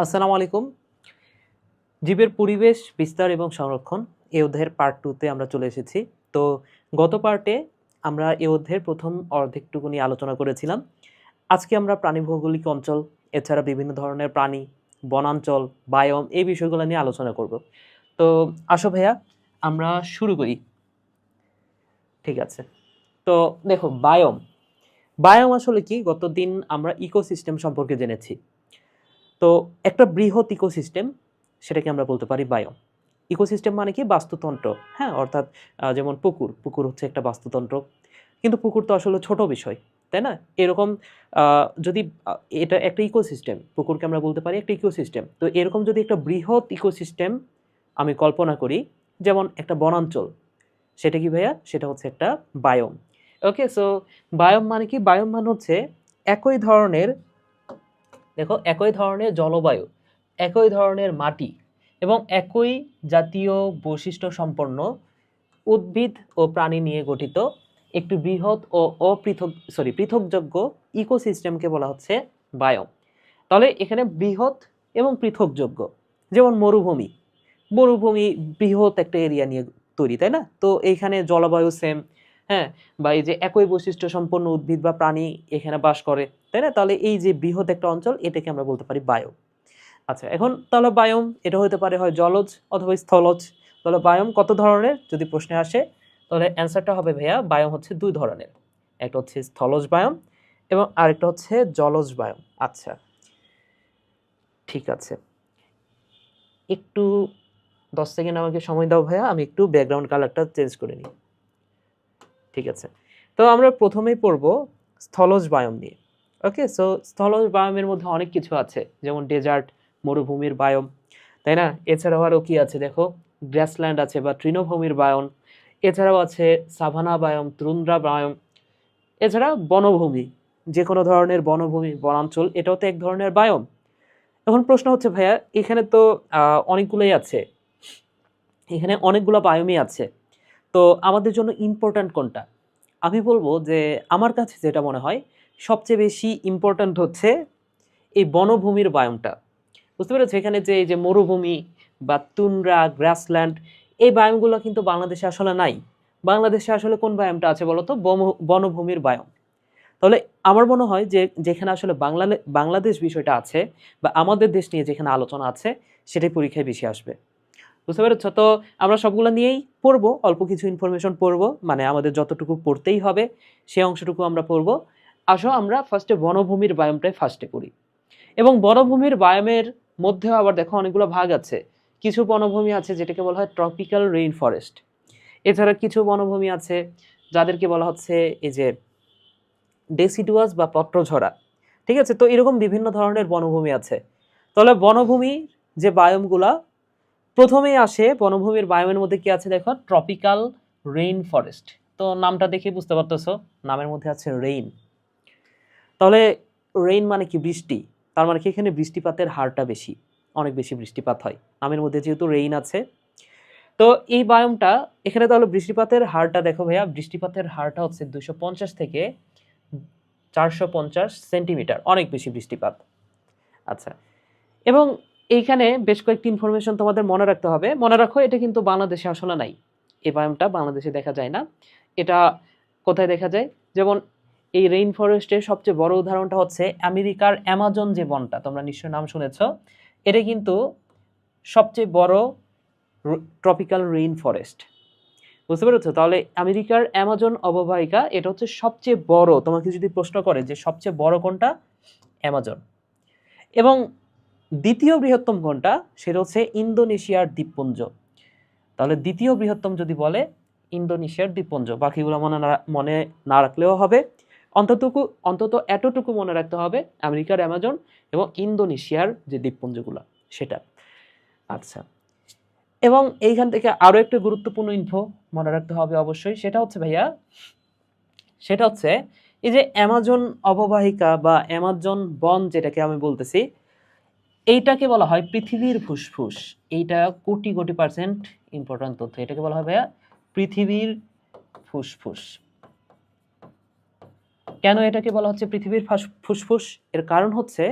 আসসালামু আলাইকুম। জীবের পরিবেশ বিস্তার এবং সংরক্ষণ এই অধ্যায়ের পার্ট 2 তে আমরা চলে এসেছি। তো গত পার্টে আমরা এই অধ্যায়ের প্রথম অর্ধেকটুকু নিয়ে আলোচনা করেছিলাম। আজকে আমরা প্রাণী ভৌগোলিক অঞ্চল, এছাড়া বিভিন্ন ধরনের প্রাণী, বনাঞ্চল, বায়োম এই বিষয়গুলো নিয়ে আলোচনা করব। তো আসো ভাইয়া আমরা শুরু করি। ঠিক আছে। তো দেখো বায়োম। বায়োম আসলে কি? গতদিন আমরা ইকোসিস্টেম সম্পর্কে জেনেছি। তো একটা বৃহৎ ইকোসিস্টেম সেটাকে আমরা বলতে পারি বায়োম। ইকোসিস্টেম মানে কি? বাস্তুতন্ত্র। হ্যাঁ? অর্থাৎ যেমন পুকুর হচ্ছে একটা বাস্তুতন্ত্র। কিন্তু পুকুর তো আসলে ছোট বিষয়, তাই না? এরকম আ যদি এটা একটা ইকোসিস্টেম, পুকুরকে আমরা বলতে পারি একটা ইকোসিস্টেম। তো এরকম যদি একটা বৃহৎ ইকোসিস্টেম আমি কল্পনা করি, যেমন একটা বনাঞ্চল, সেটা কি ভাইয়া? সেটা হচ্ছে একটা বায়োম। ওকে? সো বায়োম মানে কি? বায়োম মানে হচ্ছে একই ধরনের একই ধরনের জলবায়ু, একই ধরনের মাটি এবং একই জাতীয় বৈশিষ্ট্য সম্পন্ন উদ্ভিদ ও প্রাণী নিয়ে গঠিত একটি বৃহৎ ও পৃথকযোগ্য ইকোসিস্টেমকে বলা হচ্ছে বায়োম। তাহলে এখানে বৃহৎ এবং পৃথকযোগ্য, যেমন মরুভূমি। মরুভূমি বৃহৎ একটা এরিয়া নিয়ে তৈরি, তাই না? তো এইখানে জলবায়ু সেম, হ্যাঁ, বা এই যে একই বৈশিষ্ট্য সম্পন্ন উদ্ভিদ বা প্রাণী এখানে বাস করে, তাই না? তাহলে এই যে বৃহৎ একটা অঞ্চল, এটাকে আমরা বলতে পারি বায়োম। আচ্ছা, এখন তাহলে বায়োম এটা হতে পারে হয় জলজ অথবা স্থলজ। তাহলে বায়োম কত ধরনের যদি প্রশ্নে আসে, তাহলে অ্যান্সারটা হবে ভাইয়া বায়োম হচ্ছে দুই ধরনের। একটা হচ্ছে স্থলজ বায়োম এবং আরেকটা হচ্ছে জলজ বায়োম। আচ্ছা, ঠিক আছে। একটু 10 সেকেন্ড আমাকে সময় দাও ভাইয়া, আমি একটু ব্যাকগ্রাউন্ড কালারটা চেঞ্জ করে নিই। ঠিক আছে। তো আমরা প্রথমেই পড়ব স্থলজ বায়োম নিয়ে। ওকে? সো স্থলজ বায়োমের মধ্যে অনেক কিছু আছে, যেমন ডেজার্ট, মরুভূমির বায়োম, তাই না? এছাড়াও আরও কি আছে দেখো, গ্রাসল্যান্ড আছে বা তৃণভূমির বায়োম, এছাড়াও আছে সাভানা বায়োম, তুন্দ্রা বায়োম, এছাড়া বনভূমি, যে কোনো ধরনের বনভূমি, বনাঞ্চল, এটাও তো এক ধরনের বায়োম। এখন প্রশ্ন হচ্ছে ভাইয়া, এখানে তো অনেকগুলোই আছে, এখানে অনেকগুলো বায়োমই আছে। তো আমাদের জন্য ইম্পর্ট্যান্ট কোনটা? আমি বলবো যে আমার কাছে যেটা মনে হয় সবচেয়ে বেশি ইম্পর্ট্যান্ট হচ্ছে এই বনভূমির বায়োমটা। বুঝতে পেরেছো? এখানে যে এই যে মরুভূমি বা তুন্দ্রা, গ্রাসল্যান্ড, এই বায়োমগুলো কিন্তু বাংলাদেশে আসলে নাই। বাংলাদেশে আসলে কোন বায়োমটা আছে বলো তো? বনভূমির বায়োম। তাহলে আমার মনে হয় যে যেখানে আসলে বাংলাদেশ বিষয়টা আছে বা আমাদের দেশ নিয়ে যেখানে আলোচনা আছে, সেটাই পরীক্ষায় বেশি আসবে। বুঝতে পেরেছো? তো আমরা সবগুলো নিয়েই পড়বো, অল্প কিছু ইনফরমেশন পড়বো, মানে আমাদের যতটুকু পড়তেই হবে সেই অংশটুকু আমরা পড়বো। আসো আমরা ফার্স্টে বনভূমির বায়োমটাই ফার্স্টে করি। এবং বনভূমির বায়োমের মধ্যেও আবার দেখো অনেকগুলো ভাগ আছে। কিছু বনভূমি আছে যেটাকে বলা হয় ট্রপিক্যাল রেইন ফরেস্ট। এছাড়া কিছু বনভূমি আছে যাদেরকে বলা হচ্ছে এই যে ডেসিডুয়াস বা পত্রঝরা। ঠিক আছে? তো এরকম বিভিন্ন ধরনের বনভূমি আছে। তাহলে বনভূমির যে বায়োমগুলা প্রথমেই আসে, বনভূমির বায়োমের মধ্যে কি আছে দেখো, ট্রপিক্যাল রেইন ফরেস্ট। তো নামটা দেখে বুঝতে পারতেছো, নামের মধ্যে আছে রেইন। তাহলে রেইন মানে কি? বৃষ্টি। তার মানে কি এখানে বৃষ্টিপাতের হারটা বেশি, অনেক বেশি বৃষ্টিপাত হয় নামের মধ্যে যেহেতু রেইন আছে। তো এই বায়োমটা, এখানে তাহলে বৃষ্টিপাতের হারটা দেখো ভাইয়া, বৃষ্টিপাতের হারটা হচ্ছে 250 থেকে 450 সেন্টিমিটার, অনেক বেশি বৃষ্টিপাত। আচ্ছা, এবং এইখানে বেশ কয়েকটি ইনফরমেশন তোমাদের মনে রাখতে হবে। মনে রাখো, এটা কিন্তু বাংলাদেশে আসলে নাই। এই বায়োমটা বাংলাদেশে দেখা যায় না। এটা কোথায় দেখা যায়? যেমন এই রেইন ফরেস্টের সবচেয়ে বড় উদাহরণটা হচ্ছে আমেরিকার অ্যামাজন যে বনটা, তোমরা নিশ্চয়ই নাম শুনেছ। এটা কিন্তু সবচেয়ে বড় ট্রপিক্যাল রেইন ফরেস্ট। বুঝতে পেরেছো? তাহলে আমেরিকার অ্যামাজন অববাহিকা এটা হচ্ছে সবচেয়ে বড়। তোমাকে যদি প্রশ্ন করে যে সবচেয়ে বড় কোনটা, অ্যামাজন। এবং দ্বিতীয় বৃহত্তম কোনটা, সেটা হচ্ছে ইন্দোনেশিয়ার দ্বীপপুঞ্জ। তাহলে দ্বিতীয় বৃহত্তম যদি বলে ইন্দোনেশিয়ার দ্বীপপুঞ্জ, বাকিগুলো মনে না রাখলেও হবে। অন্তত এতটুকু মনে রাখতে হবে, আমেরিকার অ্যামাজন এবং ইন্দোনেশিয়ার যে দ্বীপপুঞ্জগুলো সেটা। আচ্ছা, এবং এইখান থেকে আরো একটা গুরুত্বপূর্ণ ইনফো মনে রাখতে হবে অবশ্যই, সেটা হচ্ছে ভাইয়া, সেটা হচ্ছে এই যে অ্যামাজন অববাহিকা বা অ্যামাজন বন যেটাকে আমি বলতেছি, এইটাকে বলা হয় পৃথিবীর ফুসফুস। এইটা কোটি কোটি পার্সেন্ট ইম্পর্টেন্ট তথ্য। এটাকে বলা হয় ভাইয়া পৃথিবীর ফুসফুস। কেন এটাকে বলা হচ্ছে পৃথিবীর ফুসফুস? এর কারণ হচ্ছে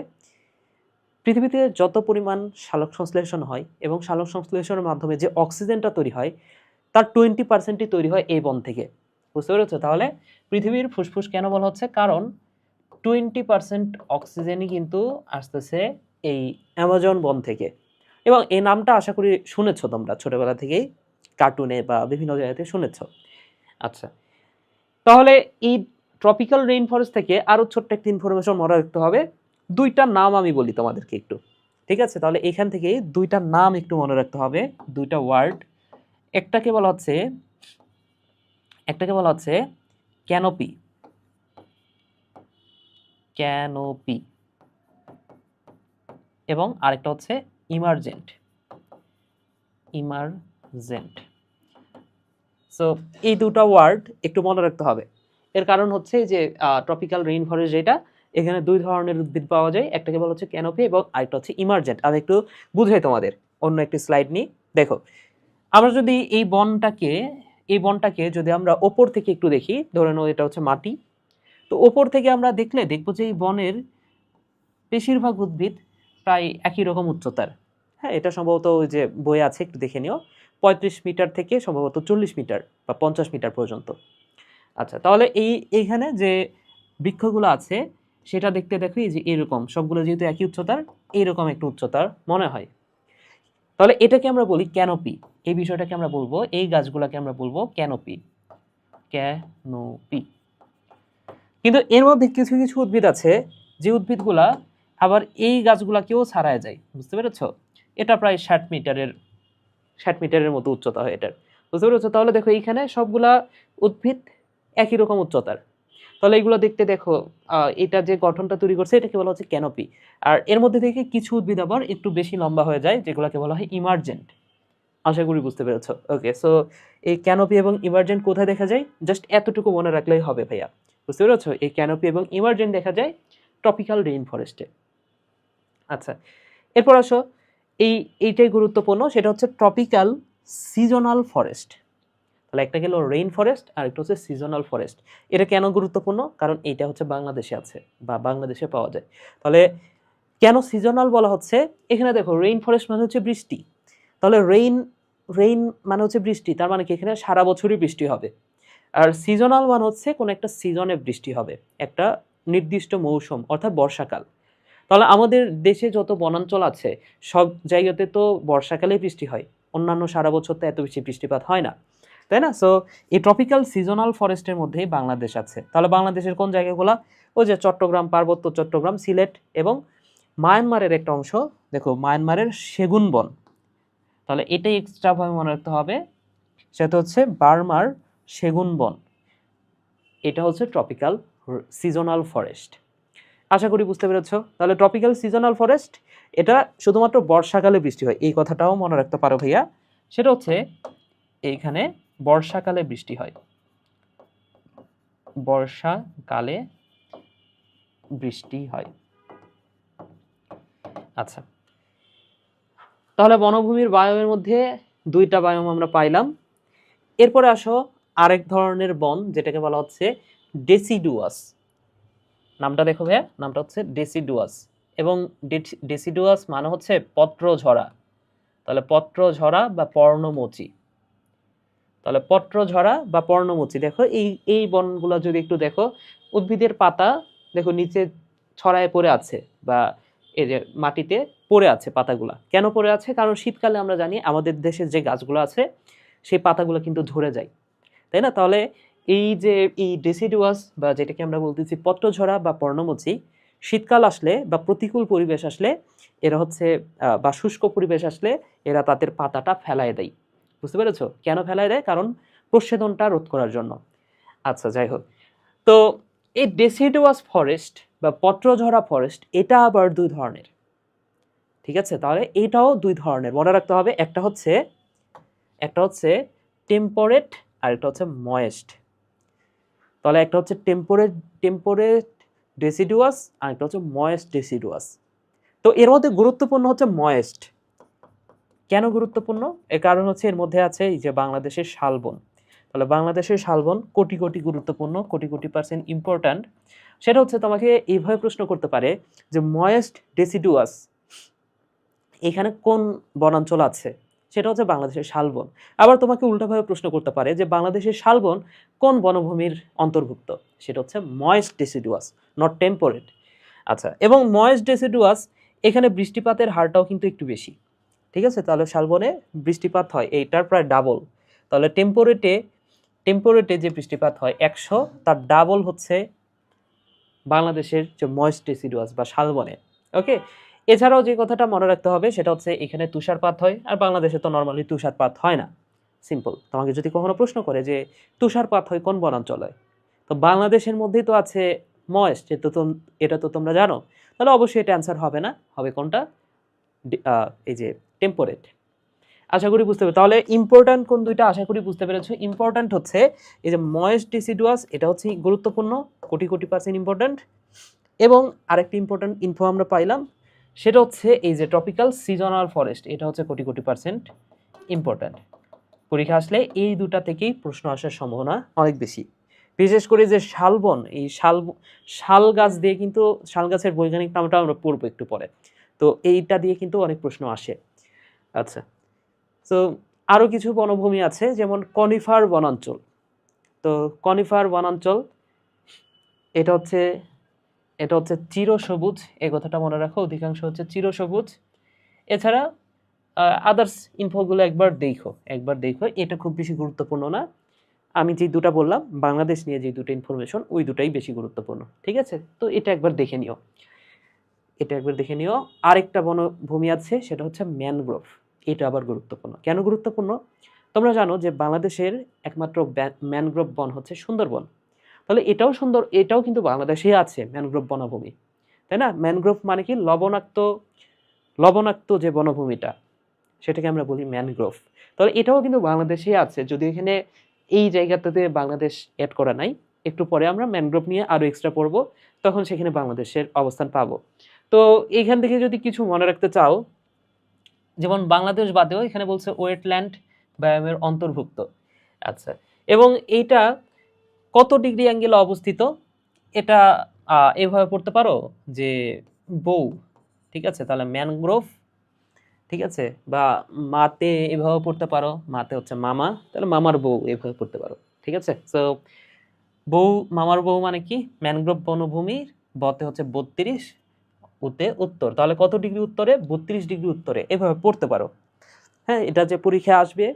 পৃথিবীতে যত পরিমাণ সালোক সংশ্লেষণ হয় এবং সালোক সংশ্লেষণের মাধ্যমে যে অক্সিজেনটা তৈরি হয় তার 20%ই তৈরি হয় এই বন থেকে। বুঝতে পেরেছো? তাহলে পৃথিবীর ফুসফুস কেন বলা হচ্ছে? কারণ 20% অক্সিজেনই কিন্তু আসতেছে এই অ্যামাজন বন থেকে। এবং এই নামটা আশা করি শুনেছো তোমরা ছোটবেলা থেকেই, কার্টুনে বা বিভিন্ন জায়গাতে শুনেছো। আচ্ছা, তাহলে এই ট্রপিক্যাল রেইন ফরেস্ট থেকে আরো ছোট্ট একটা ইনফরমেশন মনে রাখতে হবে। দুইটা নাম আমি বলি তোমাদেরকে একটু, ঠিক আছে? তাহলে এখান থেকে দুইটা নাম একটু মনে রাখতে হবে, দুইটা ওয়ার্ড। একটাকে বলা হচ্ছে ক্যানোপি, ক্যানোপি, এবং আরেকটা হচ্ছে ইমার্জেন্ট, ইমার্জেন্ট। সো এই দুটো ওয়ার্ড একটু মনে রাখতে হবে। এর কারণ হচ্ছে যে ট্রপিক্যাল রেইন ফরেস্ট যেটা, এখানে দুই ধরনের উদ্ভিদ পাওয়া যায়, একটাকে বলা হচ্ছে ক্যানোপি এবং আরেকটা হচ্ছে ইমার্জেন্ট। আমি একটু বুঝাই তোমাদের, অন্য একটি স্লাইড নিই। দেখো, আমরা যদি এই বনটাকে যদি আমরা ওপর থেকে একটু দেখি, ধরে নাও এটা হচ্ছে মাটি, তো ওপর থেকে আমরা দেখলে দেখবো যে এই বনের বেশিরভাগ উদ্ভিদ প্রায় একই রকম উচ্চতার। হ্যাঁ, এটা সম্ভবত ওই যে বই আছে, একটু দেখে নিও, 35 মিটার থেকে সম্ভবত 40 মিটার বা 50 মিটার পর্যন্ত। আচ্ছা, তাহলে এইখানে যে বৃক্ষগুলো আছে সেটা দেখতে দেখো যে এরকম সবগুলো যেহেতু একই উচ্চতার, এইরকম একটু উচ্চতার মনে হয়। তাহলে এটাকে আমরা বলি ক্যানোপি। এই বিষয়টাকে আমরা বলবো, এই গাছগুলোকে আমরা বলবো ক্যানোপি, ক্যানোপি। কিন্তু এর মধ্যে কিছু কিছু উদ্ভিদ আছে যে উদ্ভিদগুলা আবার এই গাছগুলাকেও ছাড়ায় যায়। বুঝতে পেরেছো? এটা প্রায় 60 মিটারের মতো উচ্চতা হয় এটার। বুঝতে পেরেছো? তাহলে দেখো এইখানে সবগুলা উদ্ভিদ একই রকম উচ্চতার। তাহলে এগুলো দেখতে দেখো, এটা যে গঠনটা তৈরি করছে এটাকে বলা হচ্ছে ক্যানোপি। আর এর মধ্যে থেকে কিছু উদ্ভিদ আবার একটু বেশি লম্বা হয়ে যায়, যেগুলোকে বলা হয় ইমার্জেন্ট। আশা করি বুঝতে পেরেছো। ওকে, সো এই ক্যানোপি এবং ইমার্জেন্ট কোথায় দেখা যায়? জাস্ট এতটুকু মনে রাখলেই হবে ভাইয়া। বুঝতে পেরেছো? এই ক্যানোপি এবং ইমার্জেন্ট দেখা যায় ট্রপিক্যাল রেইন ফরেস্টে। আচ্ছা, এরপর আসো, এইটাই গুরুত্বপূর্ণ, সেটা হচ্ছে ট্রপিক্যাল সিজনাল ফরেস্ট। তাহলে একটা গেল রেইন ফরেস্ট আর একটা হচ্ছে সিজনাল ফরেস্ট। এটা কেন গুরুত্বপূর্ণ? কারণ এইটা হচ্ছে বাংলাদেশে আছে বা বাংলাদেশে পাওয়া যায়। তাহলে কেন সিজনাল বলা হচ্ছে? এখানে দেখো, রেইন ফরেস্ট মানে হচ্ছে বৃষ্টি। তাহলে রেইন রেইন মানে হচ্ছে বৃষ্টি, তার মানে কি এখানে সারা বছরই বৃষ্টি হবে। আর সিজনাল মানে হচ্ছে কোনো একটা সিজনে বৃষ্টি হবে, একটা নির্দিষ্ট মৌসুম, অর্থাৎ বর্ষাকাল। তাহলে আমাদের দেশে যত বনাঞ্চল আছে সব জায়গাতে তো বর্ষাকালে বৃষ্টি হয়, অন্যান্য সারা বছর তো এত বেশি বৃষ্টিপাত হয় না, তাই না? সো এই ট্রপিক্যাল সিজনাল ফরেস্টের মধ্যেই বাংলাদেশ আছে। তাহলে বাংলাদেশের কোন জায়গাগুলো? ওই যে চট্টগ্রাম, পার্বত্য চট্টগ্রাম, সিলেট এবং মায়ানমারের একটা অংশ, দেখো মায়ানমারের সেগুন বন। তাহলে এটাই এক্সট্রাভাবে মনে রাখতে হবে, সেটা হচ্ছে বার্মার সেগুন বন। এটা হচ্ছে ট্রপিক্যাল সিজনাল ফরেস্ট। আশা করি বুঝতে পেরেছো। তাহলে ট্রপিক্যাল সিজনাল ফরেস্ট এটা শুধুমাত্র বর্ষাকালে বৃষ্টি হয়, এই কথাটাও মনে রাখতে পারো ভাইয়া। সেটা হচ্ছে এইখানে বর্ষাকালে বৃষ্টি হয়, বর্ষাকালে বৃষ্টি হয়। আচ্ছা, তাহলে বনভূমির বায়োমের মধ্যে দুইটা বায়োম আমরা পাইলাম। এরপরে আসো আরেক ধরনের বন, যেটাকে বলা হচ্ছে ডেসিডুয়াস। নামটা দেখো ভাইয়া, নামটা হচ্ছে ডেসিডুয়াস। এবং ডেসিডুয়াস মানে হচ্ছে পত্রঝরা। তাহলে পত্রঝরা বা পর্ণমোচী। তাহলে পত্রঝরা বা পর্ণমোচী, দেখো এই বনগুলো যদি একটু দেখো, উদ্ভিদের পাতা দেখো নিচে ছড়ায় পড়ে আছে বা এই যে মাটিতে পড়ে আছে পাতাগুলা। কেন পড়ে আছে? কারণ শীতকালে আমরা জানি আমাদের দেশের যে গাছগুলো আছে সেই পাতাগুলো কিন্তু ঝরে যায়, তাই না? তাহলে এই ডেসিডুয়াস বা যেটাকে আমরা বলতেছি পত্রঝরা বা পর্ণমোচী, শীতকাল আসলে বা প্রতিকূল পরিবেশ আসলে এরা হচ্ছে বা শুষ্ক পরিবেশ আসলে এরা তাদের পাতাটা ফেলায় দেয়। বুঝতে পেরেছো? কেন ফেলায় দেয়? কারণ প্রচ্ছেদনটা রোধ করার জন্য। আচ্ছা, যাই হোক, তো এই ডেসিডুয়াস ফরেস্ট বা পত্রঝরা ফরেস্ট এটা আবার দুই ধরনের, ঠিক আছে? তাহলে এটাও দুই ধরনের মনে রাখতে হবে। একটা হচ্ছে টেম্পোরেট আর একটা হচ্ছে ময়েস্ট। তাহলে একটা হচ্ছে টেম্পোরেট ডেসিডুয়াস আর একটা হচ্ছে ময়েস্ট ডেসিডুয়াস। তো এর মধ্যে গুরুত্বপূর্ণ হচ্ছে ময়েস্ট। কেন গুরুত্বপূর্ণ? এর কারণ হচ্ছে এর মধ্যে আছে এই যে বাংলাদেশের শালবন। তাহলে বাংলাদেশের শালবন কোটি কোটি গুরুত্বপূর্ণ, কোটি কোটি পার্সেন্ট ইম্পর্ট্যান্ট। সেটা হচ্ছে তোমাকে এইভাবে প্রশ্ন করতে পারে যে ময়েস্ট ডেসিডুয়াস এখানে কোন বনাঞ্চল আছে, সেটা হচ্ছে বাংলাদেশের শালবন। আবার তোমাকে উল্টাভাবে প্রশ্ন করতে পারে যে বাংলাদেশের শালবন কোন বনভূমির অন্তর্ভুক্ত, সেটা হচ্ছে ময়েস্ট ডেসিডুয়াস, নট টেম্পোরেট। আচ্ছা, এবং ময়েস্ট ডেসিডুয়াস এখানে বৃষ্টিপাতের হারটাও কিন্তু একটু বেশি, ঠিক আছে? তাহলে শালবনে বৃষ্টিপাত হয় এইটার প্রায় ডাবল। তাহলে টেম্পোরেটে যে বৃষ্টিপাত হয় 100, তার ডাবল হচ্ছে বাংলাদেশের যে ময়েস্ট ডেসিডুয়াস বা শালবনে। ওকে, এছাড়াও যে কথাটা মনে রাখতে হবে সেটা হচ্ছে এখানে তুষারপাত হয়, আর বাংলাদেশে তো নর্মালি তুষারপাত হয় না। সিম্পল। তোমাকে যদি কখনো প্রশ্ন করে যে তুষারপাত হয় কোন বনাঞ্চলে, তো বাংলাদেশের মধ্যেই তো আছে ময়েস্ট, এটা তো তোমরা জানো। তাহলে অবশ্যই এটা অ্যান্সার হবে না, হবে কোনটা? এই যে টেম্পোরেট। আশা করি বুঝতে পেরেছো। তাহলে ইম্পর্ট্যান্ট কোন দুইটা আশা করি বুঝতে পেরেছো। ইম্পর্ট্যান্ট হচ্ছে এই যে ময়েস্ট ডিসিডুয়াস, এটা হচ্ছে গুরুত্বপূর্ণ, কোটি কোটি % ইম্পর্ট্যান্ট। এবং আরেকটি ইম্পর্ট্যান্ট ইনফো আমরা পাইলাম, সেটা হচ্ছে এই যে ট্রপিক্যাল সিজনাল ফরেস্ট, এটা হচ্ছে কোটি কোটি % ইম্পর্ট্যান্ট। পরীক্ষা আসলে এই দুটা থেকেই প্রশ্ন আসার সম্ভাবনা অনেক বেশি। বিশেষ করে যে শালবন, এই শাল গাছ দিয়ে কিন্তু, শাল গাছের বৈজ্ঞানিক নামটা আমরা পড়বো একটু পরে, তো এইটা দিয়ে কিন্তু অনেক প্রশ্ন আসে। আচ্ছা, তো আরও কিছু বনভূমি আছে, যেমন কনিফার বনাঞ্চল। তো কনিফার বনাঞ্চল এটা হচ্ছে চিরসবুজ, এই কথাটা মনে রাখো, অধিকাংশ হচ্ছে চিরসবুজ। এছাড়া আদার্স ইনফোগুলো একবার দেখো, এটা খুব বেশি গুরুত্বপূর্ণ না। আমি যে দুটা বললাম বাংলাদেশ নিয়ে যে দুটো ইনফরমেশন, ওই দুটাই বেশি গুরুত্বপূর্ণ, ঠিক আছে? তো এটা একবার দেখে নিও। আরেকটা বনভূমি আছে, সেটা হচ্ছে ম্যানগ্রোভ। এটা আবার গুরুত্বপূর্ণ। কেন গুরুত্বপূর্ণ? তোমরা জানো যে বাংলাদেশের একমাত্র ম্যানগ্রোভ বন হচ্ছে সুন্দরবন। তাহলে এটাও কিন্তু বাংলাদেশে আছে ম্যানগ্রোভ বনভূমি, তাই না? ম্যানগ্রোভ মানে কি? লবণাক্ত যে বনভূমিটা, সেটাকে আমরা বলি ম্যানগ্রোভ। তাহলে এটাও কিন্তু বাংলাদেশে আছে, যদি এখানে এই জায়গাটাতে বাংলাদেশ অ্যাড করা নাই। একটু পরে আমরা ম্যানগ্রোভ নিয়ে আরও এক্সট্রা পড়বো, তখন সেখানে বাংলাদেশের অবস্থান পাবো। তো এইখান থেকে যদি কিছু মনে রাখতে চাও, যেমন বাংলাদেশ বাদেও এখানে বলছে ওয়েটল্যান্ড বায়োমের অন্তর্ভুক্ত। আচ্ছা, এবং এইটা কত ডিগ্রি অ্যাঙ্গেলে অবস্থিত, এটা এভাবে পড়তে পারো যে বউ, ঠিক আছে? তাহলে ম্যানগ্রোভ, ঠিক আছে? বা মাতে এভাবে পড়তে পারো, মাতে হচ্ছে মামা, তাহলে মামার বউ এভাবে পড়তে পারো, ঠিক আছে? সো মামার বউ মানে কি? ম্যানগ্রোভ বনভূমির বতে হচ্ছে 32, উতে উত্তর, তাহলে কত ডিগ্রি উত্তরে? 32 ডিগ্রি উত্তরে, এভাবে পড়তে পারো। হ্যাঁ, এটা যে পরীক্ষায় আসবে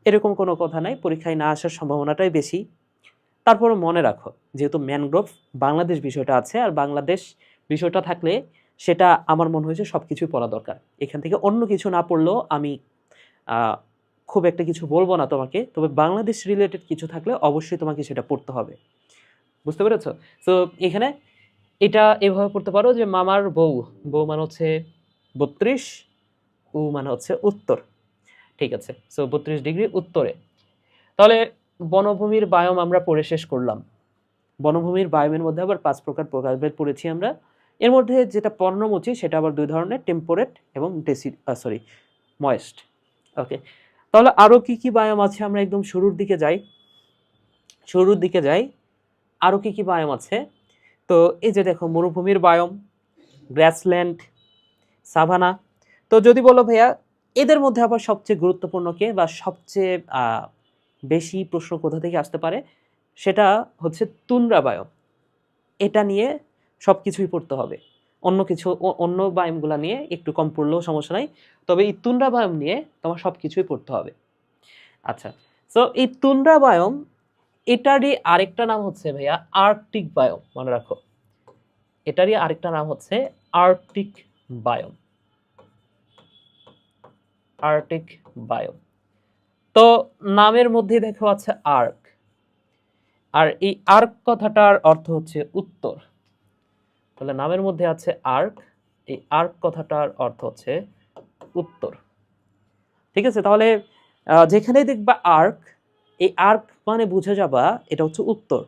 এরকম কোনো কথা নাই, পরীক্ষায় না আসার সম্ভাবনাটাই বেশি। তারপরে মনে রাখো, যেহেতু ম্যানগ্রোভ বাংলাদেশ বিষয়টা আছে, আর বাংলাদেশ বিষয়টা থাকলে সেটা আমার মনে হয়েছে সব কিছুই পড়া দরকার। এখান থেকে অন্য কিছু না পড়লেও আমি খুব একটা কিছু বলবো না তোমাকে, তবে বাংলাদেশ রিলেটেড কিছু থাকলে অবশ্যই তোমাকে সেটা পড়তে হবে। বুঝতে পেরেছ? তো এখানে এটা এভাবে পড়তে পারো যে মামার বউ, বউ মানে হচ্ছে 32, উ মানে হচ্ছে উত্তর, ঠিক আছে? সো 32 ডিগ্রি উত্তরে। তাহলে বনভূমির বায়োম আমরা পড়ে শেষ করলাম। বনভূমির বায়োমের মধ্যে আবার 5 প্রকার প্রকারভেদ পড়েছি আমরা। এর মধ্যে যেটা পর্ণমোচী, সেটা আবার 2 ধরনের, টেম্পোরেট এবং ময়েস্ট। ওকে, তাহলে আরও কি কি বায়োম আছে? আমরা একদম শুরুর দিকে যাই। আরও কি কি বায়োম আছে? তো এই যে দেখো, মরুভূমির বায়োম, গ্রাসল্যান্ড, সাভানা। তো যদি বলো ভাইয়া এদের মধ্যে আবার সবচেয়ে গুরুত্বপূর্ণ কে, বা সবচেয়ে বেশি প্রশ্ন কোথা থেকে আসতে পারে, সেটা হচ্ছে তুন্দ্রা বায়োম। এটা নিয়ে সব কিছুই পড়তে হবে, অন্য বায়োমগুলো নিয়ে একটু কম পড়লেও সমস্যা নাই, তবে এই তুন্দ্রা বায়োম নিয়ে তোমার সব কিছুই পড়তে হবে। আচ্ছা, সো এই তুন্দ্রা বায়োম, এটারই আরেকটা নাম হচ্ছে ভাইয়া আর্কটিক বায়োম, মনে রাখো। এটারই আরেকটা নাম হচ্ছে আর্কটিক বায়োম। Arctic biome. তো নামের মধ্যে দেখো আছে আর্ক, আর এই আর্ক কথাটার অর্থ হচ্ছে উত্তর। তাহলে নামের মধ্যে আছে আর্ক, এই আর্ক কথাটার অর্থ হচ্ছে উত্তর, ঠিক আছে? তাহলে যেখানেই দেখবা আর্ক, এই আর্ক মানে বুঝে যাবা এটা হচ্ছে উত্তর।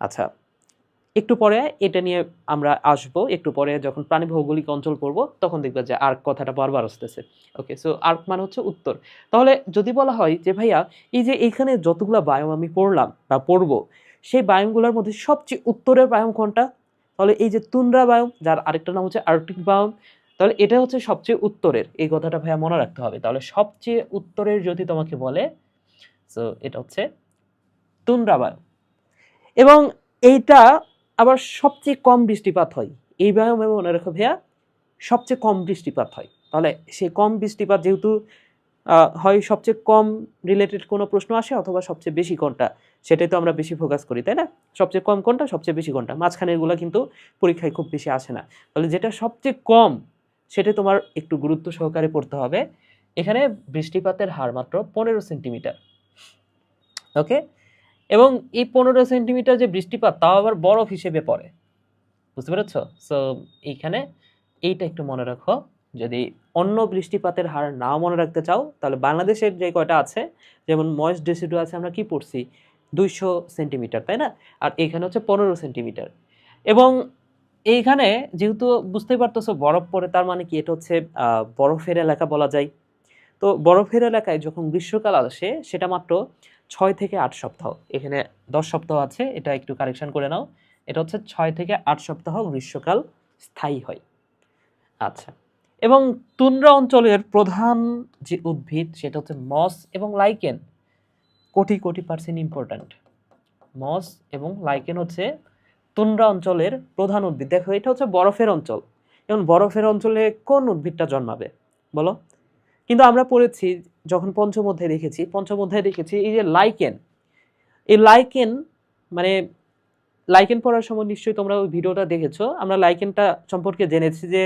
আচ্ছা, একটু পরে এটা নিয়ে আমরা আসবো, একটু পরে যখন প্রাণী ভৌগোলিক অঞ্চল পড়বো তখন দেখবা যে আর্ক কথাটা বারবার আসতেছে। ওকে, সো আর্ক মানে হচ্ছে উত্তর। তাহলে যদি বলা হয় যে ভাইয়া এই যে এখানে যতগুলো বায়োম আমি পড়লাম বা পড়বো, সেই বায়োমগুলোর মধ্যে সবচেয়ে উত্তরের বায়োম কোনটা? তাহলে এই যে তুন্দ্রা বায়োম, যার আরেকটা নাম হচ্ছে আর্কটিক বায়োম, তাহলে এটা হচ্ছে সবচেয়ে উত্তরের, এই কথাটা ভাইয়া মনে রাখতে হবে। তাহলে সবচেয়ে উত্তরের যদি তোমাকে বলে, সো এটা হচ্ছে তুন্দ্রা বায়ু। এবং এইটা আবার সবচেয়ে কম বৃষ্টিপাত হয় এই বায়ুমে, মনে রাখো ভাইয়া সবচেয়ে কম বৃষ্টিপাত হয়। তাহলে সেই কম বৃষ্টিপাত যেহেতু হয়, সবচেয়ে কম রিলেটেড কোনো প্রশ্ন আসে অথবা সবচেয়ে বেশি কোনটা, সেটাই তো আমরা বেশি ফোকাস করি, তাই না? সবচেয়ে কম কোনটা, সবচেয়ে বেশি কোনটা, মাঝখানেরগুলো কিন্তু পরীক্ষায় খুব বেশি আসে না। তাহলে যেটা সবচেয়ে কম সেটা তোমার একটু গুরুত্ব সহকারে পড়তে হবে। এখানে বৃষ্টিপাতের হার মাত্র 15 সেন্টিমিটার। ওকে, এবং এই 15 সেন্টিমিটার যে বৃষ্টিপাত, তাও আবার বরফ হিসেবে পড়ে, বুঝতে পেরেছ? সো এইখানে এইটা একটু মনে রাখো। যদি অন্য বৃষ্টিপাতের হার নাও মনে রাখতে চাও, তাহলে বাংলাদেশের যে কয়টা আছে, যেমন ময়েস্ট ডেসিডু আছে, আমরা কি পড়ছি 200 সেন্টিমিটার, তাই না? আর এখানে হচ্ছে 15 সেন্টিমিটার। এবং এইখানে যেহেতু বুঝতেই পারতেছো বরফ পড়ে, তার মানে কি এটা হচ্ছে বরফের এলাকা বলা যায়। তো বরফের এলাকায় যখন গ্রীষ্মকাল আসে, সেটা মাত্র 6 থেকে 8 সপ্তাহ। এখানে 10 সপ্তাহ আছে, এটা একটু কারেকশন করে নাও। এটা হচ্ছে 6 থেকে 8 সপ্তাহ গ্রীষ্মকাল স্থায়ী হয়। আচ্ছা, এবং তুন্দ্রা অঞ্চলের প্রধান যে উদ্ভিদ সেটা হচ্ছে মস এবং লাইকেন। কোটি কোটি % ইম্পর্ট্যান্ট। মস এবং লাইকেন হচ্ছে তুন্দ্রা অঞ্চলের প্রধান উদ্ভিদ। দেখো, এটা হচ্ছে বরফের অঞ্চল, এবং বরফের অঞ্চলে কোন উদ্ভিদটা জন্মাবে বলো? কিন্তু আমরা পড়েছি, যখন পঞ্চম অধ্যায়ে দেখেছি এই যে লাইকেন, এই লাইকেন মানে লাইকেন পড়ার সময় নিশ্চয়ই তোমরা ওই ভিডিওটা দেখেছো। আমরা লাইকেনটা সম্পর্কে জেনেছি যে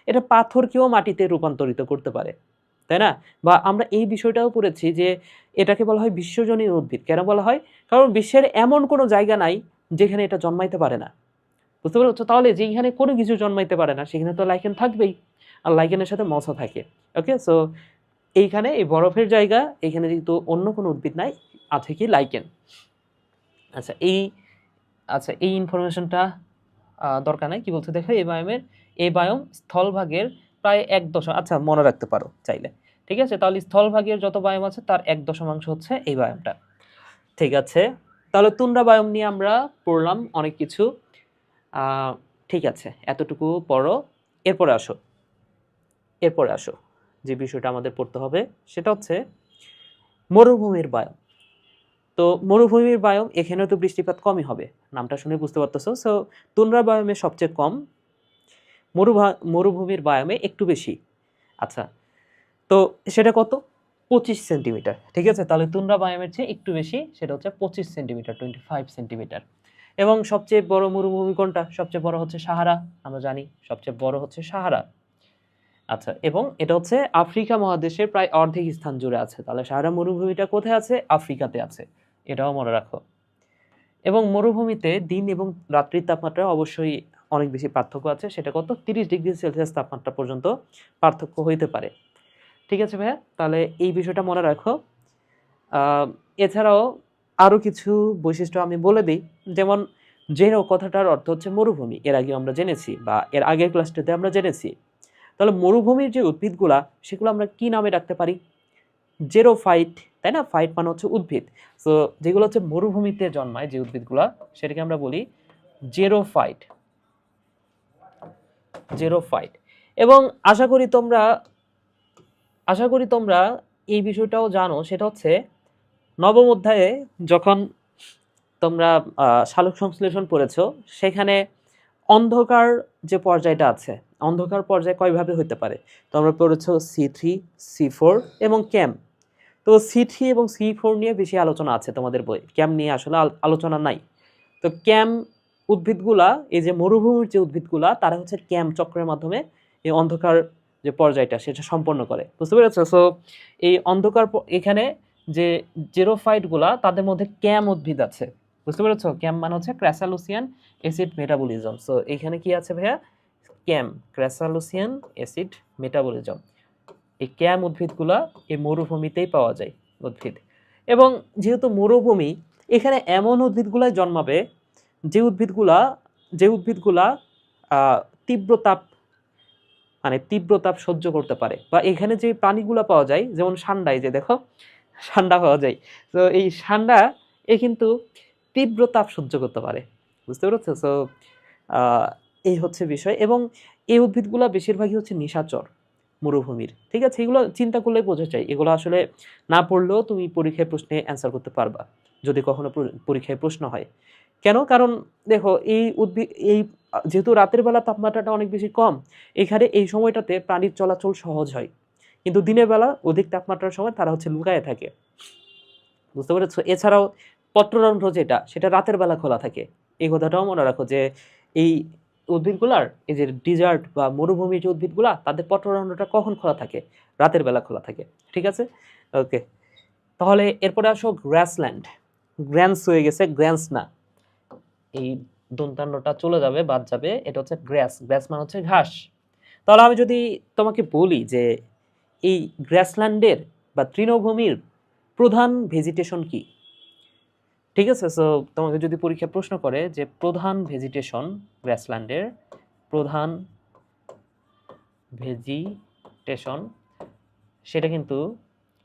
এটা পাথরকেও মাটিতে রূপান্তরিত করতে পারে, তাই না? বা আমরা এই বিষয়টাও পড়েছি যে এটাকে বলা হয় বিশ্বজনীন উদ্ভিদ। কেন বলা হয়? কারণ বিশ্বের এমন কোনো জায়গা নাই যেখানে এটা জন্মাইতে পারে না, বুঝতে পারছো? তাহলে যেখানে কোনো কিছু জন্মাইতে পারে না, সেখানে তো লাইকেন থাকবেই, আর লাইকেনের সাথে মশা থাকে। ওকে, সো এইখানে এই বরফের জায়গা, এখানে যেহেতু অন্য কোনো উদ্ভিদ নাই, আছে কি লাইকেন। আচ্ছা, এই ইনফরমেশনটা দরকার নাই। কি বলছে দেখো, এই বায়ম স্থলভাগের প্রায় 1 আচ্ছা মনে রাখতে পারো চাইলে, ঠিক আছে? তাহলে স্থলভাগের যত বায়ম আছে তার 1 হচ্ছে এই বায়মটা, ঠিক আছে? তাহলে তুন্দ্রা বায়ম নিয়ে আমরা পড়লাম অনেক কিছু। ঠিক আছে, এতটুকু পড়ো। এরপরে আসো যে বিষয়টা আমাদের পড়তে হবে, সেটা হচ্ছে মরুভূমির বায়ম। তো মরুভূমির বায়ম, এখানেও তো বৃষ্টিপাত কমই হবে, নামটা শুনে বুঝতে পারতেছো। সো তুন্দ্রা বায়মে সবচেয়ে কম, মরুভূমির বায়মে একটু বেশি। আচ্ছা, তো সেটা কত? 25 সেন্টিমিটার, ঠিক আছে? তাহলে তুন্দ্রা বায়মের চেয়ে একটু বেশি, সেটা হচ্ছে 25 সেন্টিমিটার, 25 সেন্টিমিটার। এবং সবচেয়ে বড় মরুভূমি কোনটা? সবচেয়ে বড় হচ্ছে সাহারা, আমরা জানি সবচেয়ে বড় হচ্ছে সাহারা। আচ্ছা, এবং এটা হচ্ছে আফ্রিকা মহাদেশের প্রায় অর্ধেক স্থান জুড়ে আছে। তাহলে সাহারা মরুভূমিটা কোথায় আছে? আফ্রিকাতে আছে, এটাও মনে রাখো। এবং মরুভূমিতে দিন এবং রাত্রির তাপমাত্রা অবশ্যই অনেক বেশি পার্থক্য আছে। সেটা কত? 30 ডিগ্রি সেলসিয়াস তাপমাত্রা পর্যন্ত পার্থক্য হইতে পারে, ঠিক আছে ভাইয়া? তাহলে এই বিষয়টা মনে রাখো। এছাড়াও আরও কিছু বৈশিষ্ট্য আমি বলে দিই, যেমন জেরো কথাটার অর্থ হচ্ছে মরুভূমি, এর আগে আমরা জেনেছি, বা এর আগের ক্লাসটাতে আমরা জেনেছি। তাহলে মরুভূমির যে উদ্ভিদগুলা, সেগুলো আমরা কি নামে ডাকতে পারি? জেরোফাইট, তাই না? ফাইট মানে হচ্ছে উদ্ভিদ। সো যেগুলো হচ্ছে মরুভূমিতে জন্মায় যে উদ্ভিদগুলা, সেটাকে আমরা বলি জেরোফাইট। এবং আশা করি তোমরা এই বিষয়টাও জানো, সেটা হচ্ছে নবম অধ্যায়ে যখন তোমরা সালোক সংশ্লেষণ পড়েছো, সেখানে অন্ধকার যে পর্যায়টা আছে, অন্ধকার পর্যায় কয়ভাবে হতে পারে? তোমরা পড়েছো C3, C4 এবং ক্যাম। তো C3 এবং C4 নিয়ে বেশি আলোচনা আছে তোমাদের বই, ক্যাম নিয়ে আসলে আলোচনা নাই। তো ক্যাম উদ্ভিদগুলা, এই যে মরুভূমির যে উদ্ভিদগুলা, তারা হচ্ছে ক্যাম চক্রের মাধ্যমে এই অন্ধকার যে পর্যায়টা সেটা সম্পন্ন করে, বুঝতে পেরেছো? সো এই অন্ধকার এখানে যে জেরোফাইটগুলা, তাদের মধ্যে ক্যাম উদ্ভিদ আছে, বুঝতে পেরেছো? ক্যাম মানে হচ্ছে ক্র্যাসালুসিয়ান অ্যাসিড মেটাবলিজম। সো এখানে কি আছে ভাইয়া? ক্যাম, ক্র্যাসালুসিয়ান অ্যাসিড মেটাবলিজম। এই ক্যাম উদ্ভিদগুলা এই মরুভূমিতেই পাওয়া যায় উদ্ভিদ। এবং যেহেতু মরুভূমি, এখানে এমন উদ্ভিদগুলাই জন্মাবে যে উদ্ভিদগুলা তীব্র তাপ সহ্য করতে পারে। বা এখানে যে প্রাণীগুলো পাওয়া যায়, যেমন সান্ডায়, যে দেখো সান্ডা পাওয়া যায়, তো এই সান্ডা কিন্তু তীব্র তাপ সহ্য করতে পারে, বুঝতে পেরেছো? সো এই হচ্ছে বিষয়। এবং এই উদ্ভিদগুলা বেশিরভাগই হচ্ছে নিশাচর মরুভূমির, ঠিক আছে? এগুলো চিন্তা করলেই বোঝা যায়, এগুলো আসলে না পড়লেও তুমি পরীক্ষায় প্রশ্নে অ্যান্সার করতে পারবা, যদি কখনো পরীক্ষায় প্রশ্ন হয়। কেন? কারণ দেখো এই উদ্ভিদ এই যেহেতু রাতের বেলা তাপমাত্রাটা অনেক বেশি কম, এখানে এই সময়টাতে প্রাণীর চলাচল সহজ হয়, কিন্তু দিনের বেলা অধিক তাপমাত্রার সময় তারা হচ্ছে লুকায়ে থাকে, বুঝতে পেরেছো? এছাড়াও পত্ররন্ধ্র যেটা, সেটা রাতের বেলা খোলা থাকে। এই কথাটাও মনে রাখো যে এই উদ্ভিদগুলার, এই যে ডিজার্ট বা মরুভূমির যে উদ্ভিদগুলা, তাদের পত্ররন্ধ্রটা কখন খোলা থাকে? রাতের বেলা খোলা থাকে, ঠিক আছে? ওকে, তাহলে এরপরে আসো গ্রাসল্যান্ড। গ্র্যান্স হয়ে গেছে, গ্র্যান্স না, এই দন্তান্নটা চলে যাবে, বাদ যাবে, এটা হচ্ছে গ্রাস। গ্রাস মানে হচ্ছে ঘাস। তাহলে আমি যদি তোমাকে বলি যে এই গ্রাসল্যান্ডের বা তৃণভূমির প্রধান ভেজিটেশন কি, ঠিক আছে? সো তোমাকে যদি পরীক্ষা প্রশ্ন করে যে প্রধান ভেজিটেশন গ্রাসল্যান্ডের, প্রধান ভেজিটেশন, সেটা কিন্তু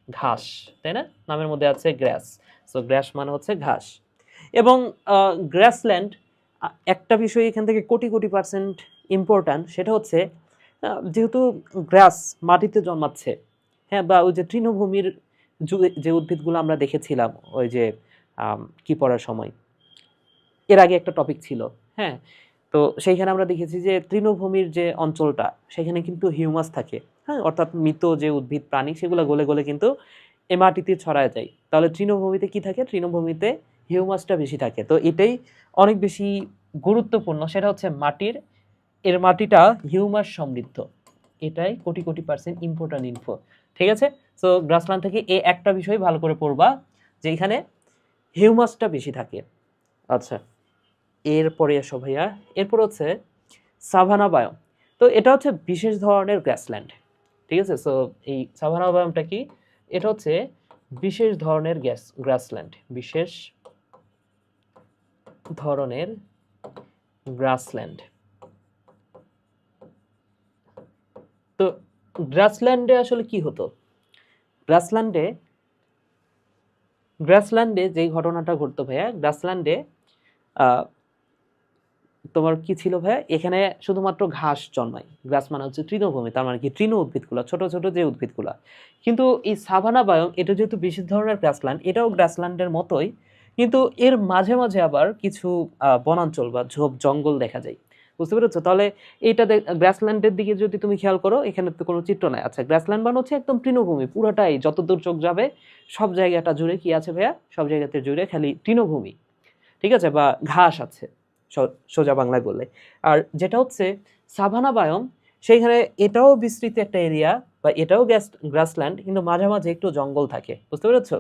ঘাস, তাই না? নামের মধ্যে আছে গ্রাস, সো গ্রাস মানে হচ্ছে ঘাস। এবং গ্রাসল্যান্ড, একটা বিষয় এখান থেকে কোটি কোটি পার্সেন্ট ইম্পর্ট্যান্ট, সেটা হচ্ছে যেহেতু গ্রাস মাটিতে জন্মাচ্ছে, হ্যাঁ, বা ওই যে তৃণভূমির যে উদ্ভিদগুলো আমরা দেখেছিলাম ওই যে কি পড়ার সময়, এর আগে একটা টপিক ছিল, হ্যাঁ, তো সেইখানে আমরা দেখেছি যে তৃণভূমির যে অঞ্চলটা, সেখানে কিন্তু হিউমাস থাকে, হ্যাঁ, অর্থাৎ মৃত যে উদ্ভিদ প্রাণী সেগুলো গলে গলে কিন্তু এ মাটিতে ছড়ায় যায়। তাহলে তৃণভূমিতে কি থাকে? তৃণভূমিতে হিউমাসটা বেশি থাকে। তো এটাই অনেক বেশি গুরুত্বপূর্ণ, সেটা হচ্ছে এর মাটিটা হিউমাস সমৃদ্ধ। এটাই crore crore percent important info, ঠিক আছে? সো গ্রাসল্যান্ড থেকে এই একটা বিষয় ভালো করে পড়বা, যে এখানে হিউমাসটা বেশি থাকে। আচ্ছা, এরপরে এসো ভাইয়া, এরপর হচ্ছে সাভানা বায়োম। তো এটা হচ্ছে বিশেষ ধরনের গ্রাসল্যান্ড, ঠিক আছে? সো এই সাভানা বায়োমটা কি? এটা হচ্ছে বিশেষ ধরনের গ্রাসল্যান্ড, বিশেষ ধরনের গ্রাসল্যান্ড। তো গ্রাসল্যান্ডে আসলে কি হতো? গ্রাসল্যান্ডে গ্রাসল্যান্ডে যেই ঘটনাটা ঘটতো ভাইয়া, গ্রাসল্যান্ডে তোমার কি ছিল ভাইয়া? এখানে শুধুমাত্র ঘাস জন্মায়। গ্রাস মানে হচ্ছে তৃণভূমি, তার মানে কি তৃণ উদ্ভিদগুলা, ছোট ছোট যে উদ্ভিদগুলা। কিন্তু এই সাভানা বায়োম, এটা যেহেতু বিশেষ ধরনের গ্রাসল্যান্ড, এটাও গ্রাসল্যান্ডের মতোই, কিন্তু এর মাঝে মাঝে আবার কিছু বনাঞ্চল বা ঝোপ জঙ্গল দেখা যায়, বুঝতে পেরেছো? তাহলে এইটা গ্রাসল্যান্ডের দিকে যদি তুমি খেয়াল করো, এখানে তো কোনো চিত্র নাই। আচ্ছা, গ্রাসল্যান্ড মানে হচ্ছে একদম তৃণভূমি, পুরোটাই যতদূর চোখ যাবে সব জায়গাটা জুড়ে কি আছে ভাইয়া? সব জায়গাতে জুড়ে খালি তৃণভূমি, ঠিক আছে, বা ঘাস আছে সোজা বাংলায় বললে। আর যেটা হচ্ছে সাভানা বায়োম, সেইখানে এটাও বিস্তৃত একটা এরিয়া, বা এটাও গ্রাসল্যান্ড, কিন্তু মাঝে মাঝে একটু জঙ্গল থাকে, বুঝতে পেরেছো?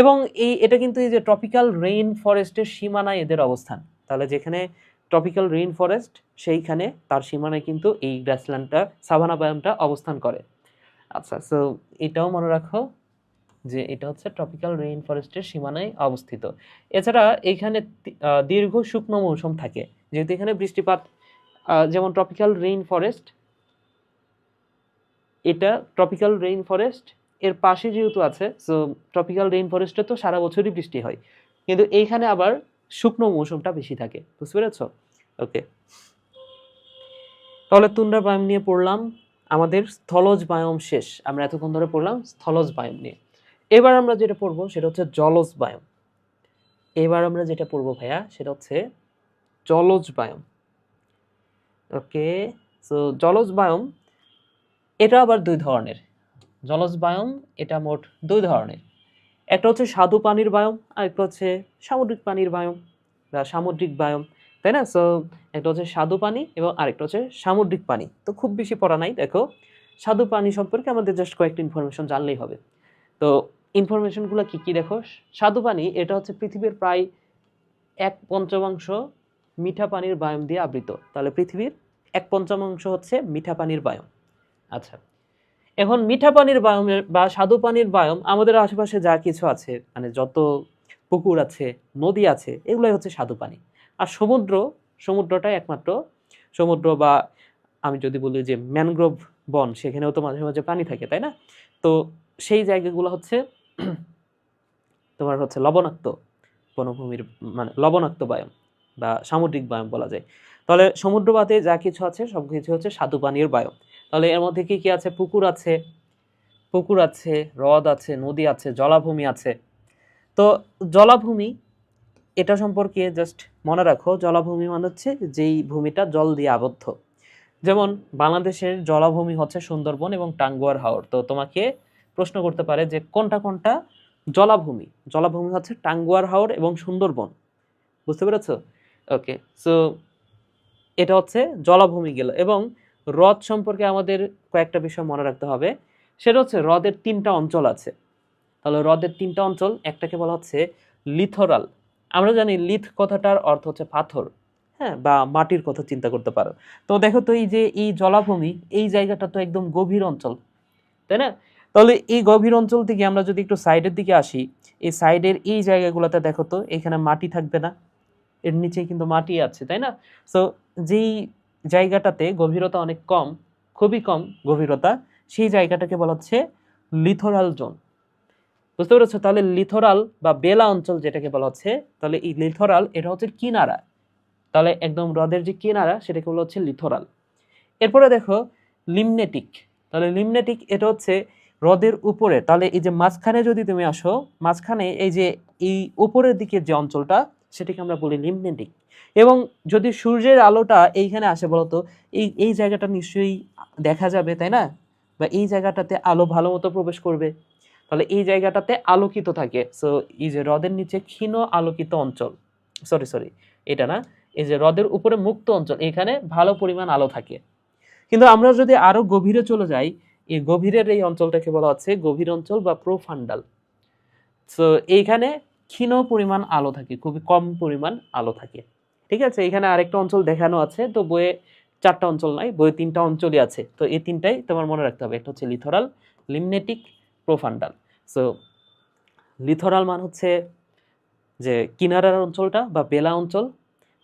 এবং এটা কিন্তু এই যে ট্রপিক্যাল রেইন ফরেস্টের সীমানায় এদের অবস্থান। তাহলে যেখানে ট্রপিক্যাল রেইন ফরেস্ট, সেইখানে তার সীমানায় কিন্তু এই গ্রাসল্যান্ডটা, সাভানা বায়োমটা অবস্থান করে। আচ্ছা, সো এটাও মনে রাখো যে এটা হচ্ছে ট্রপিক্যাল রেইন ফরেস্টের সীমানায় অবস্থিত। এছাড়া এখানে দীর্ঘ শুকনো মৌসুম থাকে, যেহেতু এখানে বৃষ্টিপাত, যেমন ট্রপিক্যাল রেইন ফরেস্ট, এটা ট্রপিক্যাল রেইন ফরেস্ট এর পাশে যেহেতু আছে, সো ট্রপিক্যাল রেইন ফরেস্টে তো সারা বছরই বৃষ্টি হয়, কিন্তু এইখানে আবার শুকনো মৌসুমটা বেশি থাকে, বুঝতে পেরেছো? ওকে, তাহলে তুন্ড্রা বায়োম নিয়ে পড়লাম, আমাদের স্থলজ বায়োম শেষ। আমরা এতক্ষণ ধরে পড়লাম স্থলজ বায়োম নিয়ে। এবার আমরা যেটা পড়বো সেটা হচ্ছে জলজ বায়োম। এবার আমরা যেটা পড়বো ভাইয়া, সেটা হচ্ছে জলজ বায়োম। ওকে, সো জলজ বায়োম এটা আবার দুই ধরনের। জলজ বায়োম এটা মোট দুই ধরনের। একটা হচ্ছে স্বাদু পানির বায়োম, আর একটা হচ্ছে সামুদ্রিক পানির বায়োম বা সামুদ্রিক বায়োম, তাই না? সো একটা হচ্ছে স্বাদু পানি এবং আরেকটা হচ্ছে সামুদ্রিক পানি। তো খুব বেশি পড়া নাই, দেখো স্বাদু পানি সম্পর্কে আমাদের জাস্ট কয়েকটা ইনফরমেশন জানলেই হবে। তো ইনফরমেশনগুলো কি কি দেখো। স্বাদু পানি এটা হচ্ছে পৃথিবীর প্রায় 1/5 মিঠা পানির বায়োম দিয়ে আবৃত। তাহলে পৃথিবীর 1/5 হচ্ছে মিঠা পানির বায়োম। আচ্ছা, এখন মিঠা পানির বায়োমের বা স্বাদু পানির বায়োম, আমাদের আশেপাশে যা কিছু আছে, মানে যত পুকুর আছে, নদী আছে, এগুলোই হচ্ছে স্বাদু পানি। আর সমুদ্রটাই একমাত্র সমুদ্র, বা আমি যদি বলি যে ম্যানগ্রোভ বন, সেখানেও তো মাঝে মাঝে পানি থাকে, তাই না? তো সেই জায়গাগুলো হচ্ছে তোমার হচ্ছে লবণাক্ত বনভূমির, মানে লবণাক্ত বায়োম বা সামুদ্রিক বায়োম বলা যায়। তাহলে সমুদ্র বাদে যা কিছু আছে সবকিছু হচ্ছে স্বাদু পানির বায়ু। তাহলে এর মধ্যে কি কি আছে? পুকুর আছে, হ্রদ আছে, নদী আছে, জলাভূমি আছে। তো জলাভূমি এটা সম্পর্কে জাস্ট মনে রাখো, জলাভূমি মানে হচ্ছে যেই ভূমিটা জল দিয়ে আবদ্ধ। যেমন বাংলাদেশের জলাভূমি হচ্ছে সুন্দরবন এবং টাঙ্গুয়ার হাওর। তো তোমাকে প্রশ্ন করতে পারে যে কোনটা কোনটা জলাভূমি। জলাভূমি হচ্ছে টাঙ্গুয়ার হাওর এবং সুন্দরবন। বুঝতে পেরেছো? ওকে, সো এটা হচ্ছে জলাভূমি গেল। এবং হ্রদ সম্পর্কে আমাদের কয়েকটা বিষয় মনে রাখতে হবে। সেটা হচ্ছে হ্রদের 3টা অঞ্চল আছে। তাহলে হ্রদের 3টা অঞ্চল, একটাকে বলা হচ্ছে লিথোরাল। আমরা জানি লিথ কথাটার অর্থ হচ্ছে পাথর, হ্যাঁ, বা মাটির কথা চিন্তা করতে পারো। তো দেখো তো এই যে এই জলাভূমি, এই জায়গাটা তো একদম গভীর অঞ্চল, তাই না? তাহলে এই গভীর অঞ্চল থেকে আমরা যদি একটু সাইডের দিকে আসি, এই সাইডের এই জায়গাগুলোতে দেখো তো এখানে মাটি থাকবে না, এর নিচে কিন্তু মাটি আছে, তাই না? সো যেই জায়গাটাতে গভীরতা অনেক কম, খুবই কম গভীরতা, সেই জায়গাটাকে বলা হচ্ছে লিথোরাল জোন। বুঝতে পেরেছো? তাহলে লিথোরাল বা বেলা অঞ্চল যেটাকে বলা হচ্ছে, তাহলে এই লিথোরাল এটা হচ্ছে কিনারা। তাহলে একদম হ্রদের যে কিনারা সেটাকে বলা হচ্ছে লিথোরাল। এরপরে দেখো লিমনেটিক। তাহলে লিমনেটিক এটা হচ্ছে হ্রদের উপরে। তাহলে এই যে মাঝখানে যদি তুমি আসো, মাঝখানে এই যে এই উপরের দিকের যে অঞ্চলটা সেটাকে আমরা বলি লিমনেটিক। এবং যদি সূর্যের আলোটা এইখানে আসে বলতো, এই এই জায়গাটা নিশ্চয়ই দেখা যাবে, তাই না? বা এই জায়গাটাতে আলো ভালো মতো প্রবেশ করবে, তাহলে এই জায়গাটাতে আলোকিত থাকে। সো এই যে হ্রদের নিচে ক্ষীণ আলোকিত অঞ্চল, সরি এটা না, এই যে হ্রদের উপরে মুক্ত অঞ্চল, এখানে ভালো পরিমাণ আলো থাকে। কিন্তু আমরা যদি আরো গভীরে চলে যাই, এই গভীরের এই অঞ্চলটাকে বলা হচ্ছে গভীর অঞ্চল বা প্রোফান্ডাল। সো এইখানে ক্ষীণ পরিমাণ আলো থাকে, খুবই কম পরিমাণ আলো থাকে। ঠিক আছে, এখানে আরেকটা অঞ্চল দেখানো আছে, তো বইয়ে 4টা অঞ্চল নাই, বইয়ে 3টা অঞ্চলই আছে। তো এই 3টাই তোমার মনে রাখতে হবে, একটা হচ্ছে লিথোরাল, লিমনেটিক, প্রোফান্ডাল। সো লিথোরাল মান হচ্ছে যে কিনারার অঞ্চলটা বা বেলা অঞ্চল,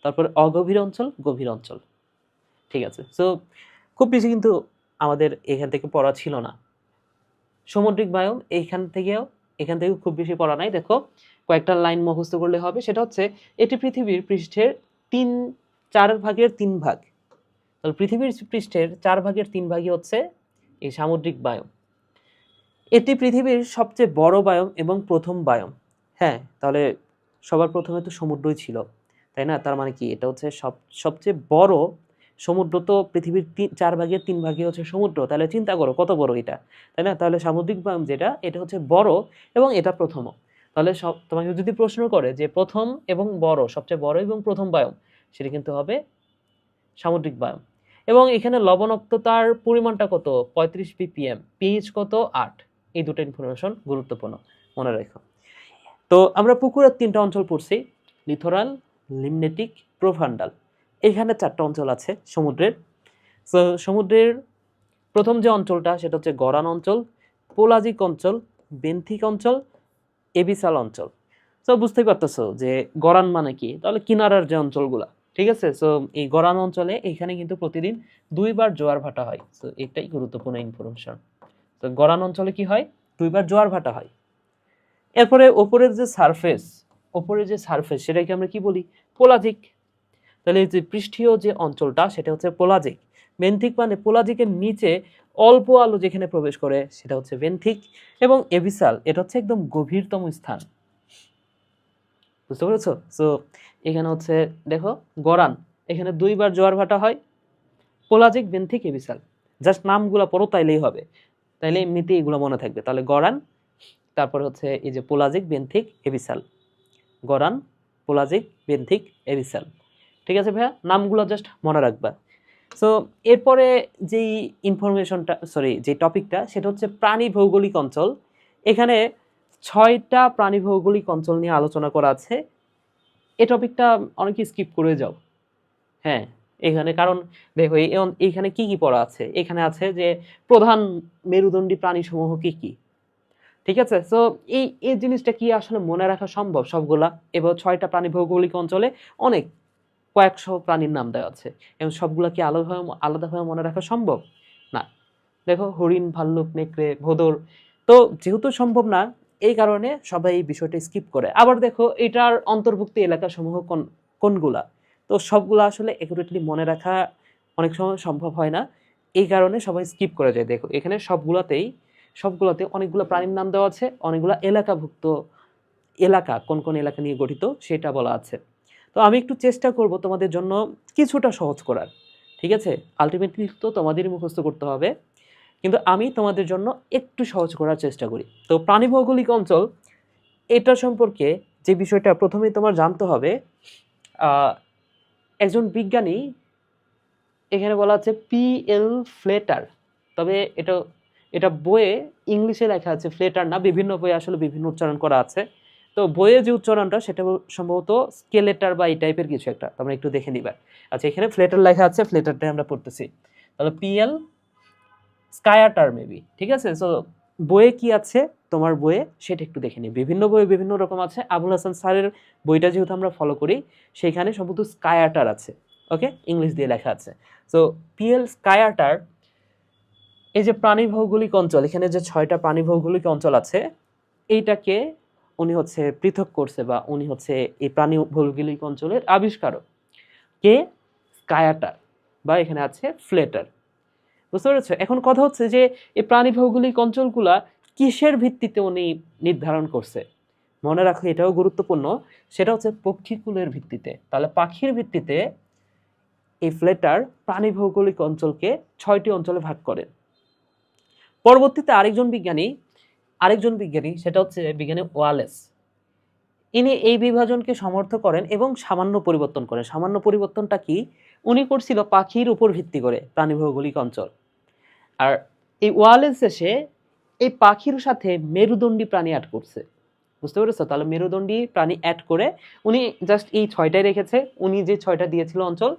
তারপরে অগভীর অঞ্চল, গভীর অঞ্চল। ঠিক আছে, সো খুব বেশি কিন্তু আমাদের এখান থেকে পড়া ছিল না। সামুদ্রিক বায়ুম এখান থেকেও খুব বেশি পড়া নাই। দেখো কয়েকটা লাইন মুখস্থ করলে হবে। সেটা হচ্ছে এটি পৃথিবীর পৃষ্ঠের 4/3 ভাগ। তাহলে পৃথিবীর পৃষ্ঠের 4/3 ভাগই হচ্ছে এই সামুদ্রিক বায়ুম। এটি পৃথিবীর সবচেয়ে বড় বায়ুম এবং প্রথম বায়ুম। হ্যাঁ, তাহলে সবার প্রথমে তো সমুদ্রই ছিল, তাই না? তার মানে কি এটা হচ্ছে সবচেয়ে বড় সমুদ্র। তো পৃথিবীর 4/3 ভাগই হচ্ছে সমুদ্র, তাহলে চিন্তা করো কত বড় এটা, তাই না? তাহলে সামুদ্রিক বায়ুম যেটা, এটা হচ্ছে বড় এবং এটা প্রথম। তাহলে তোমাকে যদি প্রশ্ন করে যে প্রথম এবং বড়, সবচেয়ে বড় এবং প্রথম বায়ুম, সেটা কিন্তু হবে সামুদ্রিক বায়ুম। এবং এখানে লবণাক্ততার পরিমাণটা কত? 35 ppm, পিএইচ কত? 8। এই দুটো ইনফরমেশন গুরুত্বপূর্ণ, মনে রেখো। তো আমরা পুকুরের 3টা অঞ্চল পড়ছি, লিথোরাল, লিমনেটিক, প্রোফান্ডাল। এখানে 4টা অঞ্চল আছে সমুদ্রের। তো সমুদ্রের প্রথম যে অঞ্চলটা সেটা হচ্ছে গরান অঞ্চল, পোলাজিক অঞ্চল, বেন্থিক অঞ্চল, এবিসাল অঞ্চল। তো বুঝতেই পারতেছো যে গরান মানে কি, তাহলে কিনারার যে অঞ্চলগুলা। ঠিক আছে, সো এই গরান অঞ্চলে এখানে কিন্তু প্রতিদিন 2বার জোয়ার ভাটা হয়। তো এটাই গুরুত্বপূর্ণ ইনফরমেশন। তো গরান অঞ্চলে কি হয়? 2বার জোয়ার ভাটা হয়। এরপরে ওপরের যে সারফেস সেটাকে আমরা কি বলি? পোলাজিক। তাহলে এই যে পৃষ্ঠীয় যে অঞ্চলটা সেটা হচ্ছে পোলাজিক। বেন্থিক মানে পোলাজিকের নিচে অল্প আলো যেখানে প্রবেশ করে সেটা হচ্ছে বেন্থিক। এবং এবিসাল এটা হচ্ছে একদম গভীরতম স্থান। বুঝতে পেরেছো? সো এখানে হচ্ছে দেখো গরান, এখানে 2বার জোয়ার ভাটা হয়। পোলাজিক, বেন্থিক, এবিসাল, জাস্ট নামগুলো পড়ো তাইলেই হবে, তাইলে এমনিতেই এগুলো মনে থাকবে। তাহলে গরান, তারপর হচ্ছে এই যে পোলাজিক, বেন্থিক, এবিসাল। গরান, পোলাজিক, বেন্থিক, এবিসাল। ঠিক আছে ভাইয়া, নামগুলো জাস্ট মনে রাখবা। সো এরপরে যেই ইনফরমেশনটা, যে টপিকটা, সেটা হচ্ছে প্রাণী ভৌগোলিক অঞ্চল। এখানে 6টা প্রাণী ভৌগোলিক অঞ্চল নিয়ে আলোচনা করা আছে। এই টপিকটা অনেকে স্কিপ করে যাও। হ্যাঁ, এখানে কারণ দেখো এইখানে কি কি পড়া আছে। এখানে আছে যে প্রধান মেরুদণ্ডী প্রাণীসমূহ কি কি। ঠিক আছে, সো এই জিনিসটা কি আসলে মনে রাখা সম্ভব সবগুলা? এবার 6টা প্রাণী ভৌগোলিক অঞ্চলে অনেক কয়েকশো প্রাণীর নাম দেওয়া আছে, এবং সবগুলা কি আলাদাভাবে মনে রাখা সম্ভব না। দেখো হরিণ, ভাল্লুক, নেকড়ে, ভোঁদড়। তো যেহেতু সম্ভব না, এই কারণে সবাই এই বিষয়টা স্কিপ করে। আবার দেখো এটার অন্তর্ভুক্ত এলাকা সমূহ কোনগুলা, তো সবগুলো আসলে অ্যাকুরেটলি মনে রাখা অনেক সময় সম্ভব হয় না, এই কারণে সবাই স্কিপ করে যায়। দেখো এখানে সবগুলোতে অনেকগুলো প্রাণীর নাম দেওয়া আছে, অনেকগুলো এলাকাভুক্ত এলাকা কোন কোন এলাকা নিয়ে গঠিত সেটা বলা আছে। তো আমি একটু চেষ্টা করব তোমাদের জন্য কিছুটা সহজ করার, ঠিক আছে? আলটিমেটলি তো তোমাদেরই মুখস্থ করতে হবে, কিন্তু আমি তোমাদের জন্য একটু সহজ করার চেষ্টা করি। তো প্রাণী ভৌগোলিক অঞ্চল এটা সম্পর্কে যে বিষয়টা প্রথমেই তোমার জানতে হবে, একজন বিজ্ঞানী, এখানে বলা আছে পিএল ফ্লেটার, তবে এটা বইয়ে ইংলিশে লেখা আছে ফ্লেটার না, বিভিন্ন বইয়ে আসলে বিভিন্ন উচ্চারণ করা আছে। তো বইয়ে যে উচ্চারণটা সেটা সম্ভবত স্কেলেটার বা এই টাইপের কিছু একটা, তোমরা একটু দেখে নিবা। আচ্ছা এখানে ফ্লেটার লেখা আছে, ফ্লেটারটাই আমরা পড়তেছি। তাহলে পিএল স্কায়াটার মেবি, ঠিক আছে? সো বইয়ে কি আছে তোমার বইয়ে সেটা একটু দেখে নিই। বিভিন্ন বইয়ে বিভিন্ন রকম আছে, আবুল হাসান স্যারের বইটা যেহেতু আমরা ফলো করি সেখানে সম্ভবত স্কায়াটার আছে, ওকে, ইংলিশ দিয়ে লেখা আছে। সো পিএল স্কায়াটার এই যে প্রাণী ভৌগোলিক অঞ্চল, এখানে যে 6টা প্রাণী ভৌগোলিক অঞ্চল আছে এইটাকে উনি হচ্ছে পৃথক করছে, বা উনি হচ্ছে এই প্রাণী ভৌগোলিক অঞ্চলের আবিষ্কারক কে? স্কায়াটার, বা এখানে আছে ফ্লেটার। বুঝতে পেরেছো? এখন কথা হচ্ছে যে এই প্রাণী ভৌগোলিক অঞ্চলগুলা কিসের ভিত্তিতে উনি নির্ধারণ করছে? মনে রাখো এটাও গুরুত্বপূর্ণ, সেটা হচ্ছে পক্ষীকুলের ভিত্তিতে। তাহলে পাখির ভিত্তিতে এই ফ্লেটার প্রাণী ভৌগোলিক অঞ্চলকে 6টি অঞ্চলে ভাগ করেন। পরবর্তীতে আরেকজন বিজ্ঞানী সেটা হচ্ছে বিজ্ঞানী ওয়ালেস, ইনি এই বিভাজনকে সমর্থন করেন এবং সামান্য পরিবর্তন করেন। সামান্য পরিবর্তনটা কি? উনি করছিল পাখির উপর ভিত্তি করে প্রাণী ভৌগোলিক অঞ্চল, আর এই ওয়ালেস এসে এই পাখির সাথে মেরুদণ্ডী প্রাণী অ্যাড করছে। বুঝতে পেরেছো? তাহলে মেরুদণ্ডী প্রাণী অ্যাড করে উনি জাস্ট এই 6টাই রেখেছে। উনি যে 6টা দিয়েছিল অঞ্চল,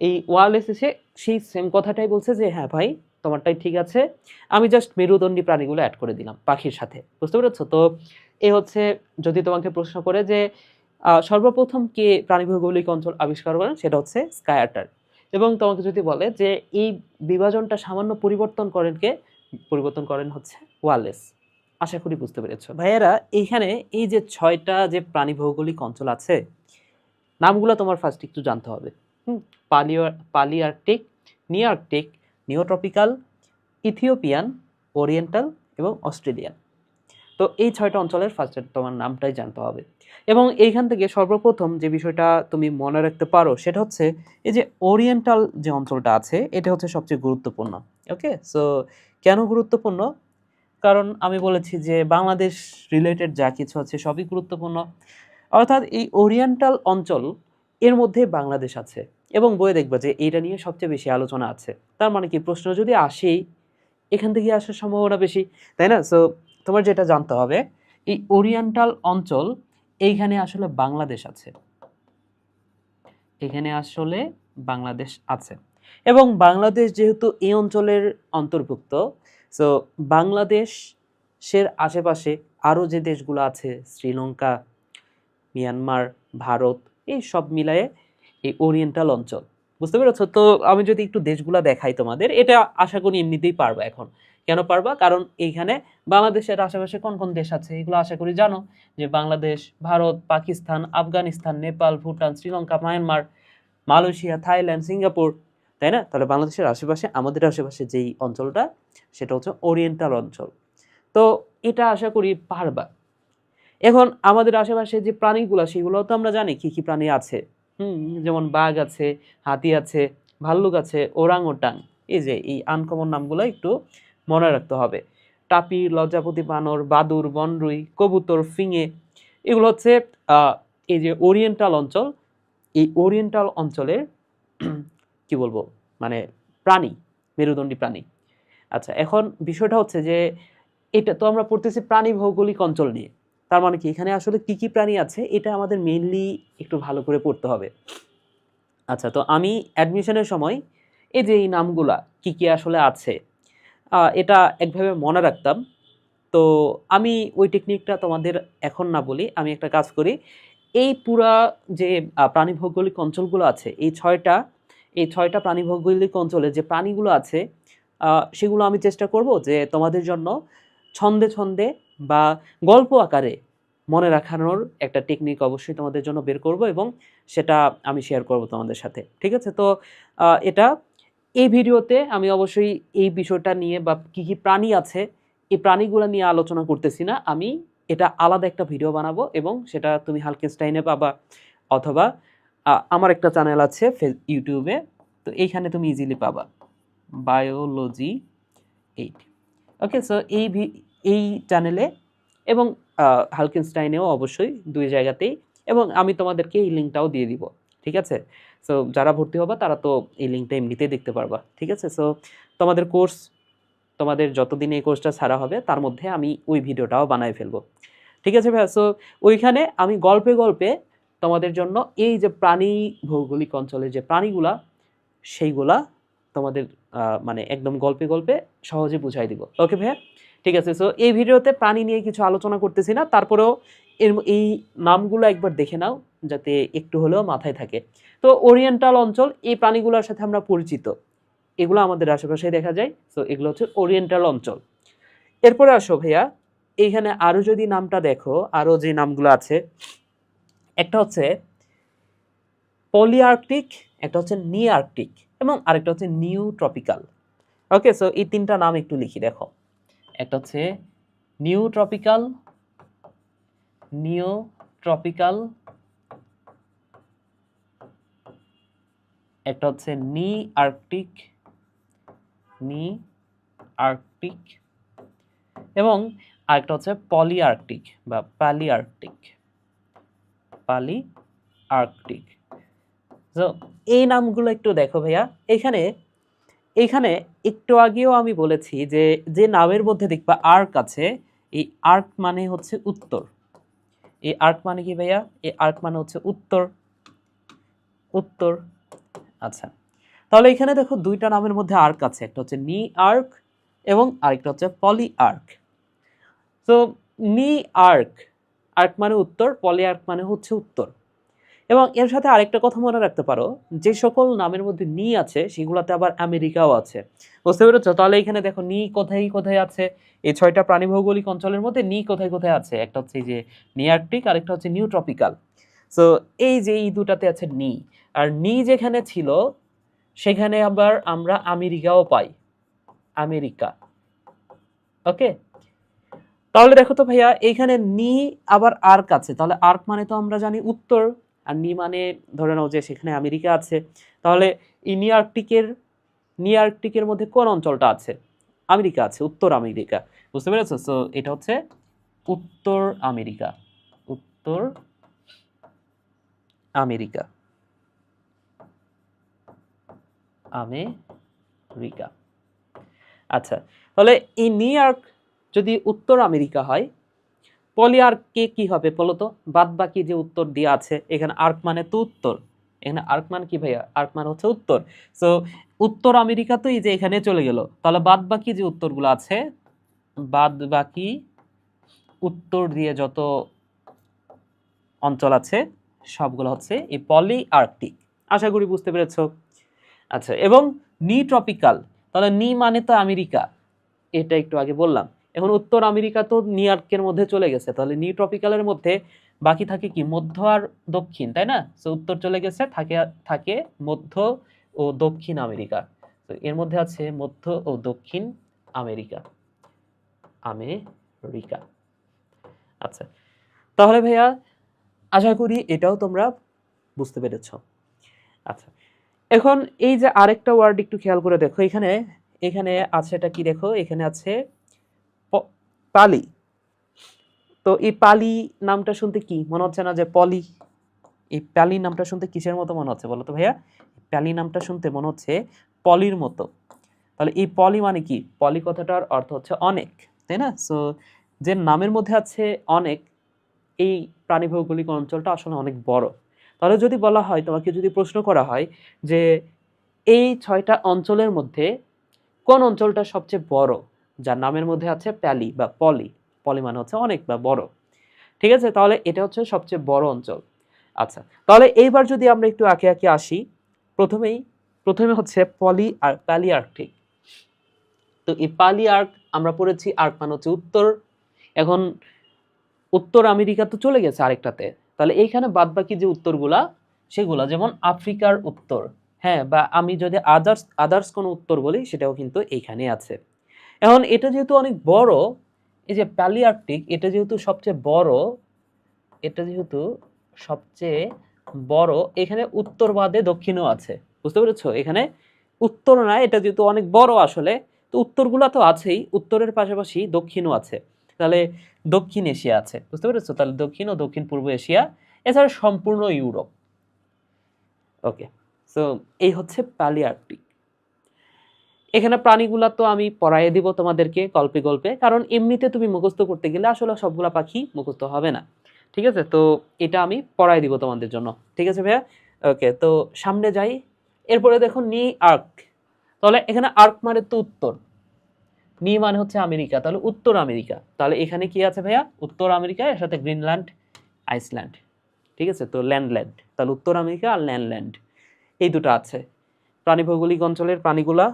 এই ওয়ালেস এসে সেই সেম কথাটাই বলছে যে হ্যাঁ ভাই তোমারটাই ঠিক আছে, আমি জাস্ট মেরুদণ্ডী প্রাণীগুলো অ্যাড করে দিলাম পাখির সাথে। বুঝতে পেরেছো? তো এই হচ্ছে, যদি তোমাকে প্রশ্ন করে যে সর্বপ্রথম কে প্রাণী ভৌগোলিক অঞ্চল আবিষ্কার করেন, সেটা হচ্ছে স্কায়াটার। এবং তোমাকে যদি বলে যে এই বিভাজনটা সামান্য পরিবর্তন করেন হচ্ছে ওয়ালেস। আশা করি বুঝতে পেরেছো ভাইয়েরা। এইখানে এই যে 6টা যে প্রাণী ভৌগোলিক অঞ্চল আছে, নামগুলো তোমার ফার্স্ট একটু জানতে হবে। পালিআর্কটিক, নিআর্কটিক, নিওট্রপিক্যাল, ইথিওপিয়ান, ওরিয়েন্টাল এবং অস্ট্রেলিয়ান। তো এই 6টা অঞ্চলের ফার্স্ট তোমার নামটাই জানতে হবে। এবং এইখান থেকে সর্বপ্রথম যে বিষয়টা তুমি মনে রাখতে পারো সেটা হচ্ছে এই যে ওরিয়েন্টাল যে অঞ্চলটা আছে এটা হচ্ছে সবচেয়ে গুরুত্বপূর্ণ। ওকে, সো কেন গুরুত্বপূর্ণ? কারণ আমি বলেছি যে বাংলাদেশ রিলেটেড যা কিছু আছে সবই গুরুত্বপূর্ণ, অর্থাৎ এই ওরিয়েন্টাল অঞ্চল এর মধ্যে বাংলাদেশ আছে, এবং বইয়ে দেখবে যে এইটা নিয়ে সবচেয়ে বেশি আলোচনা আছে। তার মানে কি, প্রশ্ন যদি আসেই এখান থেকে আসার সম্ভাবনা বেশি, তাই না? সো তোমার যেটা জানতে হবে, এই ওরিয়েন্টাল অঞ্চল এইখানে আসলে বাংলাদেশ আছে, এখানে আসলে বাংলাদেশ আছে। এবং বাংলাদেশ যেহেতু এই অঞ্চলের অন্তর্ভুক্ত, সো বাংলাদেশের আশেপাশে আরও যে দেশগুলো আছে, শ্রীলঙ্কা, মিয়ানমার, ভারত, এই সব মিলায়ে এই ওরিয়েন্টাল অঞ্চল। বুঝতে পেরেছো? তো আমি যদি একটু দেশগুলো দেখাই তোমাদের, এটা আশা করি এমনিতেই পারবা। এখন কেন পারবা? কারণ এইখানে বাংলাদেশের আশেপাশে কোন কোন দেশ আছে এগুলো আশা করি জানো, যে Bangladesh, Bharat, Pakistan, Afghanistan, Nepal, Bhutan, Sri Lanka, Myanmar, Malaysia, Thailand, Singapore, তাই না? তাহলে বাংলাদেশের আশেপাশে, আমাদের আশেপাশে যেই অঞ্চলটা সেটা হচ্ছে ওরিয়েন্টাল অঞ্চল। তো এটা আশা করি পারবা। এখন আমাদের আশেপাশে যে প্রাণীগুলো সেগুলো তো আমরা জানি কি কি প্রাণী আছে। যেমন বাঘ আছে, হাতি আছে, ভাল্লুক আছে, ওরাং ওটাং। এই যে এই আনকমন নামগুলো একটু মনে রাখতে হবে। টাপির, লজ্জাপতি বানর, বাদুর, বনরুই, কবুতর, ফিঙে, এগুলো হচ্ছে এই যে ওরিয়েন্টাল অঞ্চল, এই ওরিয়েন্টাল অঞ্চলের কি বলবো, মানে প্রাণী, মেরুদণ্ডী প্রাণী। আচ্ছা, এখন বিষয়টা হচ্ছে যে এটা তো আমরা পড়তেছি প্রাণী ভৌগোলিক অঞ্চল নিয়ে, তার মানে কি এখানে আসলে কি কি প্রাণী আছে এটা আমাদের মেইনলি একটু ভালো করে পড়তে হবে। আচ্ছা, তো আমি অ্যাডমিশনের সময় এই যে এই নামগুলা কি কি আসলে আছে এটা একভাবে মনে রাখতাম। তো আমি ওই টেকনিকটা তোমাদের এখন না বলি, আমি একটা কাজ করি, এই পুরা যে প্রাণী ভৌগোলিক অঞ্চলগুলো আছে, এই ছয়টা প্রাণী ভৌগোলিক অঞ্চলে যে প্রাণীগুলো আছে সেগুলো আমি চেষ্টা করব যে তোমাদের জন্য ছন্দে ছন্দে বা গল্প আকারে মনে রাখানোর একটা টেকনিক অবশ্যই তোমাদের জন্য বের করব এবং সেটা আমি শেয়ার করব তোমাদের সাথে। ঠিক আছে? তো এটা এই ভিডিওতে আমি অবশ্যই এই বিষয়টা নিয়ে বা কি, কি প্রাণী আছে এই প্রাণীগুলো নিয়ে আলোচনা করতেছি না। আমি এটা আলাদা একটা ভিডিও বানাবো এবং সেটা তুমি হালকেনস্টাইনে পাবা অথবা আমার একটা চ্যানেল আছে ইউটিউবে, তো এইখানে তুমি ইজিলি পাবা বায়োলজি 8। ওকে, সো এই চ্যানেলে এবং হালকেনস্টাইনেও অবশ্যই 2 জায়গাতেই, এবং আমি তোমাদেরকে এই লিঙ্কটাও দিয়ে দিব। ঠিক আছে? সো যারা ভর্তি হবা তারা তো এই লিঙ্কটা এমনিতেই দেখতে পারবা। ঠিক আছে? সো তোমাদের কোর্স, তোমাদের যতদিন এই কোর্সটা ছাড়া হবে তার মধ্যে আমি ওই ভিডিওটাও বানায় ফেলবো। ঠিক আছে ভাইয়া? সো ওইখানে আমি গল্পে, গল্পে তোমাদের জন্য এই যে প্রাণী ভৌগোলিক অঞ্চলের যে প্রাণীগুলা সেইগুলা তোমাদের মানে একদম গল্পে, গল্পে সহজে বুঝাই দিব। ওকে ভাইয়া? ঠিক আছে। সো এই ভিডিওতে প্রাণী নিয়ে কিছু আলোচনা করতেছি না। তারপরেও এই নামগুলো একবার দেখে নাও যাতে একটু হলেও মাথায় থাকে। তো ওরিয়েন্টাল অঞ্চল এই প্রাণীগুলোর সাথে আমরা পরিচিত। এগুলো আমাদের আশেপাশেই দেখা যায়। সো এগুলো হচ্ছে ওরিয়েন্টাল অঞ্চল। এরপরে আসো ভাইয়া, এইখানে আরো যদি নামটা দেখো, আরো যে নামগুলো আছে, একটা হচ্ছে পলিআর্কটিক, একটা হচ্ছে নিআর্কটিক এবং আরেকটা হচ্ছে নিউ ট্রপিক্যাল। ওকে, সো এই তিনটা নাম একটু লিখি দেখো। একটা হচ্ছে নিউ ট্রপিক্যাল, নিও ট্রপিক্যাল, একটা হচ্ছে নি আর্কটিক, নি আর্কটিক এবং আরেকটা হচ্ছে পলিআর্কটিক বা প্যালিআর্কটিক, পালি আর্কটিক। তো এই নামগুলো একটু দেখো ভাইয়া। এখানে একটু আগেও আমি বলেছি যে যে নামের মধ্যে দেখবা আর্ক আছে, এই আর্ক মানে হচ্ছে উত্তর। এই আর্ক মানে কি ভাইয়া? এই আর্ক মানে হচ্ছে উত্তর, উত্তর। আচ্ছা, তাহলে এখানে দেখো দুইটা নামের মধ্যে আর্ক আছে, একটা হচ্ছে নি আর্ক এবং আরেকটা হচ্ছে পলি আর্ক। তো নি আর্ক, আর্ক মানে উত্তর, পলি আর্ক মানে হচ্ছে উত্তর। এবং এর সাথে আরেকটা কথা মনে রাখতে পারো, যে সকল নামের মধ্যে নি আছে সেগুলোতে আবার আমেরিকাও আছে। বুঝতে পেরেছো? তাহলে এখানে দেখো নি কোথায় কোথায় আছে, এই 6টা প্রাণী ভৌগোলিক অঞ্চলের মধ্যে নি কোথায় কোথায় আছে। একটা হচ্ছে এই যে নিআর্কটিক, আরেকটা হচ্ছে নিউ ট্রপিক্যাল। সো এই যে এই দুটাতে আছে নি, আর নি যেখানে ছিল সেখানে আবার আমরা আমেরিকাও পাই, আমেরিকা। ওকে, তাহলে দেখো তো ভাইয়া এইখানে নি আবার আর্ক আছে, তাহলে আর্ক মানে তো আমরা জানি উত্তর, আর নি মানে ধরে নাও যে সেখানে আমেরিকা আছে। তাহলে এই নিআর্কটিকের মধ্যে কোন অঞ্চলটা আছে? আমেরিকা আছে, উত্তর আমেরিকা। বুঝতে পেরেছো? সো এটা হচ্ছে উত্তর আমেরিকা, উত্তর আমেরিকা, আমেরিকা। আচ্ছা, তাহলে এই নিউইয়র্ক যদি উত্তর আমেরিকা হয়, পলিআর্ককে কি হবে বলো তো? বাদ বাকি যে উত্তর দিয়ে আছে, এখানে আর্ক মানে তো উত্তর, এখানে আর্ক মানে কি ভাইয়া? আর্ক মানে হচ্ছে উত্তর। সো উত্তর আমেরিকা তো এই যে এখানে চলে গেল, তাহলে বাদ বাকি যে উত্তরগুলো আছে, বাদ বাকি উত্তর দিয়ে যত অঞ্চল আছে সবগুলো হচ্ছে এই পলি আর্কটিক। আশা করি বুঝতে পেরেছো। আচ্ছা, এবং নি ট্রপিক্যাল, তাহলে নি মানে তো আমেরিকা, এটা একটু আগে বললাম। এখন উত্তর আমেরিকা তো নিউইয়র্কের মধ্যে চলে গেছে, তাহলে নি ট্রপিক্যালের মধ্যে বাকি থাকে কি? মধ্য আর দক্ষিণ, তাই না? সো উত্তর চলে গেছে, থাকে থাকে মধ্য ও দক্ষিণ আমেরিকা। তো এর মধ্যে আছে মধ্য ও দক্ষিণ আমেরিকা, আমেরিকা। আচ্ছা, তাহলে ভাইয়া আশা করি এটাও তোমরা বুঝতে পেরেছো। আচ্ছা, এখন এই যে আরেকটা ওয়ার্ড একটু খেয়াল করে দেখো, এখানে এখানে আছে, এটা কি দেখো, এখানে আছে পালি। তো এই পালি নামটা শুনতে কি মনে হচ্ছে না যে পলি? এই প্যালি নামটা শুনতে কিসের মতো মনে হচ্ছে বলো তো ভাইয়া? প্যালি নামটা শুনতে মনে হচ্ছে পলির মতো। তাহলে এই পলি মানে কি? পলি কথাটার অর্থ হচ্ছে অনেক, তাই না? সো যে নামের মধ্যে আছে অনেক, এই প্রাণী ভৌগোলিক অঞ্চলটা আসলে অনেক বড়। তাহলে যদি বলা হয়, তোমাকে যদি প্রশ্ন করা হয় যে এই 6টা অঞ্চলের মধ্যে কোন অঞ্চলটা সবচেয়ে বড়, যার নামের মধ্যে আছে প্যালি বা পলি, পলি মানে হচ্ছে অনেক বা বড়, ঠিক আছে? তাহলে এটা হচ্ছে সবচেয়ে বড় অঞ্চল। আচ্ছা, তাহলে এইবার যদি আমরা একটু আঁকে আঁকে আসি, প্রথমে হচ্ছে পলি আর প্যালি আর্কটিক। তো এই পালি আর্ক আমরা পড়েছি, আর্ক মানে হচ্ছে উত্তর। এখন উত্তর আমেরিকা তো চলে গেছে আরেকটাতে, তাহলে এইখানে বাদ বাকি যে উত্তরগুলা সেগুলা যেমন আফ্রিকার উত্তর, হ্যাঁ, বা আমি যদি আদার্স কোনো উত্তর বলি সেটাও কিন্তু এইখানে আছে। এখন এটা যেহেতু অনেক বড়, এই যে প্যালিআর্কটিক এটা যেহেতু সবচেয়ে বড়, এটা যেহেতু সবচেয়ে বড়, এখানে উত্তর বাদে দক্ষিণও আছে, বুঝতে পেরেছো? এখানে উত্তর না, এটা যেহেতু অনেক বড় আসলে, তো উত্তরগুলা তো আছেই, উত্তরের পাশাপাশি দক্ষিণও আছে, তাহলে দক্ষিণ এশিয়া আছে, বুঝতে পেরেছো? তাহলে দক্ষিণ ও দক্ষিণ পূর্ব এশিয়া, এছাড়া সম্পূর্ণ ইউরোপ। ওকে, সো এই হচ্ছে প্যালিআর্কটিক। এখানে প্রাণীগুলা তো আমি পড়াইয়ে দিব তোমাদেরকে গল্পে গল্পে, কারণ এমনিতে তুমি মুখস্থ করতে গেলে আসলে সবগুলা পাখি মুখস্থ হবে না, ঠিক আছে? তো এটা আমি পড়াই দিব তোমাদের জন্য, ঠিক আছে ভাইয়া? ওকে, তো সামনে যাই। এরপরে দেখো নি আর্ক, তাহলে এখানে আর্ক মানে তো উত্তর, নি মানে হচ্ছে আমেরিকা, তাহলে উত্তর আমেরিকা, তাহলে এখানে কি আছে ভাইয়া? উত্তর আমেরিকা, এর সাথে গ্রিনল্যান্ড, আইসল্যান্ড, ঠিক আছে? তো ল্যান্ড, তাহলে উত্তর আমেরিকা আর ল্যান্ড, এই দুটো আছে। প্রাণী ভৌগোলিক অঞ্চলের প্রাণীগুলা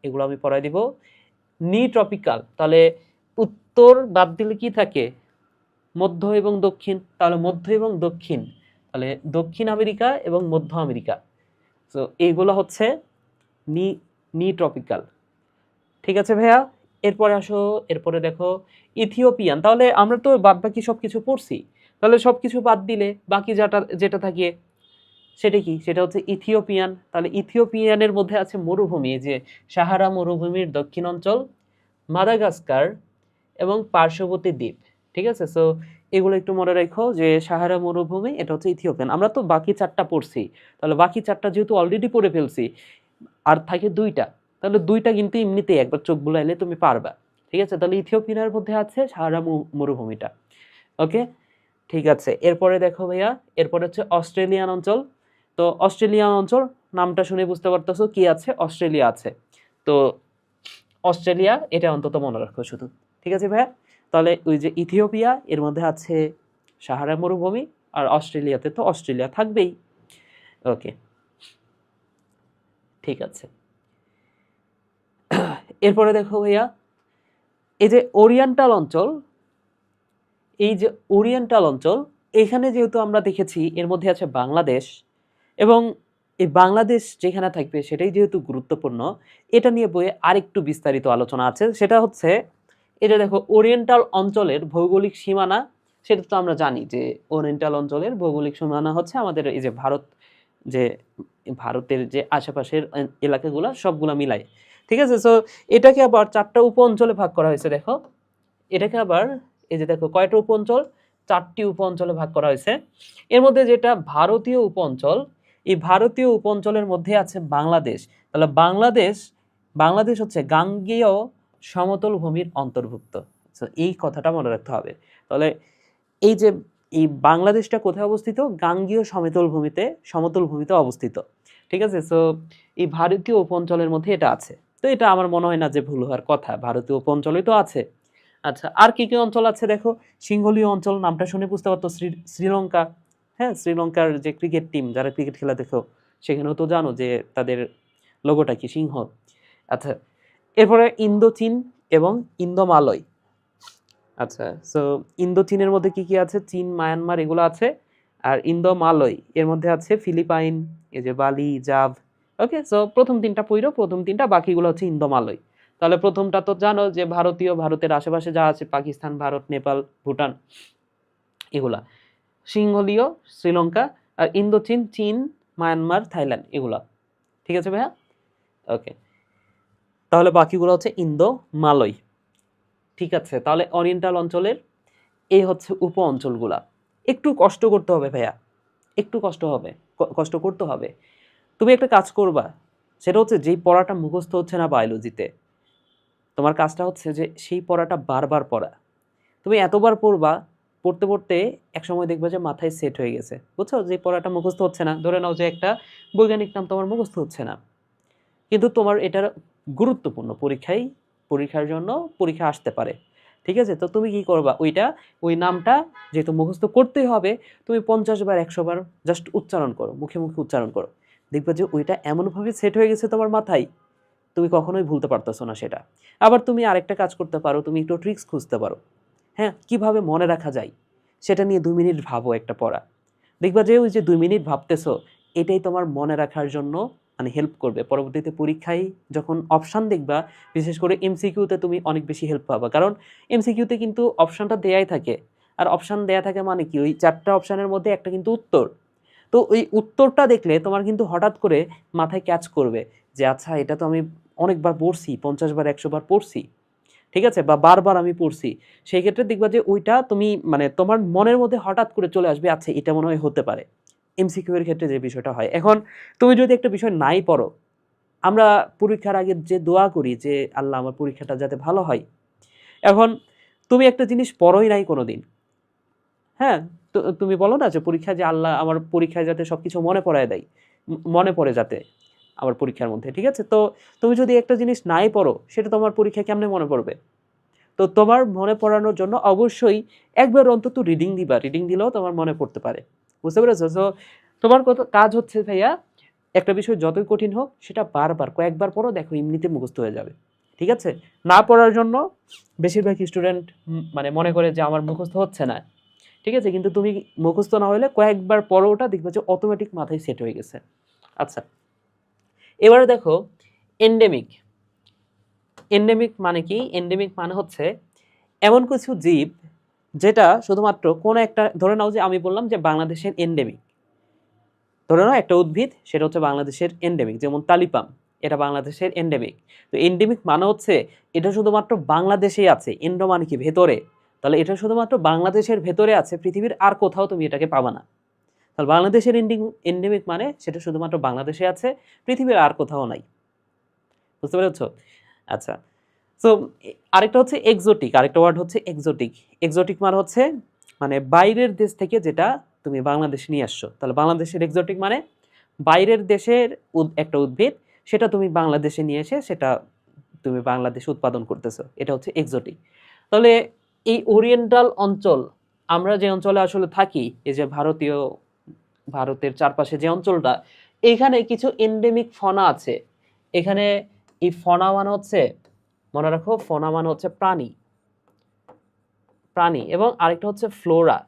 এগুলো আমি পড়াই দিব। নি ট্রপিক্যাল, তাহলে উত্তর বাদ দিলে কি থাকে? মধ্য এবং দক্ষিণ, তাহলে মধ্য এবং দক্ষিণ, তাহলে দক্ষিণ আমেরিকা এবং মধ্য আমেরিকা, তো এইগুলো হচ্ছে নি নি ট্রপিক্যাল, ঠিক আছে ভাইয়া? এরপরে আসো, এরপরে দেখো ইথিওপিয়ান, তাহলে আমরা তো বাদ বাকি সবকিছু পড়ছি, তাহলে সবকিছু বাদ দিলে বাকি যেটা যেটা থাকে সেটা কি? সেটা হচ্ছে ইথিওপিয়ান, তাহলে ইথিওপিয়ানের মধ্যে আছে মরুভূমি, এই যে সাহারা মরুভূমির দক্ষিণ অঞ্চল, মাদাগাস্কার এবং পার্শ্ববর্তী দ্বীপ, ঠিক আছে? সো এগুলো একটু মনে রাখো যে সাহারা মরুভূমি এটা হচ্ছে ইথিওপিয়ান। আমরা তো বাকি চারটা পড়ছি, তাহলে বাকি চারটা যেহেতু অলরেডি পড়ে ফেলছি, আর থাকে দুইটা, তাহলে দুইটা কিন্তু এমনিতেই একবার চোখ বুলাইলে তুমি পারবা, ঠিক আছে? তাহলে ইথিওপিয়ার মধ্যে আছে সাহারা মরুভূমিটা। ওকে, ঠিক আছে। এরপরে দেখো ভাইয়া, এরপরে হচ্ছে অস্ট্রেলিয়ান অঞ্চল। তো অস্ট্রেলিয়ান অঞ্চল নামটা শুনে বুঝতে পারতেছো কি আছে? অস্ট্রেলিয়া আছে। তো অস্ট্রেলিয়া এটা অন্তত মনে রাখো শুধু, ঠিক আছে ভাইয়া? তাহলে ওই যে ইথিওপিয়া এর মধ্যে আছে সাহারা মরুভূমি, আর অস্ট্রেলিয়াতে তো অস্ট্রেলিয়া থাকবেই। ওকে, ঠিক আছে। এরপরে দেখো ভাইয়া, এই যে ওরিয়েন্টাল অঞ্চল, এই যে ওরিয়েন্টাল অঞ্চল, এখানে যেহেতু আমরা দেখেছি এর মধ্যে আছে বাংলাদেশ, এবং এই বাংলাদেশ যেখানে থাকবে সেটাই যেহেতু গুরুত্বপূর্ণ, এটা নিয়ে বইয়ে আরেকটু বিস্তারিত আলোচনা আছে। সেটা হচ্ছে এটা দেখো ওরিয়েন্টাল অঞ্চলের ভৌগোলিক সীমানা, সেটা তো আমরা জানি যে ওরিয়েন্টাল অঞ্চলের ভৌগোলিক সীমানা হচ্ছে আমাদের এই যে ভারত, যে ভারতের যে আশেপাশের এলাকাগুলো সবগুলা মিলাই, ঠিক আছে? সো এটাকে আবার চারটা উপ অঞ্চলে ভাগ করা হয়েছে। দেখো এটাকে আবার, এই যে দেখো কয়টা উপ অঞ্চল? চারটি উপ অঞ্চলে ভাগ করা হয়েছে। এর মধ্যে যেটা ভারতীয় উপ অঞ্চল, এই ভারতীয় উপ অঞ্চলের মধ্যে আছে বাংলাদেশ, তাহলে বাংলাদেশ হচ্ছে গাঙ্গেয় সমতল ভূমির অন্তর্ভুক্ত। তো এই কথাটা মনে রাখতে হবে। তাহলে এই যে এই বাংলাদেশটা কোথায় অবস্থিত? গাঙ্গেয় সমতল ভূমিতে অবস্থিত, ঠিক আছে? সো এই ভারতীয় উপ অঞ্চলের মধ্যে এটা আছে। তো এটা আমার মনে হয় না যে ভুল হওয়ার কথা, ভারতীয় উপ অঞ্চলে তো আছে। আচ্ছা, আর কি কি অঞ্চল আছে দেখো? সিংহলীয় অঞ্চল, নামটা শুনে বুঝতে পারতো, শ্রীলঙ্কা, হ্যাঁ, শ্রীলঙ্কার যে ক্রিকেট টিম, যারা ক্রিকেট খেলা দেখো সেখানেও তো জানো যে তাদের লোগোটা কি? সিংহ। আচ্ছা, এরপরে ইন্দোচীন এবং ইন্দোমালয়। আচ্ছা, সো ইন্দোচীনের মধ্যে কি কি আছে? চীন, মায়ানমার এগুলো আছে। আর ইন্দোমালয় এর মধ্যে আছে ফিলিপাইন, এই যে বালি, জাভ। ওকে, সো প্রথম তিনটা পইরো, প্রথম তিনটা, বাকিগুলো হচ্ছে ইন্দোমালয়। তাহলে প্রথমটা তো জানো যে ভারতের আশেপাশে যা আছে পাকিস্তান, ভারত, নেপাল, ভুটান এগুলা। সিংহলীয় শ্রীলঙ্কা, আর ইন্দোচীন চীন, মায়ানমার, থাইল্যান্ড এগুলা, ঠিক আছে ভাইয়া? ওকে, তাহলে বাকিগুলো হচ্ছে ইন্দোমালয়, ঠিক আছে? তাহলে ওরিয়েন্টাল অঞ্চলের এই হচ্ছে উপ অঞ্চলগুলা। একটু কষ্ট করতে হবে ভাইয়া, একটু কষ্ট করতে হবে। তুমি একটা কাজ করবা, সেটা হচ্ছে যেই পড়াটা মুখস্থ হচ্ছে না বায়োলজিতে, তোমার কাজটা হচ্ছে যে সেই পড়াটা বারবার পড়া। তুমি এতবার পড়বা, পড়তে পড়তে একসময় দেখবে যে মাথায় সেট হয়ে গেছে, বুঝছো? যে পড়াটা মুখস্থ হচ্ছে না, ধরে নাও যে একটা বৈজ্ঞানিক নাম তোমার মুখস্থ হচ্ছে না, কিন্তু তোমার এটার গুরুত্বপূর্ণ, পরীক্ষার জন্য পরীক্ষা আসতে পারে, ঠিক আছে? তো তুমি কি করবা? ওই নামটা যেহেতু মুখস্থ করতেই হবে, তুমি 50 বার 100 বার জাস্ট উচ্চারণ করো, মুখে মুখে উচ্চারণ করো, দেখবা যে ওইটা এমনভাবে সেট হয়ে গেছে তোমার মাথায়, তুমি কখনোই ভুলতে পারতেছো না সেটা। আবার তুমি আরেকটা কাজ করতে পারো, তুমি একটু ট্রিক্স খুঁজতে পারো, হ্যাঁ, কিভাবে মনে রাখা যায়। সেটা নিয়ে 2 মিনিট ভাবো একটা পড়া। দেখবা যে ওই যে 2 মিনিট ভাবতেছো, এটাই তোমার মনে রাখার জন্য মানে হেল্প করবে। পরবর্তীতে পরীক্ষায় যখন অপশন দেখবা, বিশেষ করে এমসিকিউতে তুমি অনেক বেশি হেল্প পাবা। কারণ এমসিকিউতে কিন্তু অপশনটা দেয়াই থাকে। আর অপশন দেয়া থাকে মানে কি? ওই 4 টা অপশনের মধ্যে একটা কিন্তু উত্তর। তো ওই উত্তরটা দেখলে তোমার কিন্তু হঠাৎ করে মাথায় ক্যাচ করবে যে আচ্ছা এটা তো আমি অনেকবার পড়ছি, 50 বার 100 বার পড়ছি। ঠিক আছে? বা বারবার আমি পড়ছি। সেই ক্ষেত্রে দেখবা যে ওইটা তুমি মানে তোমার মনের মধ্যে হঠাৎ করে চলে আসবে, আচ্ছা এটা মনে হয় হতে পারে। এমসিকিউ এর ক্ষেত্রে যে বিষয়টা হয়। এখন তুমি যদি একটা বিষয় নাই পড়ো, আমরা পরীক্ষার আগে যে দোয়া করি যে আল্লাহ আমার পরীক্ষাটা যাতে ভালো হয়। এখন তুমি একটা জিনিস পড়োই নাই কোনোদিন। হ্যাঁ? তো তুমি বলো না যে পরীক্ষায় যে আল্লাহ আমার পরীক্ষায় যাতে সবকিছু মনে পড়ায় দেয়। মনে পড়ে যাতে আমার পরীক্ষার মধ্যে। ঠিক আছে? তো তুমি যদি একটা জিনিস নাই পড়ো, সেটা তোমার পরীক্ষায় কেমনে মনে পড়বে? তো তোমার মনে পড়ানোর জন্য অবশ্যই একবার অন্তত রিডিং দিবা। রিডিং দিলেও তোমার মনে পড়তে পারে। বুঝতে পেরেছো? সো তোমার কাজ হচ্ছে ভাইয়া, একটা বিষয় যতই কঠিন হোক সেটা বারবার কয়েকবার পড়ো, দেখো এমনিতে মুখস্থ হয়ে যাবে। ঠিক আছে? না পড়ার জন্য বেশিরভাগ স্টুডেন্ট মানে মনে করে যে আমার মুখস্থ হচ্ছে না। ঠিক আছে? কিন্তু তুমি মুখস্থ না হলে কয়েকবার পড়ো, ওটা দেখবে যে অটোমেটিক মাথায় সেট হয়ে গেছে। আচ্ছা, এবারে দেখো এন্ডেমিক। এন্ডেমিক মানে কি? এন্ডেমিক মানে হচ্ছে এমন কিছু জীব যেটা শুধুমাত্র কোনো একটা, ধরে নাও যে আমি বললাম যে বাংলাদেশের এন্ডেমিক। ধরে নাও একটা উদ্ভিদ, সেটা হচ্ছে বাংলাদেশের এন্ডেমিক, যেমন তালিপাম, এটা বাংলাদেশের এন্ডেমিক। তো এন্ডেমিক মানে হচ্ছে এটা শুধুমাত্র বাংলাদেশেই আছে। এন্ডো মানে কি? ভেতরে। তাহলে এটা শুধুমাত্র বাংলাদেশের ভেতরে আছে, পৃথিবীর আর কোথাও তুমি এটাকে পাবা না। তাহলে বাংলাদেশের এন্ডেমিক মানে সেটা শুধুমাত্র বাংলাদেশে আছে, পৃথিবীর আর কোথাও নাই। বুঝতে পেরেছো? আচ্ছা, সো আরেকটা হচ্ছে এক্সোটিক, আরেকটা ওয়ার্ড হচ্ছে এক্সোটিক। এক্সোটিক মানে হচ্ছে মানে বাইরের দেশ থেকে যেটা তুমি বাংলাদেশে নিয়ে আসছো। তাহলে বাংলাদেশের এক্সোটিক মানে বাইরের দেশের একটা উদ্ভিদ, সেটা তুমি বাংলাদেশে নিয়ে এসে সেটা তুমি বাংলাদেশে উৎপাদন করতেছো, এটা হচ্ছে এক্সোটিক। তাহলে এই ওরিয়েন্টাল অঞ্চল, আমরা যে অঞ্চলে আসলে থাকি, এই যে ভারতের চারপাশে যে অঞ্চলটা, এইখানে কিছু এন্ডেমিক ফনা আছে। এখানে এই ফনা মানে হচ্ছে, মনে রাখো, ফনা মানে হচ্ছে প্রাণী, প্রাণী, এবং আরেকটা হচ্ছে ফ্লোরা।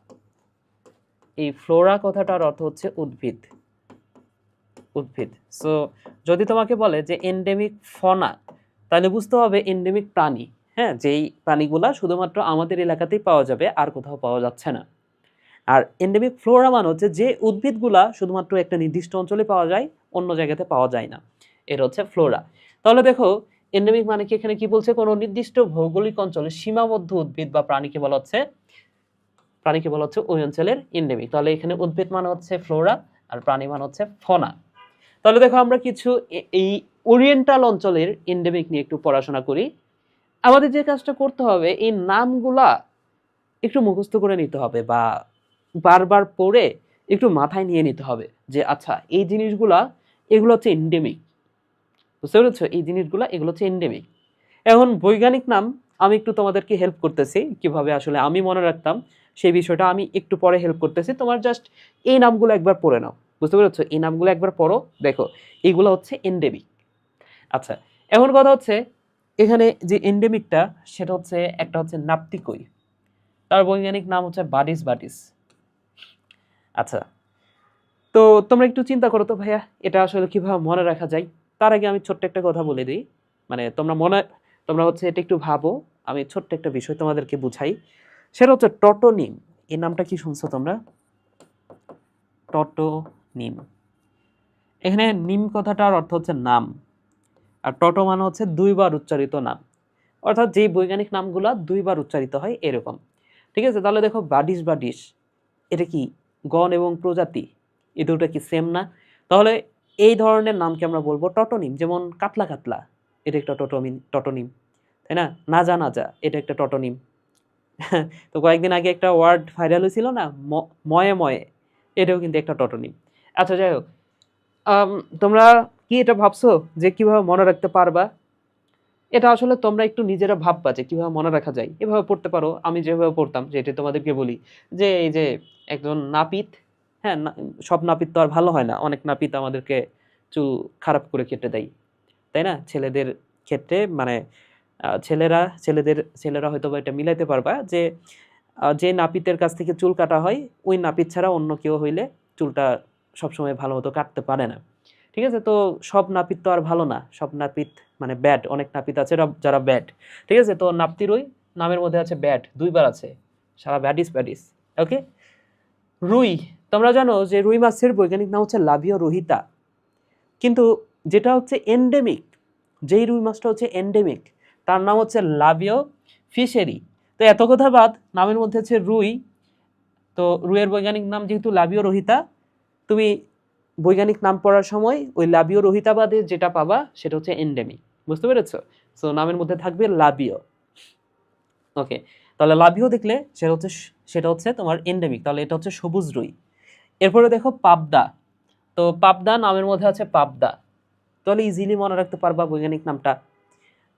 এই ফ্লোরা কথাটার অর্থ হচ্ছে উদ্ভিদ, উদ্ভিদ। সো যদি তোমাকে বলে যে এন্ডেমিক ফনা, তাহলে বুঝতে হবে এন্ডেমিক প্রাণী। হ্যাঁ, যেই প্রাণীগুলা শুধুমাত্র আমাদের এলাকাতেই পাওয়া যাবে, আর কোথাও পাওয়া যাচ্ছে না। আর এন্ডেমিক ফ্লোরা মানে হচ্ছে যে উদ্ভিদগুলা শুধুমাত্র একটা নির্দিষ্ট অঞ্চলে পাওয়া যায়, অন্য জায়গাতে পাওয়া যায় না, এটা হচ্ছে ফ্লোরা। তাহলে দেখো এন্ডেমিক মানে কি, এখানে কি বলছে? কোনো নির্দিষ্ট ভৌগোলিক অঞ্চলে সীমাবদ্ধ উদ্ভিদ বা প্রাণীকে বলা হচ্ছে, প্রাণীকে বলা হচ্ছে ওই অঞ্চলের এন্ডেমিক। তাহলে এখানে উদ্ভিদ মানে হচ্ছে ফ্লোরা, আর প্রাণী মানে হচ্ছে ফনা। তাহলে দেখো আমরা কিছু এই ওরিয়েন্টাল অঞ্চলের এন্ডেমিক নিয়ে একটু পড়াশোনা করি। আমাদের যে কাজটা করতে হবে, এই নামগুলা একটু মুখস্থ করে নিতে হবে, বা বারবার পড়ে একটু মাথায় নিয়ে নিতে হবে যে আচ্ছা এই জিনিসগুলা, এগুলো হচ্ছে এন্ডেমিক। বুঝতে পেরেছো? এই জিনিসগুলা এগুলো হচ্ছে এন্ডেমিক। এখন বৈজ্ঞানিক নাম আমি একটু তোমাদেরকে হেল্প করতেছি, কিভাবে আসলে আমি মনে রাখতাম সেই বিষয়টা আমি একটু পরে হেল্প করতেছি। তোমার জাস্ট এই নামগুলো একবার পড়ে নাও। বুঝতে পেরেছো? এই নামগুলো একবার পড়ো, দেখো এইগুলো হচ্ছে এন্ডেমিক। আচ্ছা, এখন কথা হচ্ছে এখানে যে এন্ডেমিকটা, সেটা হচ্ছে একটা হচ্ছে নাপতিকই, তার বৈজ্ঞানিক নাম হচ্ছে বাডিস বাডিস। আচ্ছা, তো তোমরা একটু চিন্তা করো তো ভাইয়া, এটা আসলে কিভাবে মনে রাখা যায়। তার আগে আমি ছোট্ট একটা কথা বলে দিই, মানে তোমরা হচ্ছে এটা একটু ভাবো। আমি ছোট্ট একটা বিষয় তোমাদেরকে বুঝাই, সেটা হচ্ছে টটোনিম। এই নামটা কি শুনছো তোমরা? টটোনিম। এখানে নিম কথাটার অর্থ হচ্ছে নাম, আর টটো মানে হচ্ছে দুইবার উচ্চারিত নাম, অর্থাৎ যেই বৈজ্ঞানিক নামগুলা দুইবার উচ্চারিত হয় এরকম। ঠিক আছে? তাহলে দেখো বাডিস বাডিস, এটা কি গণ এবং প্রজাতি, এই দুটো কি সেম না? তাহলে এই ধরনের নামকে আমরা বলবো টটোনিম। যেমন কাতলা কাতলা, এটা একটা টটোনিম, তাই না? নাজা নাজা, এটা একটা টটোনিম। তো কয়েকদিন আগে একটা ওয়ার্ড ভাইরাল হয়েছিল না, ময়ে ময়ে, এটাও কিন্তু একটা টটোনিম। আচ্ছা যাই হোক, আম, তোমরা কি এটা ভাবছো যে কিভাবে মনে রাখতে পারবা? এটা আসলে তোমরা একটু নিজেরা ভাববা যে কিভাবে মনে রাখা যায়। এভাবে পড়তে পারো, আমি যেভাবে পড়তাম, যেটা তোমাদেরকে বলি, যে এই যে একজন নাপিত, হ্যাঁ সব নাপিত তো আর ভালো হয় না, অনেক নাপিত আমাদেরকে চুল খারাপ করে কেটে দেয়, তাই না? ছেলেদের ক্ষেত্রে মানে ছেলেরা হয়তো বা এটা মিলাইতে পারবা যে যে নাপিতের কাছ থেকে চুল কাটা হয় ওই নাপিত ছাড়া অন্য কেউ হইলে চুলটা সবসময় ভালো মতো কাটতে পারে না। ঠিক আছে, তো সব নাপিত তো আর ভালো না, সব নাপিত মানে ব্যাড, অনেক নাপিত আছে যারা ব্যাড। ঠিক আছে, তো নাপ্তির ওই নামের মধ্যে আছে ব্যাড, দুইবার আছে, সারা ব্যাডিস ব্যাডিস। ওকে, রুই, তোমরা জানো যে রুই মাছের বৈজ্ঞানিক নাম হচ্ছে লাবিও রোহিতা, কিন্তু যেটা হচ্ছে এন্ডেমিক, যেই রুই মাছটা হচ্ছে এন্ডেমিক তার নাম হচ্ছে লাবিও ফিশেরি। তো এত কথা বাদ, নামের মধ্যে হচ্ছে রুই, তো রুইয়ের বৈজ্ঞানিক নাম যেহেতু লাবিও রোহিতা, তুমি বৈজ্ঞানিক নাম পড়ার সময় ওই লাবিও রোহিতা বাদে যেটা পাবা সেটা হচ্ছে এন্ডেমিক, বুঝতে পেরেছো? সো নামের মধ্যে থাকবে লাবিও। ওকে, তাহলে লাবিও দেখলে সেটা হচ্ছে তোমার এন্ডেমিক, তাহলে এটা হচ্ছে সবুজ রুই। এরপরে দেখো পাবদা, তো পাবদা নামের মধ্যে আছে পাবদা, তাহলে ইজিলি মনে রাখতে পারবা বৈজ্ঞানিক নামটা।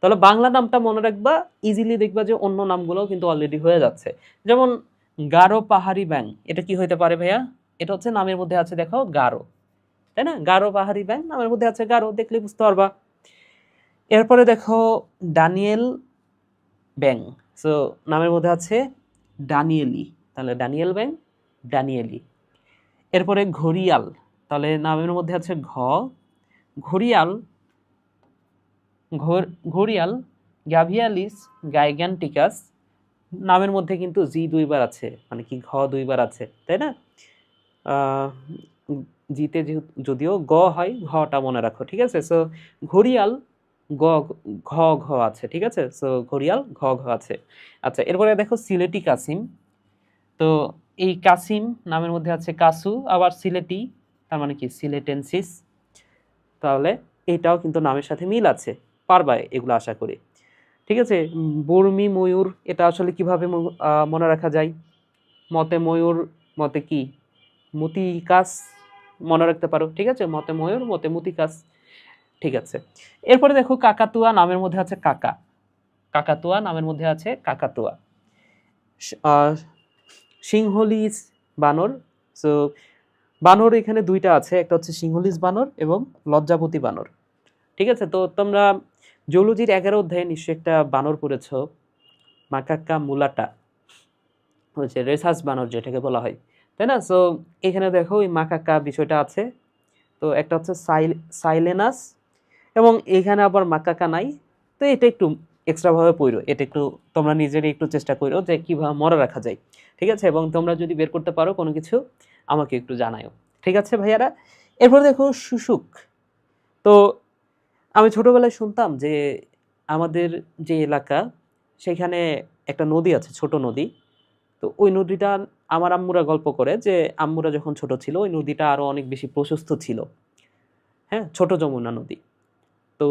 তাহলে বাংলা নামটা মনে রাখবা, ইজিলি দেখবা যে অন্য নামগুলো কিন্তু অলরেডি হয়ে যাচ্ছে। যেমন গারো পাহাড়ি ব্যাং, এটা কি হইতে পারে ভাইয়া? এটা হচ্ছে নামের মধ্যে আছে দেখো গারো, তাই না? গারো পাহাড়ি ব্যাং নামের মধ্যে আছে গারো, দেখলে বুঝতে পারবা। এরপরে দেখো ডানিয়েল ব্যাং, সো নামের মধ্যে আছে ডানিয়েলি, তাহলে ডানিয়েল ব্যাং, ডানিয়েলি। এরপরে ঘড়িয়াল, তাহলে নামের মধ্যে আছে ঘড়িয়াল, ঘড়িয়াল গ্যাভিয়ালিস গাইগ্যান্টিকাস, নামের মধ্যে কিন্তু জি দুইবার আছে, মানে কি ঘ দুইবার আছে, তাই না? জিতে যদিও গ হয়, ঘটা মনে রাখো, ঠিক আছে? সো ঘড়িয়াল গ ঘ ঘ আছে, ঠিক আছে? সো ঘড়িয়াল ঘ ঘ আছে। আচ্ছা, এরপরে দেখো সিলেটি কাসিম, তো এই কাসিম নামের মধ্যে আছে কাসু, আবার সিলেটি তার মানে কি সিলেটেন্সিস, তাহলে এইটাও কিন্তু নামের সাথে মিল আছে, পারবা এগুলো আশা করি। ঠিক আছে, বর্মি ময়ূর, এটা আসলে কিভাবে মনে রাখা যায়? মতে ময়ূর, মতে কি মুতিকাস মনে রাখতে পারো, ঠিক আছে? মতে ময়ূর, মতে মুতিকাস, ঠিক আছে। এরপরে দেখো কাকাতুয়া, নামের মধ্যে আছে কাকা, কাকাতুয়া নামের মধ্যে আছে কাকাতুয়া। সিংহলিস বানর, সো বানর এখানে দুইটা আছে, একটা হচ্ছে সিংহলিস বানর এবং লজ্জাপতি বানর, ঠিক আছে? তো তোমরা জুলজির 11 অধ্যায়ে নিশ্চয়ই একটা বানর পড়েছ, মাকাক্কা মুলাটা, হচ্ছে রেসাস বানর যেটাকে বলা হয়, তাই না? সো এখানে দেখো ওই মাকাক্কা বিষয়টা আছে, তো একটা হচ্ছে সাইলেনাস এবং এখানে আবার মাকাক্কা নাই, তো এটা একটু এক্সট্রাভাবে পড়ো, এটা একটু তোমরা নিজেরই একটু চেষ্টা করো যে কীভাবে মনে রাখা যায়, ঠিক আছে? এবং তোমরা যদি বের করতে পারো কোনো কিছু আমাকে একটু জানাও, ঠিক আছে ভাইয়ারা? এরপর দেখো শুশুক, তো আমি ছোটবেলায় শুনতাম যে আমাদের যে এলাকা সেখানে একটা নদী আছে, ছোট নদী, তো ওই নদীটা আমার আম্মুরা গল্প করে যে আম্মুরা যখন ছোট ছিল ওই নদীটা আরো অনেক বেশি প্রশস্ত ছিল, হ্যাঁ, ছোট যমুনা নদী। তো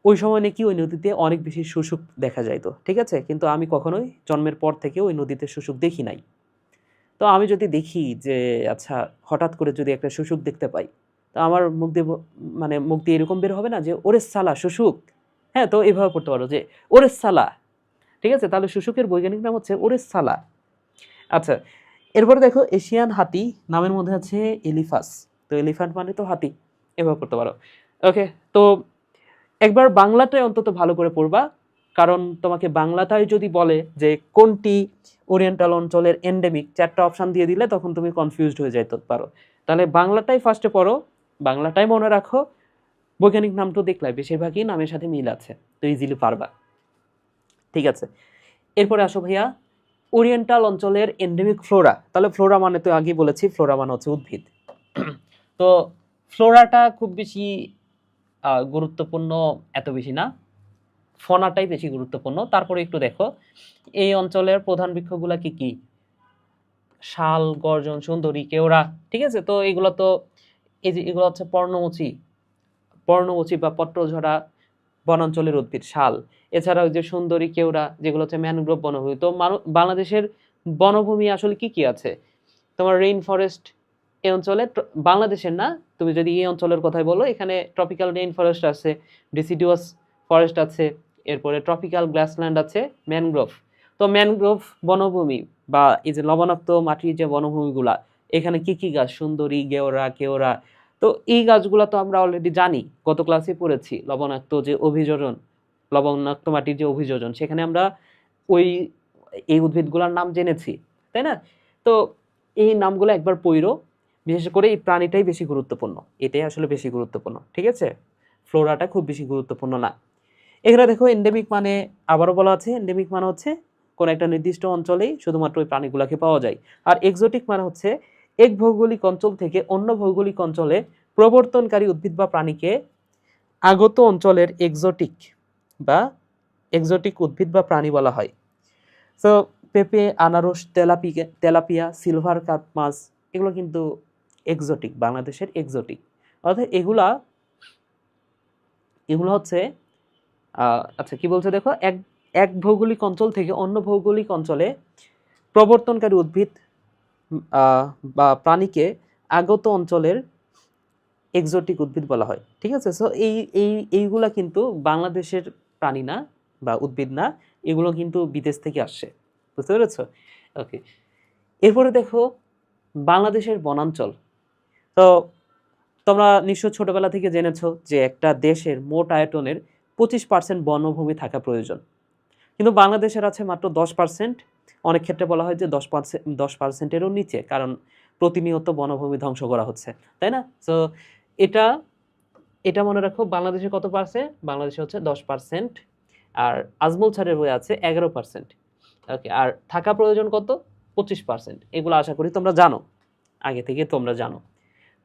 ওই সময় নাকি ওই নদীতে অনেক বেশি শুশুক দেখা যাইতো, ঠিক আছে? কিন্তু আমি কখনোই জন্মের পর থেকে ওই নদীতে শুশুক দেখি নাই। তো আমি যদি দেখি যে আচ্ছা হঠাৎ করে যদি একটা শুশুক দেখতে পাই, তো আমার মুখ দিয়ে এরকম বের হবে না যে ওরে সালা শুশুক, হ্যাঁ? তো এইভাবে পড়তে পারো যে ওরে সালা, ঠিক আছে? তাহলে শুশুকের বৈজ্ঞানিক নাম হচ্ছে ওরে সালা। আচ্ছা, এরপরে দেখো এশিয়ান হাতি, নামের মধ্যে আছে এলিফাস, তো এলিফ্যান্ট মানে তো হাতি, এভাবে পড়তে পারো। ওকে, তো একবার বাংলাটাই অন্তত ভালো করে পড়বা, কারণ তোমাকে বাংলাটাই যদি বলে যে কোনটি ওরিয়েন্টাল অঞ্চলের এন্ডেমিক, 4টা অপশান দিয়ে দিলে তখন তুমি কনফিউজড হয়ে যাইতে পারো। তাহলে বাংলাটাই ফার্স্টে পড়ো, বাংলাটাই মনে রাখো, বৈজ্ঞানিক নাম তো দেখলে বেশিরভাগই নামের সাথে মিল আছে, তো ইজিলি পারবা, ঠিক আছে? এরপরে আসো ভাইয়া ওরিয়েন্টাল অঞ্চলের এন্ডেমিক ফ্লোরা, তাহলে ফ্লোরা মানে তো আগেই বলেছি, ফ্লোরা মানে হচ্ছে উদ্ভিদ। তো ফ্লোরাটা খুব বেশি গুরুত্বপূর্ণ এত বেশি না, ফনাটাই বেশি গুরুত্বপূর্ণ। তারপরে একটু দেখো এই অঞ্চলের প্রধান বৃক্ষগুলা কি কি? শাল, গর্জন, সুন্দরী, কেওড়া, ঠিক আছে? তো এগুলো তো এই যে এগুলো হচ্ছে পর্ণমোচী বা পত্রঝরা বনাঞ্চলের উদ্ভিদ, শাল। এছাড়াও যে সুন্দরী, কেওড়া, যেগুলো হচ্ছে ম্যানগ্রোভ বনভূমি। তো বাংলাদেশের বনভূমি আসলে কি কি আছে? তোমার রেইন ফরেস্ট এই অঞ্চলে, বাংলাদেশের না, তুমি যদি এই অঞ্চলের কথাই বলো, এখানে ট্রপিক্যাল রেইন ফরেস্ট আছে, ডিসিডিউয়াস ফরেস্ট আছে, এরপরে ট্রপিক্যাল গ্রাসল্যান্ড আছে, ম্যানগ্রোভ। তো ম্যানগ্রোভ বনভূমি বা এই যে লবণাক্ত মাটির যে বনভূমিগুলা, এখানে কি কি গাছ? সুন্দরী, গেওড়া, কেওড়া। তো এই গাছগুলো তো আমরা অলরেডি জানি, গত ক্লাসে পড়েছি, লবণাক্ত মাটির যে অভিযোজন, সেখানে আমরা ওই এই উদ্ভিদগুলোর নাম জেনেছি, তাই না? তো এই নামগুলো একবার পড়ো, বিশেষ করে এই প্রাণীটাই বেশি গুরুত্বপূর্ণ, এটাই আসলে বেশি গুরুত্বপূর্ণ, ঠিক আছে? ফ্লোরাটা খুব বেশি গুরুত্বপূর্ণ না। এখানে দেখো এন্ডেমিক মানে আবারও বলা আছে, এন্ডেমিক মানে হচ্ছে কোন একটা নির্দিষ্ট অঞ্চলেই শুধুমাত্র ওই প্রাণীগুলোকে পাওয়া যায়। আর এক্সোটিক মানে হচ্ছে এক ভৌগোলিক অঞ্চল থেকে অন্য ভৌগোলিক অঞ্চলে প্রবর্তনকারী উদ্ভিদ বা প্রাণীকে আগত অঞ্চলের এক্সোটিক উদ্ভিদ বা প্রাণী বলা হয়। সো পেঁপে, আনারস, তেলাপিয়া, সিলভার কার্প মাছ এগুলো কিন্তু এক্সোটিক, বাংলাদেশের এক্সোটিক। অর্থাৎ এগুলো হচ্ছে আচ্ছা কি বলছে দেখো, এক ভৌগোলিক অঞ্চল থেকে অন্য ভৌগোলিক অঞ্চলে প্রবর্তনকারী উদ্ভিদ বা প্রাণীকে আগত অঞ্চলের এক্সোটিক উদ্ভিদ বলা হয়, ঠিক আছে? সো এইগুলা কিন্তু বাংলাদেশের প্রাণী না বা উদ্ভিদ না, এগুলো কিন্তু বিদেশ থেকে আসছে, বুঝতে পেরেছ? ওকে, এরপরে দেখো বাংলাদেশের বনাঞ্চল। তো তোমরা নিশ্চয় ছোটবেলা থেকে জেনেছো যে একটা দেশের মোট আয়তনের 25% বনভূমি থাকা প্রয়োজন, কিন্তু বাংলাদেশের আছে মাত্র 10%। অনেক ক্ষেত্রে বলা হয় যে 10%-এরও নিচে, কারণ প্রতিনিয়ত বনভূমি ধ্বংস করা হচ্ছে, তাই না? সো এটা এটা মনে রাখো, বাংলাদেশে কত পার্সেন্ট? বাংলাদেশে হচ্ছে 10%, আর আজমল স্যারের বই আছে 11%। ওকে, আর থাকা প্রয়োজন কত? 25%। এগুলো আশা করি তোমরা জানো, আগে থেকে তোমরা জানো।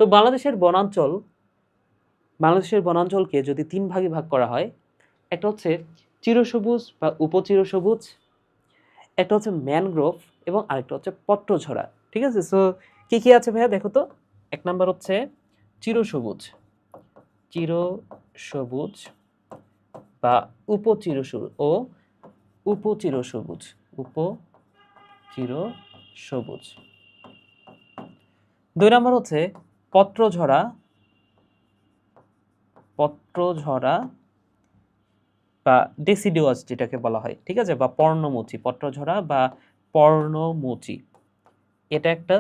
তো বাংলাদেশের বনাঞ্চলকে যদি 3 ভাগে ভাগ করা হয়, একটা হচ্ছে চিরসবুজ বা উপচিরসবুজ, একটা হচ্ছে ম্যানগ্রোভ, এবং আরেকটা হচ্ছে পত্রঝরা, ঠিক আছে? সো কি কি আছে ভাইয়া দেখো তো। এক নাম্বার হচ্ছে চিরসবুজ বা উপচিরসবুজ। দুই নাম্বার হচ্ছে পত্রঝরা বা ডেসিডুয়াস যেটাকে বলা হয়, ঠিক আছে? বা পর্ণমোচী, পত্রঝরা বা পর্ণমোচী, এটা একটা।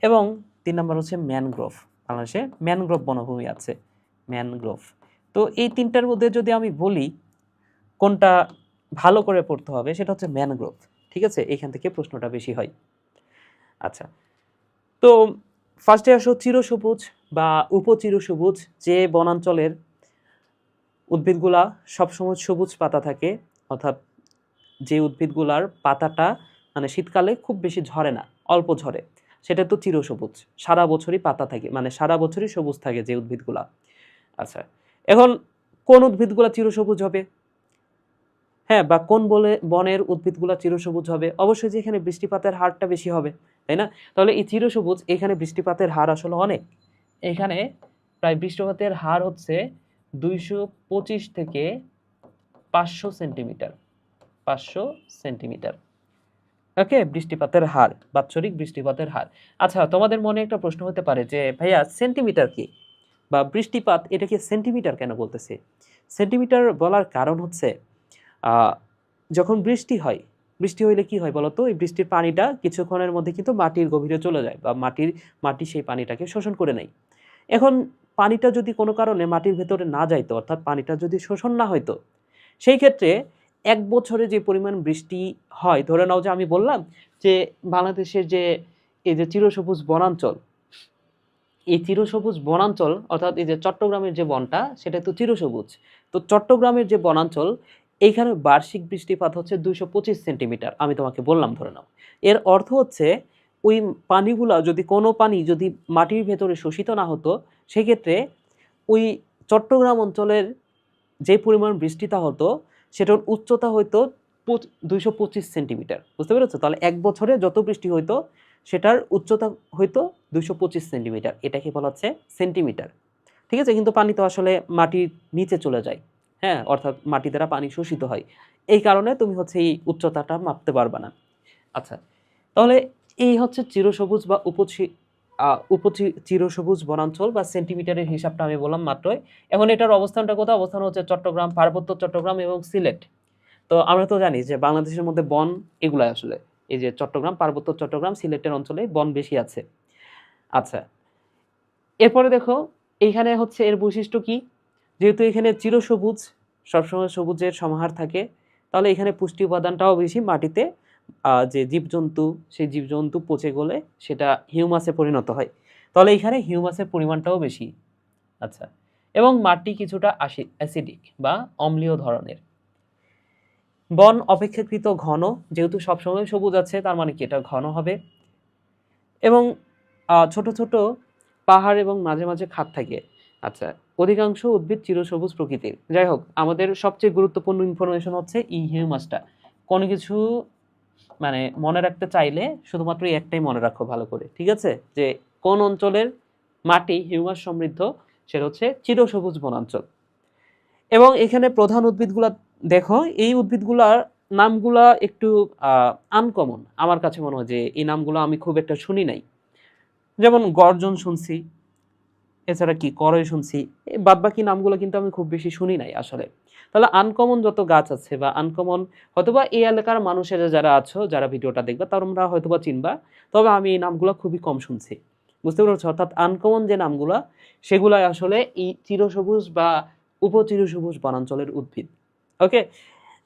এবং 3 নাম্বার হচ্ছে ম্যানগ্রোভ। বাংলাদেশে ম্যানগ্রোভ বনভূমি আছে, ম্যানগ্রোভ। তো এই তিনটার মধ্যে যদি আমি বলি কোনটা ভালো করে পড়তে হবে, সেটা হচ্ছে ম্যানগ্রোভ, ঠিক আছে? এখান থেকে প্রশ্নটা বেশি হয়। আচ্ছা, তো ফার্স্টে আসো চিরসবুজ বা উপচিরসবুজ, যে বনাঞ্চলের উদ্ভিদগুলা সবসময় সবুজ পাতা থাকে, অর্থাৎ যে উদ্ভিদগুলার পাতাটা মানে শীতকালে খুব বেশি ঝরে না, অল্প ঝরে, সেটা তো চিরসবুজ, সারা বছরই পাতা থাকে, মানে সারা বছরই সবুজ থাকে যে উদ্ভিদগুলা। আচ্ছা, এখন কোন উদ্ভিদগুলা চিরসবুজ হবে? হ্যাঁ, বা কোন বনের উদ্ভিদগুলা চিরসবুজ হবে? অবশ্যই যে এখানে বৃষ্টিপাতের হারটা বেশি হবে, তাই না? তাহলে এই চিরসবুজ, এখানে বৃষ্টিপাতের হার আসলে অনেক। এখানে প্রায় বৃষ্টিপাতের হার হচ্ছে 225 থেকে 500 সেন্টিমিটার, 500 সেন্টিমিটার। ওকে, বৃষ্টিপাতের হার, বাৎসরিক বৃষ্টিপাতের হার। আচ্ছা, তোমাদের মনে একটা প্রশ্ন হতে পারে যে ভাইয়া সেন্টিমিটার কি, বা বৃষ্টিপাত এটাকে সেন্টিমিটার কেন বলতেছে? সেন্টিমিটার বলার কারণ হচ্ছে যখন বৃষ্টি হইলে কি হয় বলতো? এই বৃষ্টির পানিটা কিছুক্ষণের মধ্যে কিন্তু মাটির গভীরে চলে যায়, বা মাটি সেই পানিটাকে শোষণ করে নেয়। এখন পানিটা যদি কোনো কারণে মাটির ভেতরে না যাইতো, অর্থাৎ পানিটা যদি শোষণ না হইতো, সেই ক্ষেত্রে এক বছরে যে পরিমাণ বৃষ্টি হয়, ধরে নাও যে আমি বললাম যে বাংলাদেশের যে এই যে চিরসবুজ বনাঞ্চল, এই চিরসবুজ বনাঞ্চল, অর্থাৎ এই যে চট্টগ্রামের যে বনটা, সেটা তো চিরসবুজ। তো চট্টগ্রামের যে বনাঞ্চল, এইখানে বার্ষিক বৃষ্টিপাত হচ্ছে 225 সেন্টিমিটার, আমি তোমাকে বললাম ধরে নাও। এর অর্থ হচ্ছে ওই পানিগুলা যদি, কোনো পানি যদি মাটির ভেতরে শোষিত না হতো, সেক্ষেত্রে ওই চট্টগ্রাম অঞ্চলের যে পরিমাণ বৃষ্টিটা হতো, সেটার উচ্চতা হয়তো 225 সেন্টিমিটার, বুঝতে পেরেছো? তাহলে এক বছরে যত বৃষ্টি হইতো, সেটার উচ্চতা হয়তো 225 সেন্টিমিটার, এটাকে বলা হচ্ছে সেন্টিমিটার, ঠিক আছে? কিন্তু পানি তো আসলে মাটির নিচে চলে যায়, হ্যাঁ, অর্থাৎ মাটি দ্বারা পানি শোষিত হয়, এই কারণে তুমি হচ্ছে এই উচ্চতাটা মাপতে পারবে না। আচ্ছা, তাহলে এই হচ্ছে চিরসবুজ বা চিরসবুজ বনাঞ্চল বা সেন্টিমিটারের হিসাবটা আমি বললাম মাত্রই। এখন এটার অবস্থানটা কোথায়? অবস্থান হচ্ছে চট্টগ্রাম, পার্বত্য চট্টগ্রাম এবং সিলেট। তো আমরা তো জানি যে বাংলাদেশের মধ্যে বন এগুলাই আসলে, এই যে চট্টগ্রাম, পার্বত্য চট্টগ্রাম, সিলেটের অঞ্চলে বন বেশি আছে। আচ্ছা, এরপরে দেখো এইখানে হচ্ছে এর বৈশিষ্ট্য কি? যেহেতু এখানে চিরসবুজ, সবসময় সবুজের সমাহার থাকে, তাহলে এখানে পুষ্টি উপাদানটাও বেশি মাটিতে, যে জীবজন্তু, সেই জীবজন্তু পচে গলে সেটা হিউমাসে পরিণত হয়। তাহলে এখানে হিউমাসের পরিমাণটাও বেশি। আচ্ছা, এবং মাটি কিছুটা অ্যাসিডিক বা অম্লীয় ধরনের। বন অপেক্ষাকৃত ঘন, যেহেতু সবসময় সবুজ আছে তার মানে কি এটা ঘন হবে। এবং ছোট ছোট পাহাড় এবং মাঝে মাঝে খাদ থাকে। আচ্ছা, অধিকাংশ উদ্ভিদ চিরসবুজ প্রকৃতির। যাই হোক, আমাদের সবচেয়ে গুরুত্বপূর্ণ ইনফরমেশন হচ্ছে এই হিউমাসটা। কোনো কিছু মানে মনে রাখতে চাইলে শুধুমাত্র এই একটাই মনে রাখো ভালো করে, ঠিক আছে? যে কোন অঞ্চলের মাটি হিউমাস সমৃদ্ধ, সেটা হচ্ছে চিরসবুজ বনাঞ্চল। এবং এখানে প্রধান উদ্ভিদগুলা দেখো, এই উদ্ভিদগুলার নামগুলা একটু আনকমন আমার কাছে মনে হয়, যে এই নামগুলো আমি খুব একটা শুনি নাই। যেমন গর্জন শুনছি, এছাড়া কি করই শুনছি, এই বাদবাকি নামগুলো কিন্তু আমি খুব বেশি শুনি নাই আসলে। তাহলে আনকমন যত গাছ আছে বা আনকমন হয়তোবা এই এলাকার মানুষেরা যারা আছো, যারা ভিডিওটা দেখবা তোমরা হয়তোবা চিনবা, তবে আমি এই নামগুলো খুবই কম শুনছি। বুঝতে পেরেছো? অর্থাৎ আনকমন যে নামগুলা, সেগুলাই আসলে এই চিরসবুজ বা উপচিরসবুজ বনাঞ্চলের উদ্ভিদ। ওকে,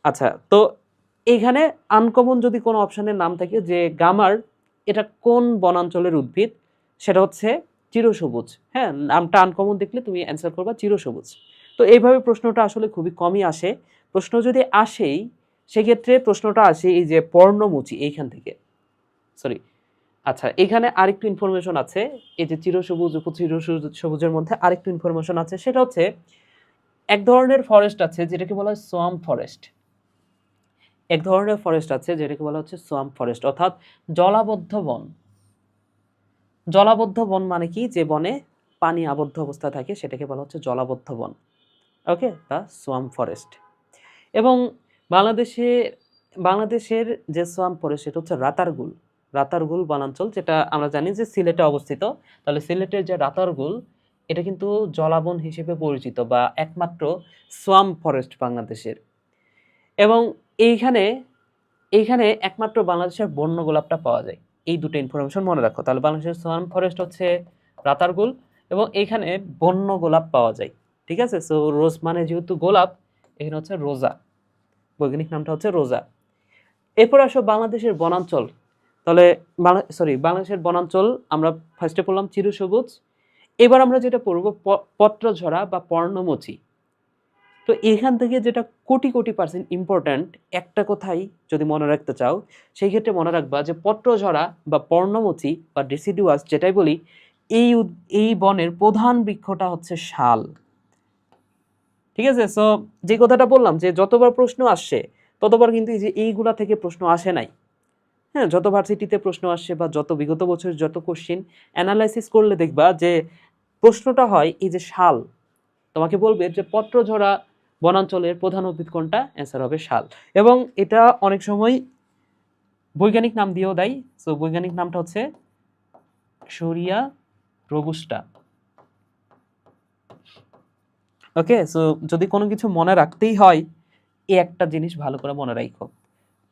আচ্ছা, তো এইখানে আনকমন যদি কোনো অপশনের নাম থাকে যে গামার, এটা কোন বনাঞ্চলের উদ্ভিদ, সেটা হচ্ছে চিরসবুজ। হ্যাঁ, নামটা আনকমন দেখলে তুমি অ্যান্সার করবা চিরসবুজ। তো এইভাবে প্রশ্নটা আসলে খুবই কমই আসে। প্রশ্ন যদি আসেই, সেক্ষেত্রে প্রশ্নটা আসে এই যে পর্ণমোচী এইখান থেকে। সরি, আচ্ছা, এখানে আরেকটু ইনফরমেশন আছে। এই যে চিরসবুজ উপচিরসবুজের মধ্যে আরেকটু ইনফরমেশন আছে, সেটা হচ্ছে এক ধরনের ফরেস্ট আছে যেটাকে বলা হয় সোয়াম্প ফরেস্ট। এক ধরনের ফরেস্ট আছে যেটাকে বলা হচ্ছে সোয়াম্প ফরেস্ট, অর্থাৎ জলাবদ্ধ বন। জলাবদ্ধ বন মানে কি? যে বনে পানি আবদ্ধ অবস্থা থাকে সেটাকে বলা হচ্ছে জলাবদ্ধ বন। ওকে, বা সোয়াম্প ফরেস্ট। এবং বাংলাদেশে বাংলাদেশের যে সোয়াম্প ফরেস্ট সেটা হচ্ছে রাতারগুল। রাতারগুল বনাঞ্চল, যেটা আমরা জানি যে সিলেটে অবস্থিত। তাহলে সিলেটের যে রাতারগুল, এটা কিন্তু জলাবন হিসেবে পরিচিত বা একমাত্র সোয়াম্প ফরেস্ট বাংলাদেশের। এবং এইখানে এইখানে একমাত্র বাংলাদেশের বন্য গোলাপটা পাওয়া যায়। এই দুটো ইনফরমেশন মনে রাখো। তাহলে বাংলাদেশের সোয়াম্প ফরেস্ট হচ্ছে রাতারগুল, এবং এইখানে বন্য গোলাপ পাওয়া যায়। ঠিক আছে? সো রোজ মানে যেহেতু গোলাপ, এখানে হচ্ছে রোজা, বৈজ্ঞানিক নামটা হচ্ছে রোজা। এরপর আসো বাংলাদেশের বনাঞ্চল। তাহলে বাংলাদেশের বনাঞ্চল আমরা ফার্স্টে পড়লাম চিরসবুজ। এবার আমরা যেটা পড়বো পত্রঝরা বা পর্ণমোচী। তো এখান থেকে যেটা কোটি কোটি পার্সেন্ট ইম্পর্ট্যান্ট একটা কথাই যদি মনে রাখতে চাও, সেই ক্ষেত্রে মনে রাখবা যে পত্রঝরা বা পর্ণমোচী বা ডিসিডুয়াস যেটাই বলি, এই বনের প্রধান বৃক্ষটা হচ্ছে শাল। ঠিক আছে? সো যে কথাটা বললাম যে যতবার প্রশ্ন আসছে ততবার কিন্তু এই যে এইগুলা থেকে প্রশ্ন আসে নাই। হ্যাঁ, যত ভার্সিটিতে প্রশ্ন আসছে বা যত বিগত বছর যত কোশ্চিন অ্যানালাইসিস করলে দেখবা যে প্রশ্নটা হয় এই যে শাল। তোমাকে বলবে যে পত্রঝরা বনাঞ্চলের প্রধান উদ্ভিদ কোনটা, অ্যান্সার হবে শাল। এবং এটা অনেক সময় বৈজ্ঞানিক নাম দিয়েও দেয়। সো বৈজ্ঞানিক নামটা হচ্ছে শরিয়া রোবুস্টা। ওকে, সো যদি কোনো কিছু মনে রাখতেই হয়, এই একটা জিনিস ভালো করে মনে রাখো,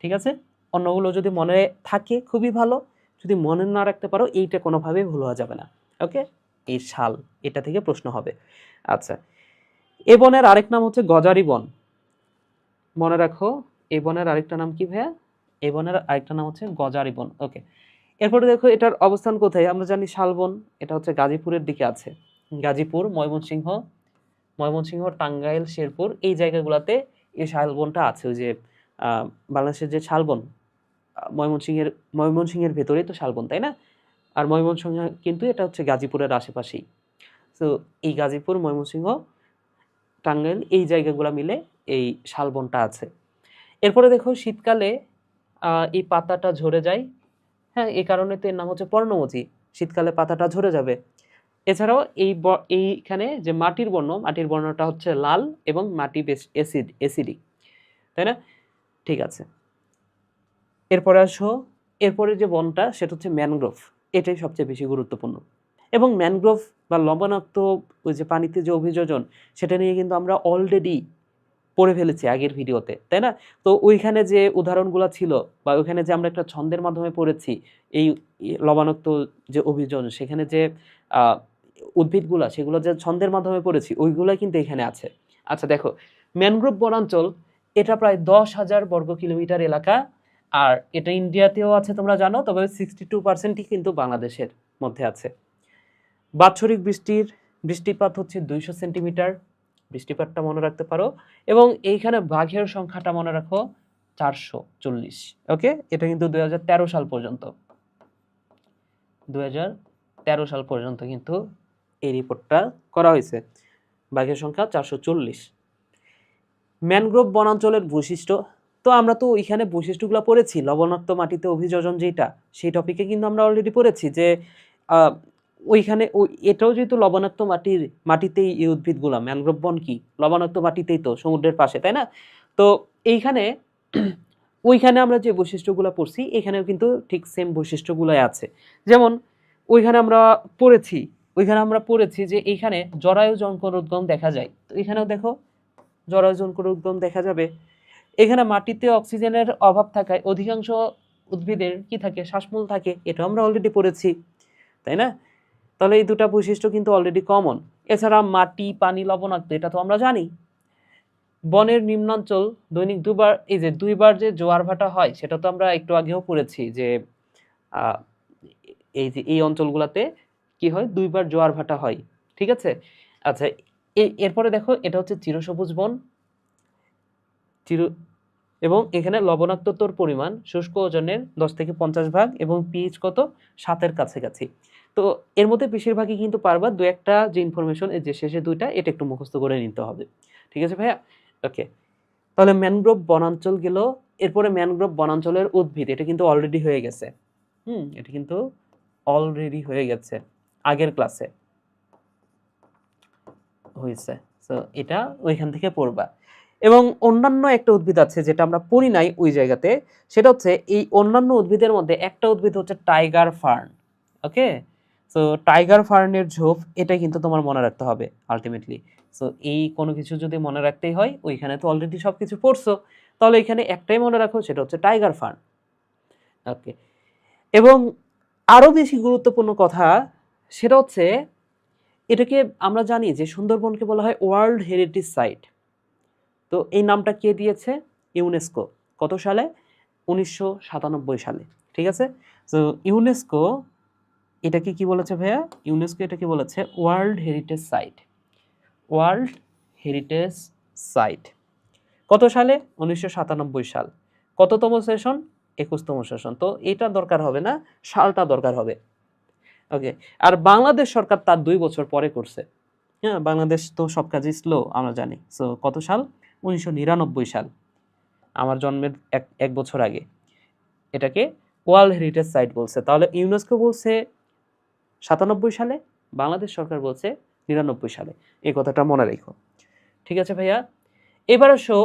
ঠিক আছে? অন্যগুলো যদি মনে থাকে খুবই ভালো, যদি মনে না রাখতে পারো এইটা কোনোভাবেই ভুল হওয়া যাবে না। ওকে, এই শাল, এটা থেকে প্রশ্ন হবে। আচ্ছা, এ বনের আরেক নাম হচ্ছে গজারি বন। মনে রাখো, এই বনের আরেকটা নাম কি ভাইয়া? এই বনের আরেকটা নাম হচ্ছে গজারি বন। ওকে, এরপরে দেখো এটার অবস্থান কোথায়। আমরা জানি শালবন, এটা হচ্ছে গাজীপুরের দিকে আছে। গাজীপুর, ময়মনসিংহ, টাঙ্গাইল, শেরপুর, এই জায়গাগুলোতে এই শালবনটা আছে। ওই যে বাংলাদেশের যে শালবন, ময়মনসিংহের ভেতরেই তো শালবন, তাই না? আর ময়মনসিংহ কিন্তু এটা হচ্ছে গাজীপুরের আশেপাশেই। তো এই গাজীপুর, ময়মনসিংহ, টাঙ্গাইল, এই জায়গাগুলো মিলে এই শালবনটা আছে। এরপরে দেখো শীতকালে এই পাতাটা ঝরে যায়। হ্যাঁ, এই কারণে তো এর নাম হচ্ছে পর্ণমোচী। শীতকালে পাতাটা ঝরে যাবে। এছাড়াও এইখানে যে মাটির বর্ণটা হচ্ছে লাল, এবং মাটি বেশ অ্যাসিডিক, তাই না? ঠিক আছে, এরপরে আসো, এরপরে যে বনটা সেটা হচ্ছে ম্যানগ্রোভ। এটাই সবচেয়ে বেশি গুরুত্বপূর্ণ। এবং ম্যানগ্রোভ বা লবণাক্ত ওই যে পানিতে যে অভিযোজন, সেটা নিয়ে কিন্তু আমরা অলরেডি পড়ে ফেলেছি আগের ভিডিওতে, তাই না? তো ওইখানে যে উদাহরণগুলো ছিল বা ওইখানে যে আমরা একটা ছন্দের মাধ্যমে পড়েছি এই লবণাক্ত যে অভিযোজন, সেখানে যে উদ্ভিদগুলা, সেগুলো যে ছন্দের মাধ্যমে পড়েছি, ওইগুলাই কিন্তু এখানে আছে। আচ্ছা দেখো, ম্যানগ্রোভ বনাঞ্চল এটা প্রায় 10,000 বর্গ কিলোমিটার এলাকা আর এটা ইন্ডিয়াতেও আছে তোমরা জানো, তবে 62%ই কিন্তু বাংলাদেশের মধ্যে আছে। বাৎসরিক বৃষ্টিপাত হচ্ছে 200 সেন্টিমিটার, বৃষ্টিপাতটা মনে রাখতে পারো। এবং এইখানে বাঘের সংখ্যাটা মনে রাখো 440। ওকে, এটা কিন্তু 2013 সাল পর্যন্ত, 2013 সাল পর্যন্ত কিন্তু এই রিপোর্টটা করা হয়েছে। বাঘের সংখ্যা 440। ম্যানগ্রোভ বনাঞ্চলের বৈশিষ্ট্য, তো আমরা তো ওইখানে বৈশিষ্ট্যগুলো পড়েছি, লবণাক্ত মাটিতে অভিযোজন যেটা, সেই টপিকে কিন্তু আমরা অলরেডি পড়েছি যে ওইখানে এটাও যেহেতু লবণাক্ত মাটিতেই এই উদ্ভিদগুলো, ম্যানগ্রোভ বন কি লবণাক্ত মাটিতেই, তো সমুদ্রের পাশে, তাই না? তো এইখানে ওইখানে আমরা যে বৈশিষ্ট্যগুলো পড়ছি এখানেও কিন্তু ঠিক সেম বৈশিষ্ট্যগুলোই আছে। যেমন ওইখানে আমরা পড়েছি যে এইখানে জরায়ু জঙ্করোদ্গম দেখা যায়, তো এখানেও দেখো জরায়ু জঙ্করোদ্গম দেখা যাবে। এখানে মাটিতে অক্সিজেনের অভাব থাকায় অধিকাংশ উদ্ভিদের কি থাকে, শ্বাসমূল থাকে, এটা আমরা অলরেডি পড়েছি, তাই না? তাহলে এই দুটা বৈশিষ্ট্য কিন্তু অলরেডি কমন। এছাড়া মাটি পানি লবণাক্ত, এটা তো আমরা জানি। বনের নিম্নাঞ্চল দৈনিক দুইবার যে জোয়ার ভাটা হয়, সেটা তো আমরা একটু আগেও পড়েছি যে এই অঞ্চলগুলোতে কি হয়, দুইবার জোয়ার ভাটা হয়, ঠিক আছে? আচ্ছা, এরপরে দেখো এটা হচ্ছে চিরসবুজ বন, এবং এখানে লবণাক্ততার পরিমাণ শুষ্ক ওজনের 10 থেকে 50 ভাগ, এবং পিএইচ কত 7-এর কাছাকাছি। তো এর মধ্যে বেশিরভাগই কিন্তু পারবা, দু একটা যে ইনফরমেশন এই যে শেষে দুইটা, এটা একটু মুখস্থ করে নিতে হবে, ঠিক আছে ভাইয়া? ওকে, তাহলে ম্যানগ্রোভ বনাঞ্চল গেল। এরপরে ম্যানগ্রোভ বনাঞ্চলের উদ্ভিদ, এটা কিন্তু অলরেডি হয়ে গেছে। এটা কিন্তু অলরেডি হয়ে গেছে, আগের ক্লাসে হয়েছে। সো এটা ওইখান থেকে পড়বা। এবং অন্যান্য একটা উদ্ভিদ আছে যেটা আমরা পড়ি নাই ওই জায়গাতে, সেটা হচ্ছে এই অন্যান্য উদ্ভিদের মধ্যে একটা উদ্ভিদ হচ্ছে টাইগার ফার্ন। ওকে, সো টাইগার ফার্নের ঝোপ, এটা কিন্তু তোমার মনে রাখতে হবে আলটিমেটলি। সো এই কোনো কিছু যদি মনে রাখতেই হয়, ওইখানে তো অলরেডি সব কিছু পড়ছো, তাহলে এখানে একটাই মনে রাখো, সেটা হচ্ছে টাইগার ফার্ন। ওকে, এবং আরো বেশি গুরুত্বপূর্ণ কথা সেটা হচ্ছে, এটাকে আমরা জানি যে সুন্দরবনকে বলা হয় ওয়ার্ল্ড হেরিটেজ সাইট। তো এই নামটা কে দিয়েছে? ইউনেস্কো। কত সালে? 1997 সালে, ঠিক আছে? তো ইউনেস্কো এটাকে কি বলেছে ভাইয়া? ইউনেস্কো এটাকে বলেছে world heritage site. World heritage site কত সালে? 1997 সাল। কততম সেশন? 21তম সেশন। তো এটা দরকার হবে না, সালটা দরকার হবে। ওকে, আর বাংলাদেশ সরকার তার 2 বছর পরে করছে। হ্যাঁ, বাংলাদেশ তো সব কাজই স্লো, আমরা জানি। সো কত সাল? 1999 সাল, আমার জন্মের এক বছর আগে এটাকে ওয়ার্ল্ড হেরিটেজ সাইট বলছে। তাহলে ইউনেস্কো বলছে 97 সালে, বাংলাদেশ সরকার বলছে 99 সালে। এই কথাটা মনে রেখো, ঠিক আছে ভাইয়া? এবার আসো,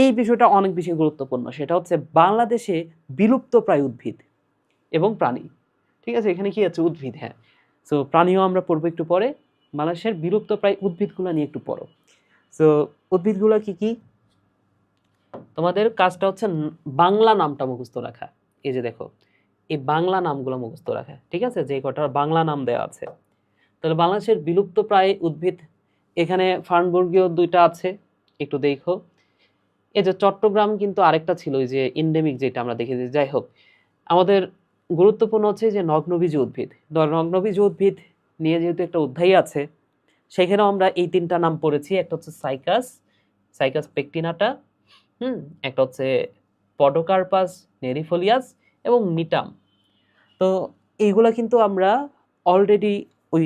এই বিষয়টা অনেক বেশি গুরুত্বপূর্ণ, সেটা হচ্ছে বাংলাদেশে বিলুপ্ত প্রায় উদ্ভিদ এবং প্রাণী। ঠিক আছে, এখানে কি আছে? উদ্ভিদ, হ্যাঁ। সো প্রাণীও আমরা পড়বো একটু পরে। বাংলাদেশের বিলুপ্ত প্রায় উদ্ভিদগুলো নিয়ে একটু পড়ো। সো উদ্ভিদগুলো কি কি? তোমাদের কাজটা হচ্ছে বাংলা নামটা মুখস্থ রাখা। এই যে দেখো, এই বাংলা নামগুলো মুখস্থ রাখা, ঠিক আছে? যে কটার বাংলা নাম দেওয়া আছে। তাহলে বাংলাদেশের বিলুপ্ত প্রায় উদ্ভিদ, এখানে ফার্নবর্গীয় 2টা আছে, একটু দেখো। এই যে চট্টগ্রাম কিন্তু আরেকটা ছিল, ওই যে এন্ডেমিক যেটা আমরা দেখেছি। যাই হোক, আমাদের গুরুত্বপূর্ণ হচ্ছে যে নগ্নবীজ উদ্ভিদ। নগ্নবীজ উদ্ভিদ নিয়ে যেহেতু একটা অধ্যায় আছে, সেখানেও আমরা এই 3টা নাম পড়েছি। একটা হচ্ছে সাইকাস পেকটিনাটা, একটা হচ্ছে পডোকার্পাস নেরিফোলিয়াস, এবং নিটাম। তো এইগুলা কিন্তু আমরা অলরেডি ওই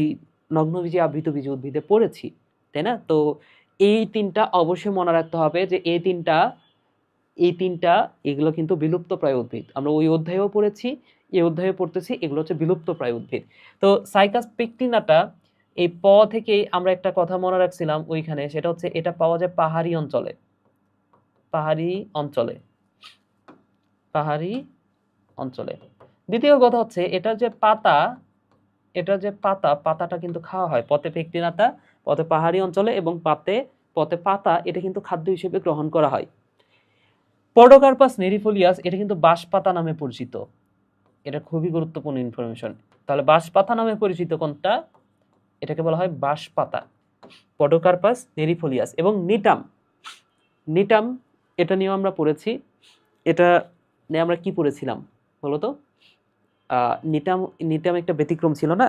নগ্নবীজি আবৃতবীজি উদ্ভিদে পড়েছি, তাই না? তো এই 3টা অবশ্যই মনে রাখতে হবে যে এই তিনটা এগুলো কিন্তু বিলুপ্ত প্রায় উদ্ভিদ। আমরা ওই অধ্যায়েও পড়েছি, এই অধ্যায়ে পড়তেছি, এগুলো হচ্ছে বিলুপ্ত প্রায় উদ্ভিদ। তো সাইকাস পেকটিনাটা, এই থেকে আমরা একটা কথা মনে রাখছিলাম ওইখানে, সেটা হচ্ছে এটা পাওয়া যায় পাহাড়ি অঞ্চলে। দ্বিতীয় কথা হচ্ছে এটার যে পাতাটা কিন্তু খাওয়া হয়। পথে পেকটিনাটা পথে পাহাড়ি অঞ্চলে, এবং পথে পাতা এটা কিন্তু খাদ্য হিসেবে গ্রহণ করা হয়। পডোকার্পাস নেরিফোলিয়াস এটা কিন্তু বাঁশপাতা নামে পরিচিত। এটা খুবই গুরুত্বপূর্ণ ইনফরমেশন। তাহলে বাঁশপাতা নামে পরিচিত কোনটা? এটাকে বলা হয় বাঁশপাতা, পডোকার্পাস নেরিফোলিয়াস। এবং নিটাম এটা নিয়েও আমরা পড়েছি। এটা আমরা কি পড়েছিলাম বলো তো? নিটাম নিটাম একটা ব্যতিক্রম ছিল না?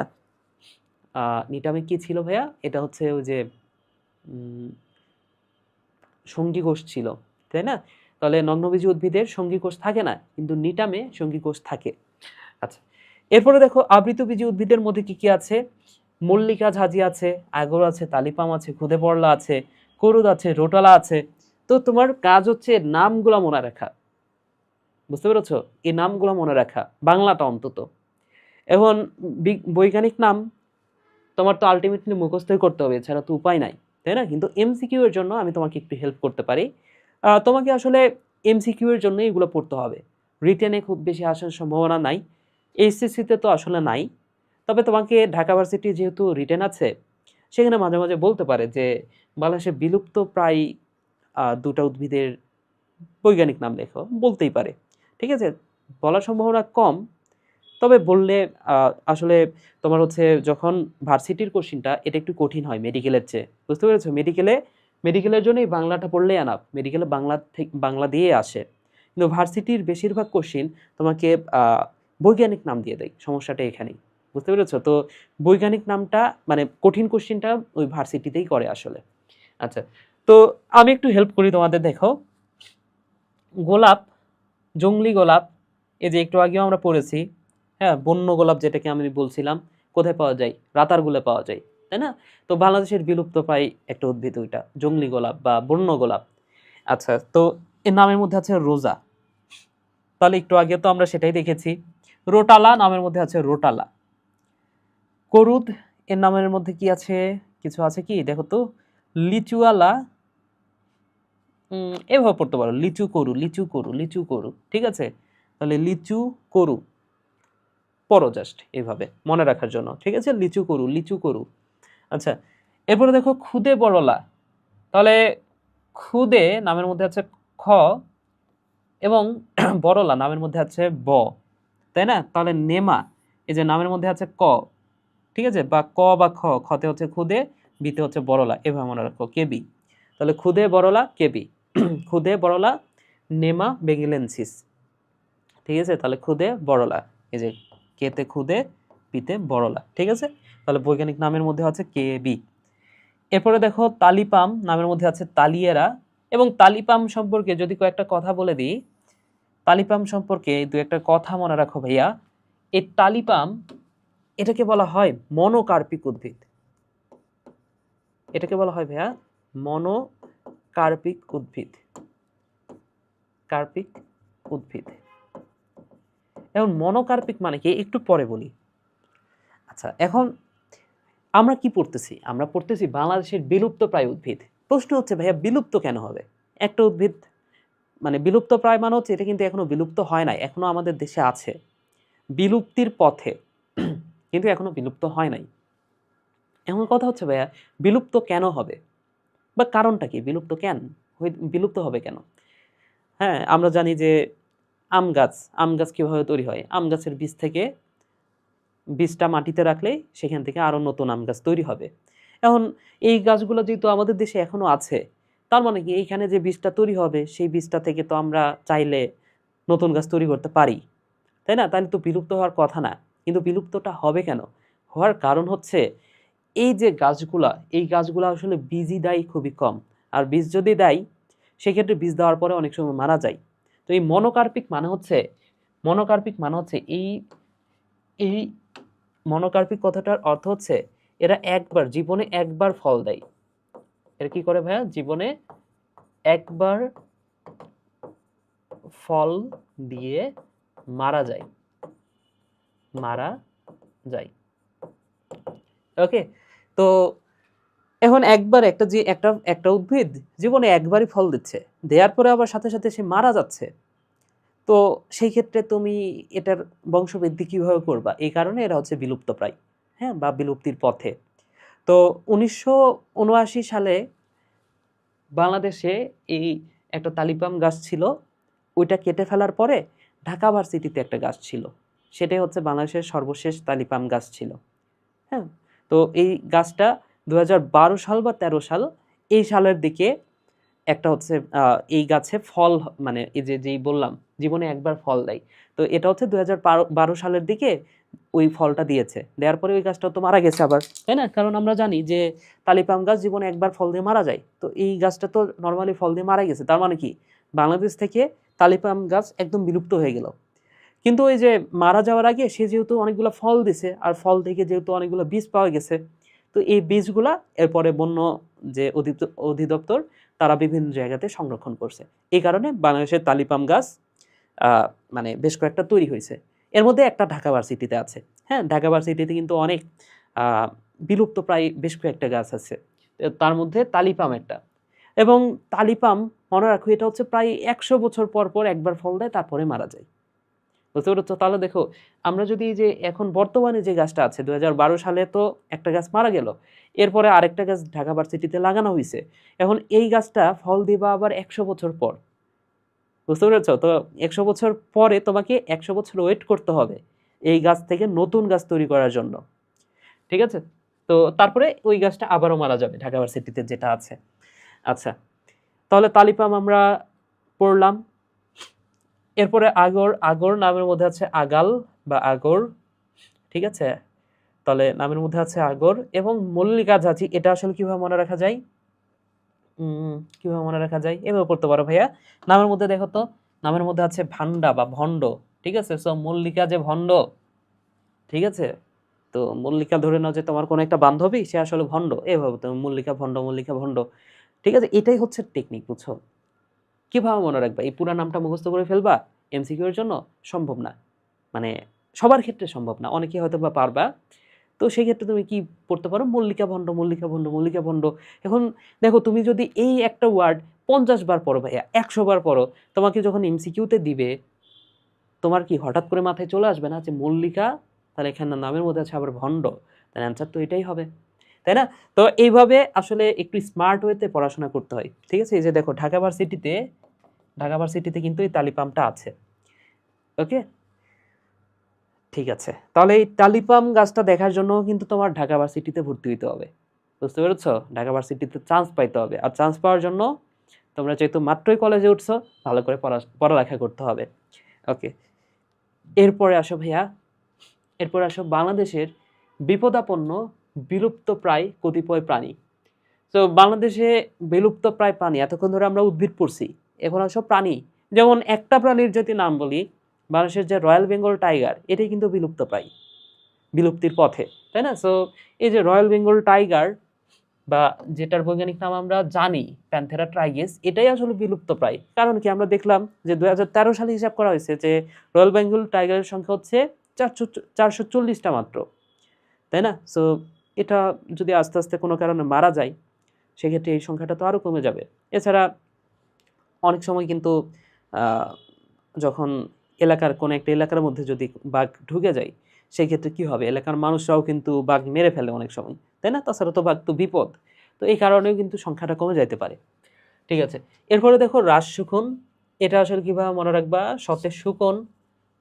নিটামে কি ছিল ভাইয়া? এটা হচ্ছে ওই যে উম সঙ্গী কোষ ছিল, তাই না? তাহলে নগ্নবীজি উদ্ভিদের সঙ্গী কোষ থাকে না, কিন্তু নিটামে সঙ্গী কোষ থাকে। আচ্ছা, এরপরে দেখো আবৃতবীজি উদ্ভিদের মধ্যে কি কি আছে? মল্লিকা ঝাঁঝি আছে, আগর আছে, তালিপাম আছে, খুদে পরলা আছে, করুদ আছে, রোটালা আছে। তো তোমার কাজ হচ্ছে নামগুলা মনে রাখা, বুঝতে পেরেছো? এই নামগুলা মনে রাখা, বাংলাটা অন্তত। এখন বৈজ্ঞানিক নাম তোমার তো আলটিমেটলি মুখস্থই করতে হবে, এছাড়া তো উপায় নাই, তাই না? কিন্তু এমসিকিউ এর জন্য আমি তোমাকে একটু হেল্প করতে পারি। তোমাকে আসলে এমসিকিউ এর জন্য এগুলো পড়তে হবে, রিটেনে খুব বেশি আসার সম্ভাবনা নাই, এইচএসসিতে তো আসলে নাই। তবে তোমাকে ঢাকা ভার্সিটি যেহেতু রিটেন আছে, সেখানে মাঝে মাঝে বলতে পারে যে বাংলাদেশে বিলুপ্ত প্রায় দুটা উদ্ভিদের বৈজ্ঞানিক নাম লেখো, বলতেই পারে। ঠিক আছে, বলার সম্ভাবনা কম, তবে বললে আসলে তোমার হচ্ছে যখন ভার্সিটির কোশ্চিনটা এটা একটু কঠিন হয় মেডিকেলের চেয়ে, বুঝতে পেরেছো? মেডিকেলের জন্য এই বাংলাটা পড়লেই আনাপ, মেডিকেলে বাংলা দিয়ে আসে। কিন্তু ভার্সিটির বেশিরভাগ কোশ্চিন তোমাকে বৈজ্ঞানিক নাম দিয়ে দেয়, সমস্যাটা এখানেই, বুঝতে পেরেছো? তো বৈজ্ঞানিক নামটা মানে কঠিন কোশ্চিনটা ওই ভার্সিটিতেই করে আসলে। আচ্ছা, তো আমি একটু হেল্প করি তোমাদের। দেখো, গোলাপ, জংলি গোলাপ, এই যে একটু আগেও আমরা পড়েছি, হ্যাঁ, বন্য গোলাপ যেটাকে আমি বলছিলাম, কোথায় পাওয়া যায়? রাতারগুলে পাওয়া যায়, তাই না? তো বাংলাদেশের বিলুপ্ত প্রায় একটা উদ্ভিদ ওইটা জংলি গোলাপ বা বন্য গোলাপ। আচ্ছা, তো এর নামের মধ্যে আছে রোজা, তাহলে একটু আগে তো আমরা সেটাই দেখেছি। রোটালা, নামের মধ্যে আছে রোটালা। করুদ, এর নামের মধ্যে কি আছে? কিছু আছে কি দেখো তো, লিচুয়ালা, এভাবে পড়তে পারো, লিচু করু, লিচু করু, লিচু করু, ঠিক আছে? তাহলে লিচু করু পড়ো, জাস্ট এভাবে মনে রাখার জন্য, ঠিক আছে? লিচু করু, লিচু করু। আচ্ছা, এরপরে দেখো খুদে বড়লা, তাহলে খুদে নামের মধ্যে আছে খ, এবং বড়লা নামের মধ্যে আছে ব, তাই না? তাহলে নেমা, এই যে নামের মধ্যে আছে ক, ঠিক আছে? বা ক বা খ, খতে হচ্ছে খুদে, বিতে হচ্ছে বড়লা, এভাবে মনে রাখো, কেবি। তাহলে খুদে বড়লা কেবি, খুদে বড়লা নেমা বেগিলেন্সিস, ঠিক আছে? তাহলে খুদে বড়লা, এই যে কেতে খুদে, পিতে বড়লা, ঠিক আছে? তাহলে বৈজ্ঞানিক নামের মধ্যে আছে কে বি। এরপরে দেখো তালিপাম, নামের মধ্যে আছে তালিয়েরা। এবং তালিপাম সম্পর্কে যদি কয়েকটা কথা বলে দিই, তালিপাম সম্পর্কে দু একটা কথা মনে রাখো ভাইয়া। এই তালিপাম, এটাকে বলা হয় মনোকার্পিক উদ্ভিদ। এটাকে বলা হয় ভাইয়া মনোকার্পিক উদ্ভিদ, কার্পিক উদ্ভিদ। এখন মনোকার্পিক মানে কি একটু পরে বলি। আচ্ছা, এখন আমরা কি পড়তেছি? আমরা পড়তেছি বাংলাদেশের বিলুপ্ত প্রায় উদ্ভিদ। প্রশ্ন হচ্ছে ভাইয়া বিলুপ্ত কেন হবে? একটা উদ্ভিদ মানে বিলুপ্ত প্রায় মানে হচ্ছে এটা কিন্তু এখনো বিলুপ্ত হয় নাই, এখনো আমাদের দেশে আছে, বিলুপ্তির পথে, কিন্তু এখনো বিলুপ্ত হয় নাই। এখন কথা হচ্ছে ভাইয়া বিলুপ্ত কেন হবে, বা কারণটা কি? বিলুপ্ত বিলুপ্ত হবে কেন? হ্যাঁ, আমরা জানি যে আম গাছ কিভাবে তৈরি হয়? আম গাছের বীজ থেকে, বীজটা মাটিতে রাখলেই সেখান থেকে আরো নতুন আম গাছ তৈরি হবে। এখন এই গাছগুলো যেহেতু আমাদের দেশে এখনো আছে, তার মানে কি এইখানে যে বীজটা তৈরি হবে সেই বীজটা থেকে তো আমরা চাইলে নতুন গাছ তৈরি করতে পারি, তাই না? তাহলে তো বিলুপ্ত হওয়ার কথা না। কিন্তু বিলুপ্তটা হবে কেন? হওয়ার কারণ হচ্ছে এই যে গাছগুলা, এই গাছগুলা আসলে বীজই দেয় খুবই কম। আর বীজ যদি দেয়, সেক্ষেত্রে বীজ দেওয়ার পরে অনেক সময় মারা যায়। তো এই মনোকার্পিক মানে হচ্ছে এই এই মনোকার্পিক কথাটার অর্থ হচ্ছে এরা জীবনে একবার ফল দেয়। এরা কি করে ভাইয়া? জীবনে একবার ফল দিয়ে মারা যায়, মারা যায়। ওকে, তো এখন একবার একটা উদ্ভিদ জীবনে একবারই ফল দিচ্ছে, দেওয়ার পরে আবার সাথে সাথে সে মারা যাচ্ছে। তো সেই ক্ষেত্রে তুমি এটার বংশবৃদ্ধি কিভাবে করবা? এই কারণে এরা হচ্ছে বিলুপ্তপ্রায়, হ্যাঁ, বা বিলুপ্তির পথে। তো 1979 সালে বাংলাদেশে এই একটা তালিপাম গাছ ছিল, ওইটা কেটে ফেলার পরে ঢাকা ভার্সিটিতে একটা গাছ ছিল, সেটাই হচ্ছে বাংলাদেশের সর্বশেষ তালিপাম গাছ ছিল। হ্যাঁ, তো এই গাছটা 2012 সাল বা 13 সাল, এই সালের দিকে একটা হচ্ছে এই গাছে ফল মানে এই যে যেই বললাম জীবনে একবার ফল দেয়। তো এটা হচ্ছে ২০১২ সালের দিকে ওই ফলটা দিয়েছে। দেওয়ার পরে ওই গাছটা তো মারা গেছে আবার, তাই না? কারণ আমরা জানি যে তালিপাম গাছ জীবনে একবার ফল দিয়ে মারা যায়। তো এই গাছটা তো নরমালি ফল দিয়ে মারা গেছে। তার মানে কি বাংলাদেশ থেকে তালিপাম গাছ একদম বিলুপ্ত হয়ে গেল। কিন্তু ওই যে মারা যাওয়ার আগে সে যেহেতু অনেকগুলো ফল দিছে আর ফল থেকে যেহেতু অনেকগুলো বীজ পাওয়া গেছে, তো এই বীজগুলা এরপরে বন্য যে অধিদপ্তর তারা বিভিন্ন জায়গাতে সংরক্ষণ করছে। এই কারণে বাংলাদেশের তালিপাম গাছ মানে বেশ কয়েকটা তৈরি হয়েছে। এর মধ্যে একটা ঢাকা ভার্সিটিতে আছে। হ্যাঁ, ঢাকা ভার্সিটিতে কিন্তু অনেক বিলুপ্ত প্রায় বেশ কয়েকটা গাছ আছে। তার মধ্যে তালিপাম একটা। এবং তালিপাম মনে রাখো এটা হচ্ছে প্রায় ১০০ বছর পর পর একবার ফল দেয়, তারপরে মারা যায়। বুঝতে পেরেছো? তাহলে দেখো আমরা যদি যে এখন বর্তমানে যে গাছটা আছে ২০১২ সালে তো একটা গাছ মারা গেল, এরপরে আরেকটা গাছ ঢাকা ভার্সিটিতে লাগানো হয়েছে। এখন এই গাছটা ফল দিবা আবার ১০০ বছর পর। বুঝতে পেরেছো? তো ১০০ বছর পরে তোমাকে ১০০ বছর ওয়েট করতে হবে এই গাছ থেকে নতুন গাছ তৈরি করার জন্য। ঠিক আছে? তো তারপরে ওই গাছটা আবারও মারা যাবে ঢাকা ভার্সিটিতে যেটা আছে। আচ্ছা, তাহলে তালিপাম আমরা পড়লাম। এরপরে আগর, আগর নামের মধ্যে আছে আগাল বা আগর। ঠিক আছে? তাহলে নামের মধ্যে আছে আগর এবং মল্লিকা যাচি। এটা আসলে কিভাবে মনে রাখা যায়? কিভাবে মনে রাখা যায়? এভাবে পড়তে পারো ভাইয়া। নামের মধ্যে দেখো তো, নামের মধ্যে আছে ভান্ডা বা ভণ্ড। ঠিক আছে? সো মল্লিকা যে ভণ্ড, ঠিক আছে? তো মল্লিকা ধরে নাও যে তোমার কোনো একটা বান্ধবী, সে আসলে ভণ্ড। এভাবে তুমি মল্লিকা ভণ্ড, মল্লিকা ভণ্ড। ঠিক আছে? এটাই হচ্ছে টেকনিক, বুঝছো? কিভাবে মনে রাখবা? এই পুরা নামটা মুখস্থ করে ফেলবা এমসিকিউ এর জন্য? সম্ভব না। মানে সবার ক্ষেত্রে সম্ভব না। অনেকে হয়তোবা পারবা। তো সেই ক্ষেত্রে তুমি কি পড়তে পারো? মল্লিকা ভণ্ড, মল্লিকা ভণ্ড, মল্লিকা ভণ্ড। এখন দেখো তুমি যদি এই একটা ওয়ার্ড ৫০ বার পড়ো ভাইয়া, ১০০ বার পড়ো, তোমাকে যখন এমসিকিউতে দিবে, তোমার কি হঠাৎ করে মাথায় চলে আসবে না যে মল্লিকা, তাহলে এখানে নামের মধ্যে আছে আবার ভণ্ড, তাহলে অ্যান্সার তো এটাই হবে, তাই না? তো এইভাবে আসলে একটু স্মার্ট ওয়েতে পড়াশোনা করতে হয়। ঠিক আছে? এই যে দেখো ঢাকা ভার্সিটিতে কিন্তু এই তালিপামটা আছে। ওকে, ঠিক আছে। তাহলে এই টালিপাম গাছটা দেখার জন্য কিন্তু তোমার ঢাকা ভার্সিটিতে ভর্তি হইতে হবে। বুঝতে পেরেছ? ঢাকা ভার্সিটিতে চান্স পাইতে হবে। আর চান্স পাওয়ার জন্য তোমরা যেহেতু মাত্রই কলেজে উঠছো, ভালো করে পড়ালেখা করতে হবে। ওকে, এরপরে আসো ভাইয়া, এরপরে আসো বাংলাদেশের বিপদাপন্ন বিলুপ্তপ্রায় কতিপয় প্রাণী। তো বাংলাদেশে বিলুপ্তপ্রায় প্রাণী, এতক্ষণ ধরে আমরা উদ্ভিদ পড়ছি, এখন আসো প্রাণী। যেমন একটা প্রাণীর যদি নাম বলি, বাংলাদেশের যে রয়্যাল বেঙ্গল টাইগার, এটাই কিন্তু বিলুপ্তপ্রায়, বিলুপ্তির পথে, তাই না? সো এই যে রয়্যাল বেঙ্গল টাইগার বা যেটার বৈজ্ঞানিক নাম আমরা জানি প্যান্থেরা ট্রাইগেস, এটাই আসলে বিলুপ্তপ্রায়। কারণ কি আমরা দেখলাম যে ২০১৩ সালে হিসাব করা হয়েছে যে রয়্যাল বেঙ্গল টাইগারের সংখ্যা হচ্ছে ৪৪০টা মাত্র, তাই না? সো এটা যদি আস্তে আস্তে কোনো কারণে মারা যায়, সেক্ষেত্রে এই সংখ্যাটা তো আরও কমে যাবে। এছাড়া অনেক সময় কিন্তু যখন এলাকার কোনো একটা এলাকার মধ্যে যদি বাঘ ঢুকে যায়, সেই ক্ষেত্রে কী হবে? এলাকার মানুষরাও কিন্তু বাঘ মেরে ফেলে অনেক সময়, তাই না? তাছাড়া তো বাঘ তো বিপদ। তো এই কারণেও কিন্তু সংখ্যাটা কমে যাইতে পারে। ঠিক আছে, এরপরে দেখো রাজশুকন। এটা আসলে কীভাবে মনে রাখবা? শতে শুকন,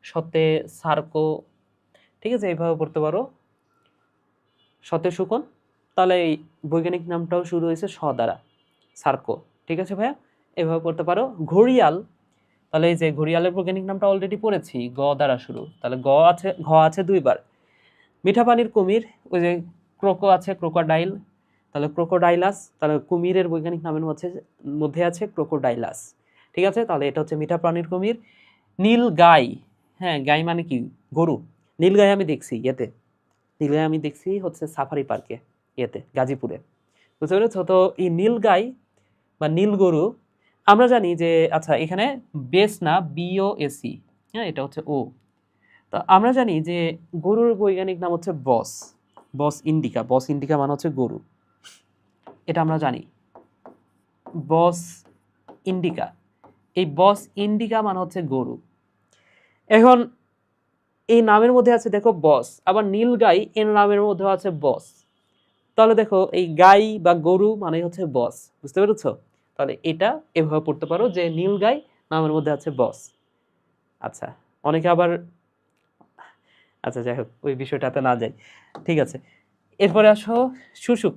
শতে সার্কো। ঠিক আছে, এইভাবে পড়তে পারো, শতে শুকন। তাহলে এই বৈজ্ঞানিক নামটাও শুরু হয়েছে স দ্বারা, সার্কো। ঠিক আছে ভাইয়া, এভাবে পড়তে পারো। ঘড়িয়াল, তাহলে এই যে ঘড়িয়ালের বৈজ্ঞানিক নামটা অলরেডি পড়েছি, গ দ্বারা শুরু, তাহলে ঘ আছে ২ বার। মিঠা পানির কুমির, ওই যে ক্রোকো আছে, ক্রোকোডাইল, তাহলে ক্রোকোডাইলাস, তাহলে কুমিরের বৈজ্ঞানিক নামের মধ্যে আছে ক্রোকোডাইলাস। ঠিক আছে, তাহলে এটা হচ্ছে মিঠা পানির কুমির। নীল গাই, হ্যাঁ গাই মানে কি? গরু। নীল গাই আমি দেখছি ইয়েতে, নীল গাই আমি দেখছি হচ্ছে সাফারি পার্কে, ইয়েতে গাজীপুরে। বুঝতে পেরেছ? তো এই নীল গাই বা নীল গরু, আমরা জানি যে আচ্ছা এখানে বেস না, BOSE, হ্যাঁ এটা হচ্ছে ও। তো আমরা জানি যে গরুর বৈজ্ঞানিক নাম হচ্ছে বস, বস ইন্ডিকা। বস ইন্ডিকা মানে হচ্ছে গরু, এটা আমরা জানি। বস ইন্ডিকা, এই বস ইন্ডিকা মানে হচ্ছে গরু। এখন এই নামের মধ্যে আছে দেখো বস, আবার নীল গাই এর নামের মধ্যে আছে বস। তাহলে দেখো এই গাই বা গরু মানে হচ্ছে বস। বুঝতে পেরেছ? তাহলে এটা এভাবে পড়তে পারো যে নীল গাই নামের মধ্যে আছে বস। আচ্ছা, অনেকে আবার, আচ্ছা যাই হোক ওই বিষয়টাতে না যাই। ঠিক আছে, এরপরে আসো শুশুক।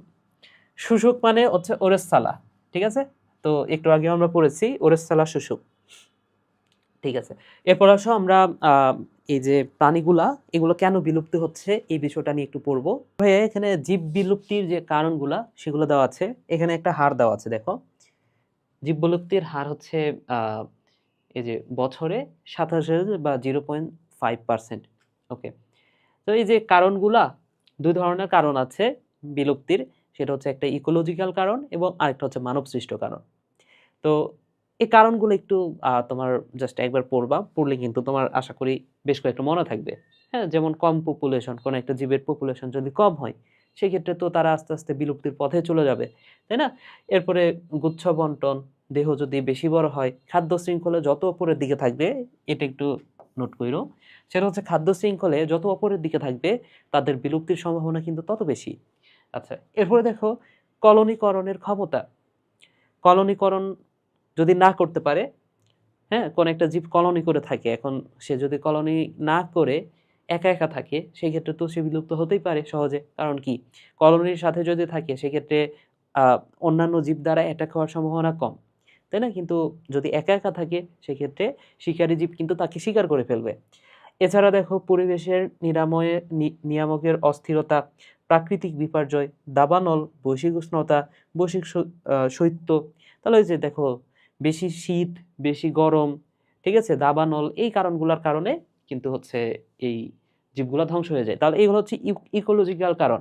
শুশুক মানে হচ্ছে ওরেসালা। ঠিক আছে, তো একটু আগে আমরা পড়েছি ওরেসালা শুশুক। ঠিক আছে, এরপর আসো আমরা এই যে প্রাণীগুলা এগুলো কেন বিলুপ্তি হচ্ছে এই বিষয়টা নিয়ে একটু পড়বো। ভাইয়া এখানে জীব বিলুপ্তির যে কারণগুলা সেগুলো দেওয়া আছে, এখানে একটা হার দেওয়া আছে দেখো। জীব বিলুপ্তির হার হচ্ছে এই যে বছরে 27,000 বা 0.5%। ওকে, তো এই যে কারণগুলা, দুই ধরনের কারণ আছে বিলুপ্তির, সেটা হচ্ছে একটা ইকোলজিক্যাল কারণ এবং আরেকটা হচ্ছে মানব সৃষ্ট কারণ। তো এই কারণগুলো একটু তোমার জাস্ট একবার পড়বা, পড়লে কিন্তু তোমার আশা করি বেশ কয়েকটা মনে থাকবে। হ্যাঁ, যেমন কম পপুলেশন, কোনো একটা জীবের পপুলেশন যদি কম হয় সেক্ষেত্রে তো তারা আস্তে আস্তে বিলুপ্তির পথে চলে যাবে, তাই না? এরপরে গুচ্ছ বন্টন, দেহ যদি বেশি বড় হয়, খাদ্য শৃঙ্খলে যত উপরের দিকে থাকবে, এটা একটু নোট কইরো, সেটা হচ্ছে খাদ্য শৃঙ্খলে যত উপরের দিকে থাকবে তাদের বিলুপ্তির সম্ভাবনা কিন্তু তত বেশি। আচ্ছা, এরপরে দেখো কলোনিকরণের ক্ষমতা। কলোনিকরণ যদি না করতে পারে, হ্যাঁ, কোন একটা জীব কলোনি করে থাকে, এখন সে যদি কলোনি না করে একা একা থাকে সেক্ষেত্রে তো সে বিলুপ্ত হতেই পারে সহজে। কারণ কি, কলোনির সাথে যদি থাকে সেক্ষেত্রে আহ, অন্যান্য জীব দ্বারা অ্যাটাক হওয়ার সম্ভাবনা কম, তাই না? কিন্তু যদি একা একা থাকে সেক্ষেত্রে শিকারী জীব কিন্তু তাকে শিকার করে ফেলবে। এছাড়া দেখো পরিবেশের নিয়ামকের অস্থিরতা, প্রাকৃতিক বিপর্যয়, দাবানল, বৈশ্বিক উষ্ণতা, বৈশ্বিক শৈত্য, তাহলে ওই যে দেখো বেশি শীত, বেশি গরম, ঠিক আছে, দাবানল, এই কারণগুলোর কারণে কিন্তু হচ্ছে এই জীবগুলো ধ্বংস হয়ে যায়। তাহলে এগুলো হচ্ছে ইকোলজিক্যাল কারণ।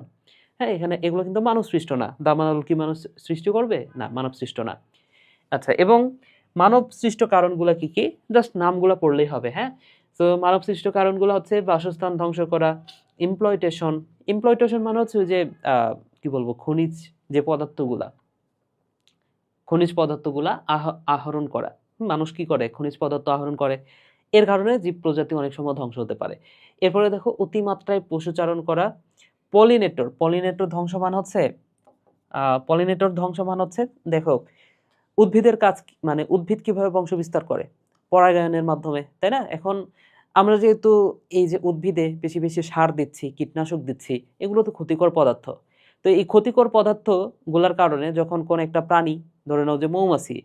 হ্যাঁ, এখানে এগুলো কিন্তু মানুষ সৃষ্ট না। দাবানল কি মানুষ সৃষ্টি করবে? না, মানব সৃষ্ট না। আচ্ছা, এবং মানব সৃষ্ট কারণগুলো কি কি, জাস্ট নামগুলো পড়লেই হবে। হ্যাঁ, তো মানব সৃষ্ট কারণগুলো হচ্ছে বাসস্থান ধ্বংস করা, ইমপ্লয়টেশন। ইমপ্লয়টেশন মানে হচ্ছে ওই যে কি বলবো, খনিজ যে পদার্থগুলা, খনিজ পদার্থগুলা আহরণ করা। মানুষ কি করে? খনিজ পদার্থ আহরণ করে, এর কারণে জীব প্রজাতি অনেক সময় ধ্বংস হতে পারে। এরপরে দেখো অতিমাত্রায় পশুচারণ করা, পলিনেটর। পলিনেটর ধ্বংস মানে হচ্ছে পলিনেটর ধ্বংস মানে হচ্ছে দেখো উদ্ভিদের কাজ মানে উদ্ভিদ কিভাবে বংশ বিস্তার করে? পরাগায়নের মাধ্যমে, তাই না? এখন আমরা যেহেতু এই যে উদ্ভিদে বেশি বেশি সার দিচ্ছি, কীটনাশক দিচ্ছি, এগুলো তো ক্ষতিকর পদার্থ। তো এই ক্ষতিকর পদার্থগুলোর কারণে যখন কোন একটা প্রাণী, ধরে নাও যে মৌমাছি,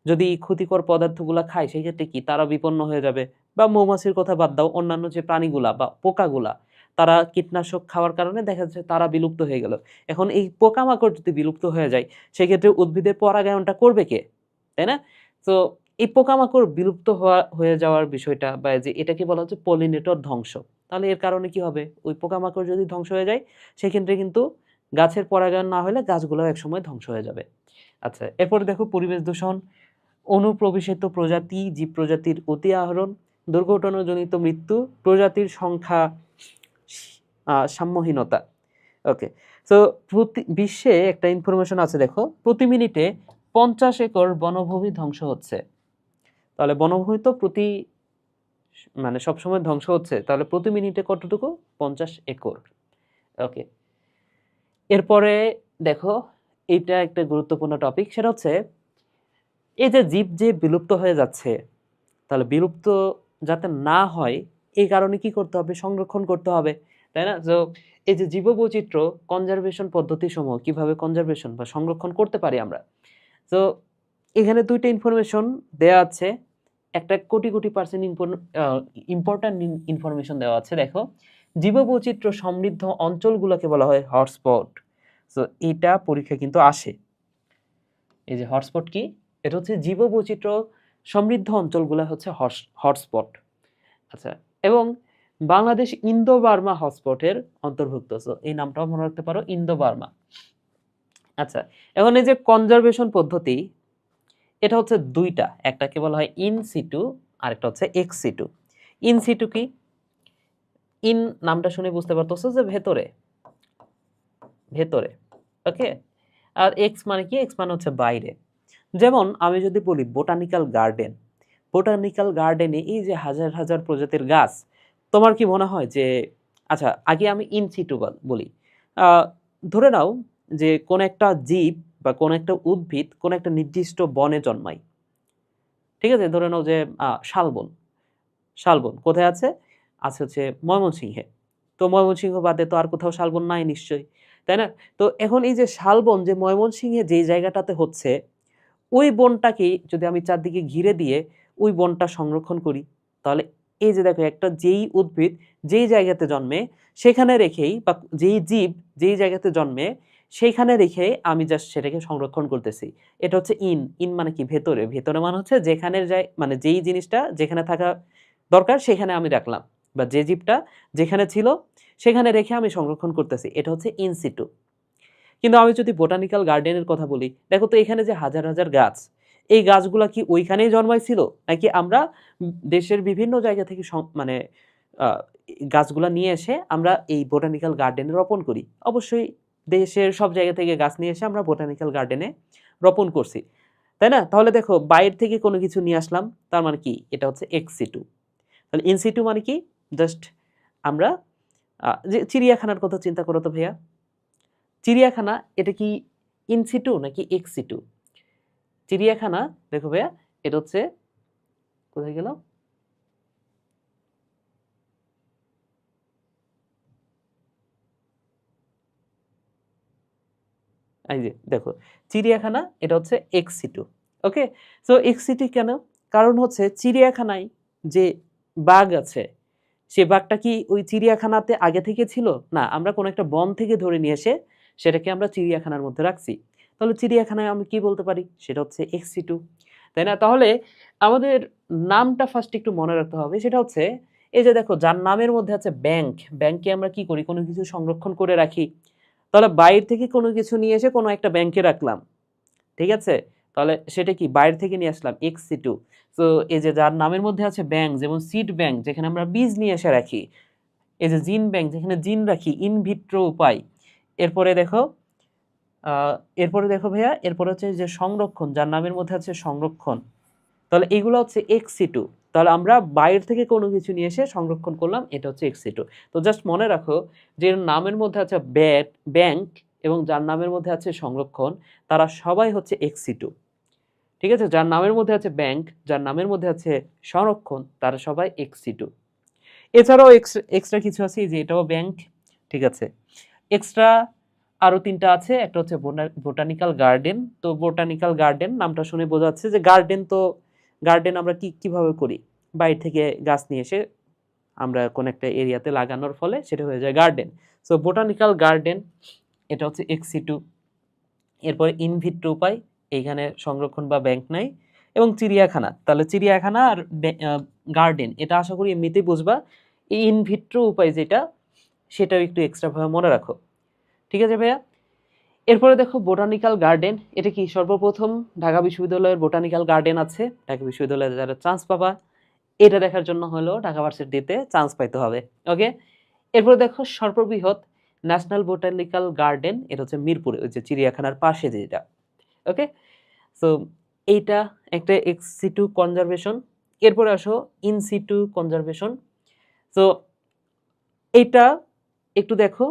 যদি এই ক্ষতিকর পদার্থগুলা খায় সেক্ষেত্রে কি তারা বিপন্ন হয়ে যাবে? বা মৌমাছির কথা বাদ দাও, অন্যান্য যে প্রাণীগুলা বা পোকাগুলা, তারা কীটনাশক খাওয়ার কারণে দেখা যাচ্ছে তারা বিলুপ্ত হয়ে গেল। এখন এই পোকামাকড় যদি বিলুপ্ত হয়ে যায় সেক্ষেত্রে উদ্ভিদের পরাগায়নটা করবে কে? তাই না? তো এই পোকামাকড় বিলুপ্ত হয়ে যাওয়ার বিষয়টা, বা যে এটাকে বলা হচ্ছে পলিনেটর ধ্বংস। তাহলে এর কারণে কি হবে? ওই পোকামাকড় যদি ধ্বংস হয়ে যায় সেক্ষেত্রে কিন্তু গাছের পরাগায়ন না হলে গাছগুলো একসময় ধ্বংস হয়ে যাবে। আচ্ছা, এরপরে দেখো পরিবেশ দূষণ, অনুপ্রবেশিত প্রজাতি, জীব প্রজাতির অতি আহরণ, দুর্ঘটনাজনিত মৃত্যু, প্রজাতির সংখ্যা সাম্যহীনতা। ওকে, তো বিশ্বে একটা ইনফরমেশন আছে দেখো, প্রতি মিনিটে 50 একর বনভূমি ধ্বংস হচ্ছে। তাহলে বনভূমি তো মানে সবসময় ধ্বংস হচ্ছে, তাহলে প্রতি মিনিটে কতটুকু? 50 একর। ওকে, এরপরে দেখো এটা একটা গুরুত্বপূর্ণ টপিক, সেটা হচ্ছে এই যে জীব যে বিলুপ্ত হয়ে যাচ্ছে, তাহলে বিলুপ্ত যাতে না হয় এই কারণে কি করতে হবে? সংরক্ষণ করতে হবে, তাই না? তো এই যে জীববৈচিত্র্য কনজারভেশন পদ্ধতি সমূহ কিভাবে কনজারভেশন বা সংরক্ষণ করতে পারি আমরা, তো এখানে দুইটা ইনফরমেশন দেয়া আছে। একটা crore crore percent important information দেওয়া আছে। দেখো, জীববৈচিত্র্য সমৃদ্ধ অঞ্চলগুলোকে বলা হয় হটস্পট। তো এটা পরীক্ষা কিন্তু আসে। এই যে হটস্পট কি, এটা হচ্ছে জীববৈচিত্র্য সমৃদ্ধ অঞ্চলগুলো হচ্ছে হটস্পট। আচ্ছা, এবং বাংলাদেশ ইন্দো বার্মা হটস্পটের অন্তর্ভুক্ত। সো এই নামটাও মনে রাখতে পারো, ইন্দো বার্মা। আচ্ছা, এখন এই যে কনজারভেশন পদ্ধতি, এটা হচ্ছে দুইটা, একটাকে বলা হয় ইন সিটু আর একটা হচ্ছে এক্স সিটু। ইন সিটু কি? ইন নামটা শুনে বুঝতে পারতেছো যে ভেতরে, ভেতরে, ওকে। আর এক্স মানে কি? এক্স মানে হচ্ছে বাইরে। যেমন আমি যদি বলি বোটানিক্যাল গার্ডেন, বোটানিক্যাল গার্ডেনে এই যে হাজার হাজার প্রজাতির গাছ, তোমার কি মনে হয় যে, আচ্ছা আগে আমি ইন সিটু বলি, ধরে নাও যে কোন একটা জীব বা কোন একটা উদ্ভিদ কোন একটা নির্দিষ্ট বনে জন্মায়, ঠিক আছে? ধরে নাও যে শালবন, শালবন কোথায় আছে? আছে হচ্ছে ময়মনসিংহে। তো ময়মনসিংহ বাদে তো আর কোথাও শালবন নাই নিশ্চয়ই, তাই না? তো এখন এই যে শালবন যে ময়মনসিংহে যেই জায়গাটাতে হচ্ছে, ওই বনটাকে যদি আমি চারদিকে ঘিরে দিয়ে ওই বনটা সংরক্ষণ করি, তাহলে এই যে দেখো একটা যেই উদ্ভিদ যেই জায়গাতে জন্মে সেখানে রেখেই, বা যেই জীব যেই জায়গাতে জন্মে সেইখানে রেখে আমি জাস্ট সেটাকে সংরক্ষণ করতেছি। এটা হচ্ছে ইন মানে কি ভেতরে, ভেতরে মানে হচ্ছে যেখানে মানে যেই জিনিসটা যেখানে থাকা দরকার সেখানে আমি রাখলাম, বা যে জীবটা যেখানে ছিল সেখানে রেখে আমি সংরক্ষণ করতেছি, এটা হচ্ছে ইন সিটু। কিন্তু আমি যদি বোটানিক্যাল গার্ডেনের কথা বলি, দেখো তো এখানে যে হাজার হাজার গাছ, এই গাছগুলা কি ওইখানেই জন্মাইছিল, নাকি আমরা দেশের বিভিন্ন জায়গা থেকে মানে আহ, গাছগুলা নিয়ে এসে আমরা এই বোটানিক্যাল গার্ডেনে রোপণ করি? অবশ্যই দেশের সব জায়গা থেকে গাছ নিয়ে এসে আমরা বোটানিক্যাল গার্ডেনে রোপণ করছি, তাই না? তাহলে দেখো বাইরে থেকে কোনো কিছু নিয়ে আসলাম, তার মানে কি এটা হচ্ছে এক্স সিটু। তাহলে ইন সিটু মানে কি? জাস্ট আমরা যে চিড়িয়াখানার কথা চিন্তা করো তো ভাইয়া, চিড়িয়াখানা এটা কি ইন সিটু নাকি এক্স সিটু? চিড়িয়াখানা দেখো ভাইয়া, এটা হচ্ছে কোথায় গেল, এই যে দেখো চিড়িয়াখানা এটা হচ্ছে এক্স সিটু। ওকে, সো এক্স সিটু কেন? কারণ হচ্ছে চিড়িয়াখানায় যে বাঘ আছে, সে বাঘটা কি ওই চিড়িয়াখানাতে আগে থেকে ছিল? না, আমরা কোনো একটা বন থেকে ধরে নিয়ে এসে সেটাকে আমরা চিড়িয়াখানার মধ্যে রাখছি। তাহলে চিড়িয়াখানায় আমি কি বলতে পারি? সেটা হচ্ছে এক্স সিটু, তাই না? তাহলে আমাদের নামটা ফার্স্ট একটু মনে রাখতে হবে, সেটা হচ্ছে এই যে দেখো যার নামের মধ্যে আছে ব্যাংক, ব্যাংকে আমরা কি করি? কোনো কিছু সংরক্ষণ করে রাখি। তাহলে বাইরে থেকে কোনো কিছু নিয়ে এসে কোনো একটা ব্যাংকে রাখলাম, ঠিক আছে? তাহলে সেটা কি বাইরে থেকে নিয়ে আসলাম এক্স সিটু। তো এই যে যার নামের মধ্যে আছে ব্যাংক, যেমন সিড ব্যাংক যেখানে আমরা বীজ নিয়ে এসে রাখি, এই যে জিন ব্যাংক যেখানে জিন রাখি, ইন ভিট্রো উপায়। এরপরে দেখো এরপরে দেখো ভাইয়া, এরপরে হচ্ছে যে সংরক্ষণ, যার নামের মধ্যে আছে সংরক্ষণ, তাহলে এগুলো হচ্ছে এক্স সিটু। তাহলে আমরা বাইরে থেকে কোনো কিছু নিয়ে এসে সংরক্ষণ করলাম, এটা হচ্ছে এক্স সিটু। তো জাস্ট মনে রাখো যে নামের মধ্যে আছে ব্যাংক এবং যার নামের মধ্যে আছে সংরক্ষণ, তারা সবাই হচ্ছে এক্স সিটু, ঠিক আছে? যার নামের মধ্যে আছে ব্যাংক, যার নামের মধ্যে আছে সংরক্ষণ, তারা সবাই এক্স সিটু। এছাড়াও এক্সট্রা কিছু আছে, এই যে এটাও ব্যাংক, ঠিক আছে? এক্সট্রা আরো তিনটা আছে, একটা হচ্ছে বোটানিক্যাল গার্ডেন। তো বোটানিক্যাল গার্ডেন নামটা শুনে বোঝা যাচ্ছে যে গার্ডেন, তো গার্ডেন আমরা কিভাবে করি? বাইরে থেকে গাছ নিয়ে এসে আমরা কোন একটা এরিয়াতে লাগানোর ফলে সেটা হয়ে যায় গার্ডেন। সো বোটানিক্যাল গার্ডেন এটা হচ্ছে এক্স সিটু। এরপরে ইনভিট্রো উপায়, এইখানে সংরক্ষণ বা ব্যাংক নাই। এবং চিড়িয়াখানা, তাহলে চিড়িয়াখানা আর গার্ডেন এটা আশা করি এমনিতেই বুঝবা। এই ইনভিট্রো উপায় যেটা, সেটাও একটু এক্সট্রা ভাবে মনে রাখো, ঠিক আছে ভাইয়া? এরপরে দেখো বোটানিক্যাল গার্ডেন, এটা কি সর্বপ্রথম ঢাকা বিশ্ববিদ্যালয়ের বোটানিক্যাল গার্ডেন আছে। ঢাকা বিশ্ববিদ্যালয়ে যারা চান্স পাবা, এটা দেখার জন্য হলো ঢাকা ভার্সিটিতে চান্স পাইতে হবে। ওকে, এরপরে দেখো সর্ববৃহৎ ন্যাশনাল বোটানিক্যাল গার্ডেন, এটা হচ্ছে মিরপুরে, ওই যে চিড়িয়াখানার পাশে যেটা। ওকে, সো এইটা একটা এক্স সিটু কনজারভেশন। এরপরে আসো ইন সিটু কনজারভেশন। সো এইটা একটু দেখো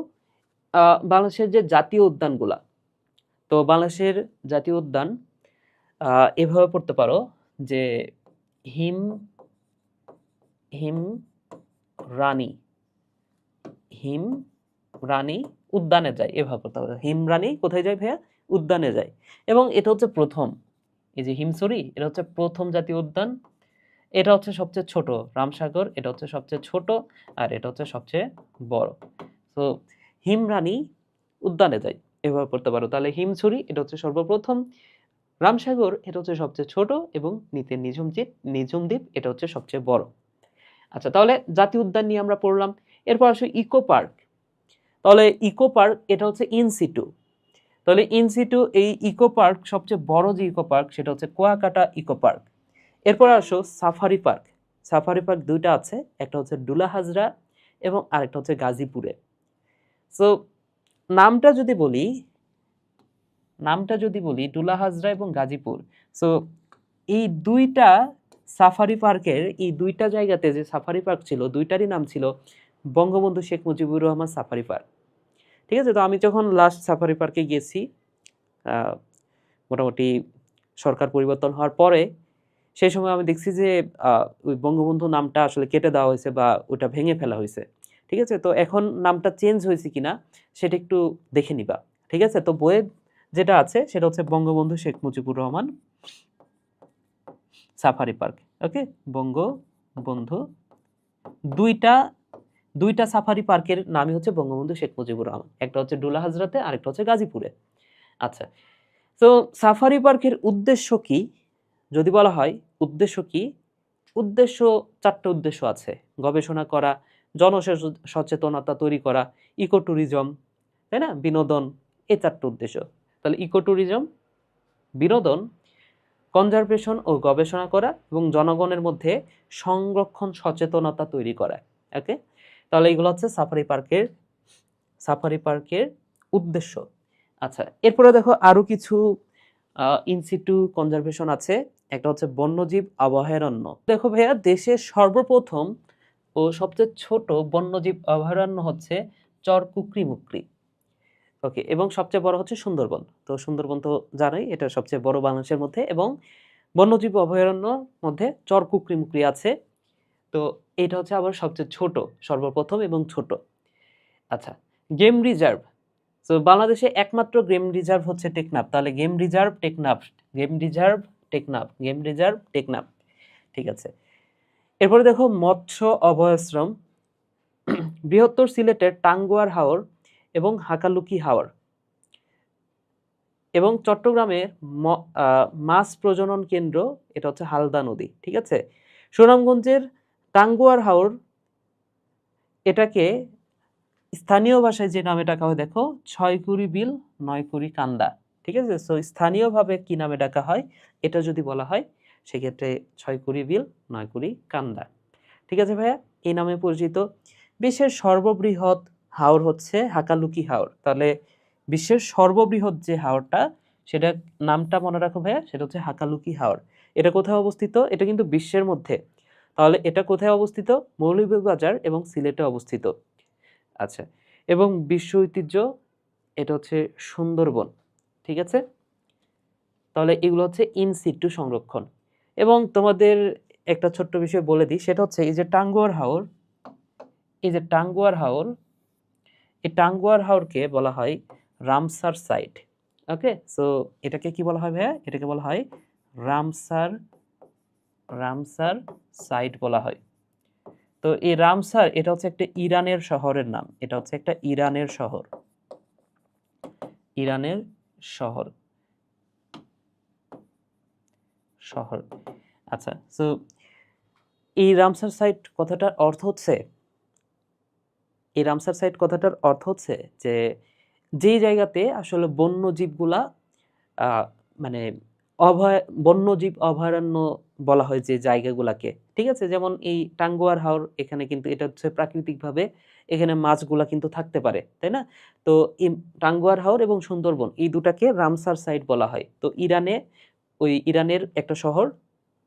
বাংলাদেশের যে জাতীয় উদ্যানগুলা, তো বাংলাদেশের জাতীয় উদ্যান এভাবে পড়তে পারো যে হিম হিম রানী, হিম রানী উদ্যানে যায়, এভাবে পড়তে পারো। হিম রানী কোথায় যায় ভাইয়া? উদ্যানে যায়। এবং এটা হচ্ছে প্রথম, এই যে হিমছড়ি, এটা হচ্ছে প্রথম জাতীয় উদ্যান। এটা হচ্ছে সবচেয়ে ছোট, রামসাগর এটা হচ্ছে সবচেয়ে ছোট, আর এটা হচ্ছে সবচেয়ে বড়। তো হিমরানী উদ্যানে যায়, এভাবে পড়তে পারো। তাহলে হিমছড়ি এটা হচ্ছে সর্বপ্রথম, রামসাগর এটা হচ্ছে সবচেয়ে ছোট, এবং নিতের নিঝুম দ্বীপ এটা হচ্ছে সবচেয়ে বড়। আচ্ছা, তাহলে জাতীয় উদ্যান নিয়ে আমরা পড়লাম। এরপর আসো ইকো পার্ক। তাহলে ইকো পার্ক এটা হচ্ছে ইন সিটু। তাহলে ইন সিটু এই ইকো পার্ক, সবচেয়ে বড় যে ইকো পার্ক সেটা হচ্ছে কুয়াকাটা ইকো পার্ক। এরপর আসো সাফারি পার্ক। সাফারি পার্ক দুইটা আছে, একটা হচ্ছে ডুলা হাজরা এবং আরেকটা হচ্ছে গাজীপুরে। সো নামটা যদি বলি, ডুলা হাজরা এবং গাজীপুর, সো এই দুইটা সাফারি পার্কের, এই দুইটা জায়গাতে যে সাফারি পার্ক ছিল, দুইটারই নাম ছিল বঙ্গবন্ধু শেখ মুজিবুর রহমান সাফারি পার্ক, ঠিক আছে? তো আমি যখন লাস্ট সাফারি পার্কে গেছি, মোটামুটি সরকার পরিবর্তন হওয়ার পরে, সেই সময় আমি দেখছি যে ওই বঙ্গবন্ধু নামটা আসলে কেটে দেওয়া হয়েছে বা ওটা ভেঙে ফেলা হয়েছে, ঠিক আছে? তো এখন নামটা চেঞ্জ হয়েছে কিনা সেটা একটু দেখে নিবা, ঠিক আছে? তো বইয়ে যেটা আছে সেটা হচ্ছে বঙ্গবন্ধু শেখ মুজিবুর রহমান সাফারি পার্ক। ওকে, বঙ্গবন্ধু দুইটা সাফারি পার্কের নামই হচ্ছে বঙ্গবন্ধু শেখ মুজিবুর রহমান, একটা হচ্ছে ডুলা হাজরাতে, আরেকটা হচ্ছে গাজীপুরে। আচ্ছা, তো সাফারি পার্কের উদ্দেশ্য কি যদি বলা হয়, উদ্দেশ্য কি? উদ্দেশ্য 4টা উদ্দেশ্য আছে: গবেষণা করা, জনসচেতনতা তৈরি করা, ইকো ট্যুরিজম, তাই না, বিনোদন, এই 4টা উদ্দেশ্য। তাহলে ইকো ট্যুরিজম, বিনোদন, কনজারভেশন ও গবেষণা করা এবং জনগণের মধ্যে সংরক্ষণ সচেতনতা তৈরি করা। ওকে, তাহলে এগুলো হচ্ছে সাফারি পার্কের উদ্দেশ্য। আচ্ছা, এরপরে দেখো আরো কিছু ইনসিটু কনজারভেশন আছে। একটা হচ্ছে বন্যজীব অভয়ারণ্য। দেখো ভাইয়া, দেশের সর্বপ্রথম ও সবচেয়ে ছোট বন্যজীব অভয়ারণ্য হচ্ছে চর কুকরিমুকরি। ওকে, এবং সবচেয়ে বড় হচ্ছে সুন্দরবন। তো সুন্দরবন তো জানোই, এটা সবচেয়ে বড় বাংলাদেশের মধ্যে, এবং বন্যজীব অভয়ারণ্যর মধ্যে চর কুকরিমুকরি আছে। তো এটা হচ্ছে আবার সবচেয়ে ছোট, সর্বপ্রথম এবং ছোট। আচ্ছা, গেম রিজার্ভ। তো বাংলাদেশে একমাত্র গেম রিজার্ভ হচ্ছে টেকনাফ। তাহলে game reserve Teknaf, game reserve Teknaf, game reserve Teknaf. ঠিক আছে, এরপরে দেখো মৎস্য অভয়াশ্রম। বৃহত্তর সিলেটের টাঙ্গুয়ার হাওর এবং হাকালুকি হাওর, এবং চট্টগ্রামের মাছ প্রজনন কেন্দ্র, এটা হচ্ছে হালদা নদী। ঠিক আছে, সুনামগঞ্জের টাঙ্গুয়ার হাওর, এটাকে স্থানীয় ভাষায় যে নামে ডাকা হয় দেখো, 6 বিল 9 কান্দা। ঠিক আছে, সো স্থানীয়ভাবে কি নামে ডাকা হয় এটা যদি বলা হয়, সেক্ষেত্রে 6 বিল 9 কান্দা। ঠিক আছে ভাইয়া, এই নামে পরিচিত। বিশ্বের সর্ববৃহৎ হাওর হচ্ছে হাকালুকি হাওর। তাহলে বিশ্বের সর্ববৃহৎ যে হাওরটা, সেটা নামটা মনে রাখো ভাইয়া, সেটা হচ্ছে হাকালুকি হাওর। এটা কোথায় অবস্থিত? এটা কিন্তু বিশ্বের মধ্যে। তাহলে এটা কোথায় অবস্থিত? মৌলভীবাজার এবং সিলেটে অবস্থিত। আচ্ছা, এবং বিশ্ব ঐতিহ্য, এটা হচ্ছে সুন্দরবন। ঠিক আছে, তাহলে এগুলো হচ্ছে ইনসিটু সংরক্ষণ। এবং তোমাদের একটা ছোট্ট বিষয় বলে দিই, সেটা হচ্ছে এই যে টাঙ্গুয়ার হাওর, এই যে টাঙ্গুয়ার হাওর, এই টাঙ্গুয়ার হাওরকে বলা হয় রামসার সাইট। ওকে, সো এটাকে কি বলা হয় ভাইয়া? এটাকে বলা হয় রামসার সাইট বলা হয়। তো এই রামসার, এটা হচ্ছে একটা ইরানের শহরের নাম। এটা হচ্ছে একটা ইরানের শহর, ইরানের শহর। আচ্ছা, সো এই রামসার সাইট কথাটার অর্থ হচ্ছে, এই রামসার সাইট কথাটার অর্থ হচ্ছে যে যেই জায়গাতে আসলে বন্যজীবগুলা মানে বন্যজীব অভয়ারণ্য বলা হয় যে জায়গাগুলাকে। ঠিক আছে, যেমন এই টাঙ্গুয়ার হাওর, এখানে কিন্তু এটা হচ্ছে প্রাকৃতিকভাবে এখানে মাছগুলা কিন্তু থাকতে পারে, তাই না? তো এই টাঙ্গুয়ার হাওর এবং সুন্দরবন, এই দুটাকে রামসার সাইট বলা হয়। তো ইরানের একটা শহর,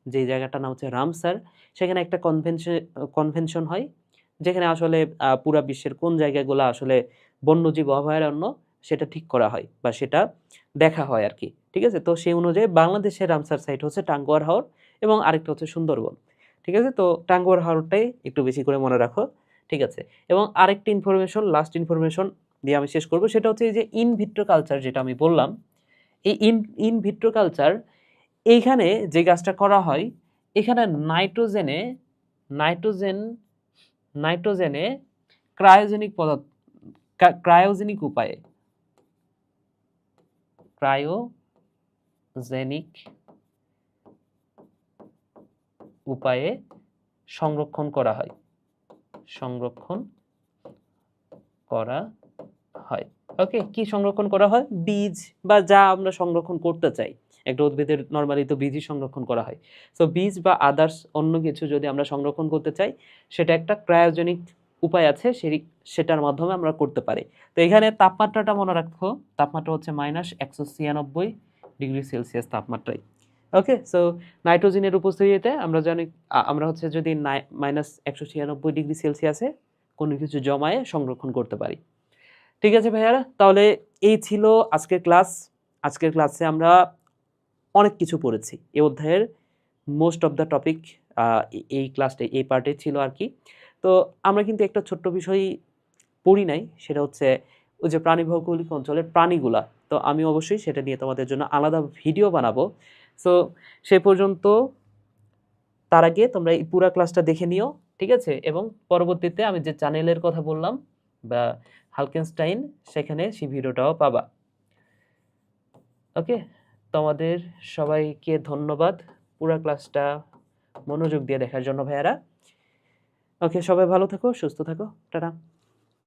যে জায়গাটার নাম হচ্ছে রামসার, সেখানে একটা কনভেনশন হয়, যেখানে আসলে পুরা বিশ্বের কোন জায়গাগুলো আসলে বন্যজীব অভয়ারণ্য সেটা ঠিক করা হয়, বা সেটা দেখা হয় আর কি। ঠিক আছে, তো সেই অনুযায়ী বাংলাদেশের রামসার সাইট হচ্ছে টাঙ্গুয়ার হাওর এবং আরেকটা হচ্ছে সুন্দরবন। ঠিক আছে, তো টাঙ্গুয়ার হাওরটাই একটু বেশি করে মনে রাখো। ঠিক আছে, এবং আরেকটি ইনফরমেশন, লাস্ট ইনফরমেশন দিয়ে আমি শেষ করব, সেটা হচ্ছে এই যে ইন ভিট্রো কালচার, যেটা আমি বললাম, এই ইন ভিট্রো কালচার, এইখানে যে গাছটা করা হয়, এখানে নাইট্রোজেনে ক্রায়োজেনিক পদার্থ, ক্রায়োজেনিক উপায়ে সংরক্ষণ করা হয়, ওকে, কি সংরক্ষণ করা হয়? বীজ, বা যা আমরা সংরক্ষণ করতে চাই। একটা উদ্ভিদের নরমালি তো বীজই সংরক্ষণ করা হয়। সো বীজ বা আদার্স অন্য কিছু যদি আমরা সংরক্ষণ করতে চাই, সেটা একটা ক্রায়োজেনিক উপায় আছে, সেটার মাধ্যমে আমরা করতে পারি। তো এখানে তাপমাত্রাটা মনে রাখো, তাপমাত্রা হচ্ছে -196 ডিগ্রি সেলসিয়াস তাপমাত্রায়। ওকে, সো নাইট্রোজেনের উপস্থিতিতে আমরা জানি, আমরা হচ্ছে যদি -196 ডিগ্রি সেলসিয়াসে কোনো কিছু জমায়ে সংরক্ষণ করতে পারি। ঠিক আছে ভাইয়ারা, তাহলে এই ছিল আজকের ক্লাস। আজকের ক্লাসে আমরা অনেক কিছু পড়েছি। এই অধ্যায়ের মোস্ট অফ দ্য টপিক এই ক্লাসটা, এই পার্টে ছিল আর কি। তো আমরা কিন্তু একটা ছোট্ট বিষয় পড়ি নাই, সেটা হচ্ছে ওই যে প্রাণী ভৌগোলিক অঞ্চলের প্রাণীগুলা। তো আমি অবশ্যই সেটা নিয়ে তোমাদের জন্য আলাদা ভিডিও বানাবো। সো সে পর্যন্ত তার আগে তোমরা এই পুরা ক্লাসটা দেখে নিও, ঠিক আছে? এবং পরবর্তীতে আমি যে চ্যানেলের কথা বললাম বা হালকেনস্টাইন, সেখানে সেই ভিডিওটাও পাবা। ওকে, তোমাদের সবাইকে ধন্যবাদ পুরা ক্লাসটা মনোযোগ দিয়ে দেখার জন্য ভাইয়ারা। ওকে, সবাই ভালো থাকো, সুস্থ থাকো, টাটা।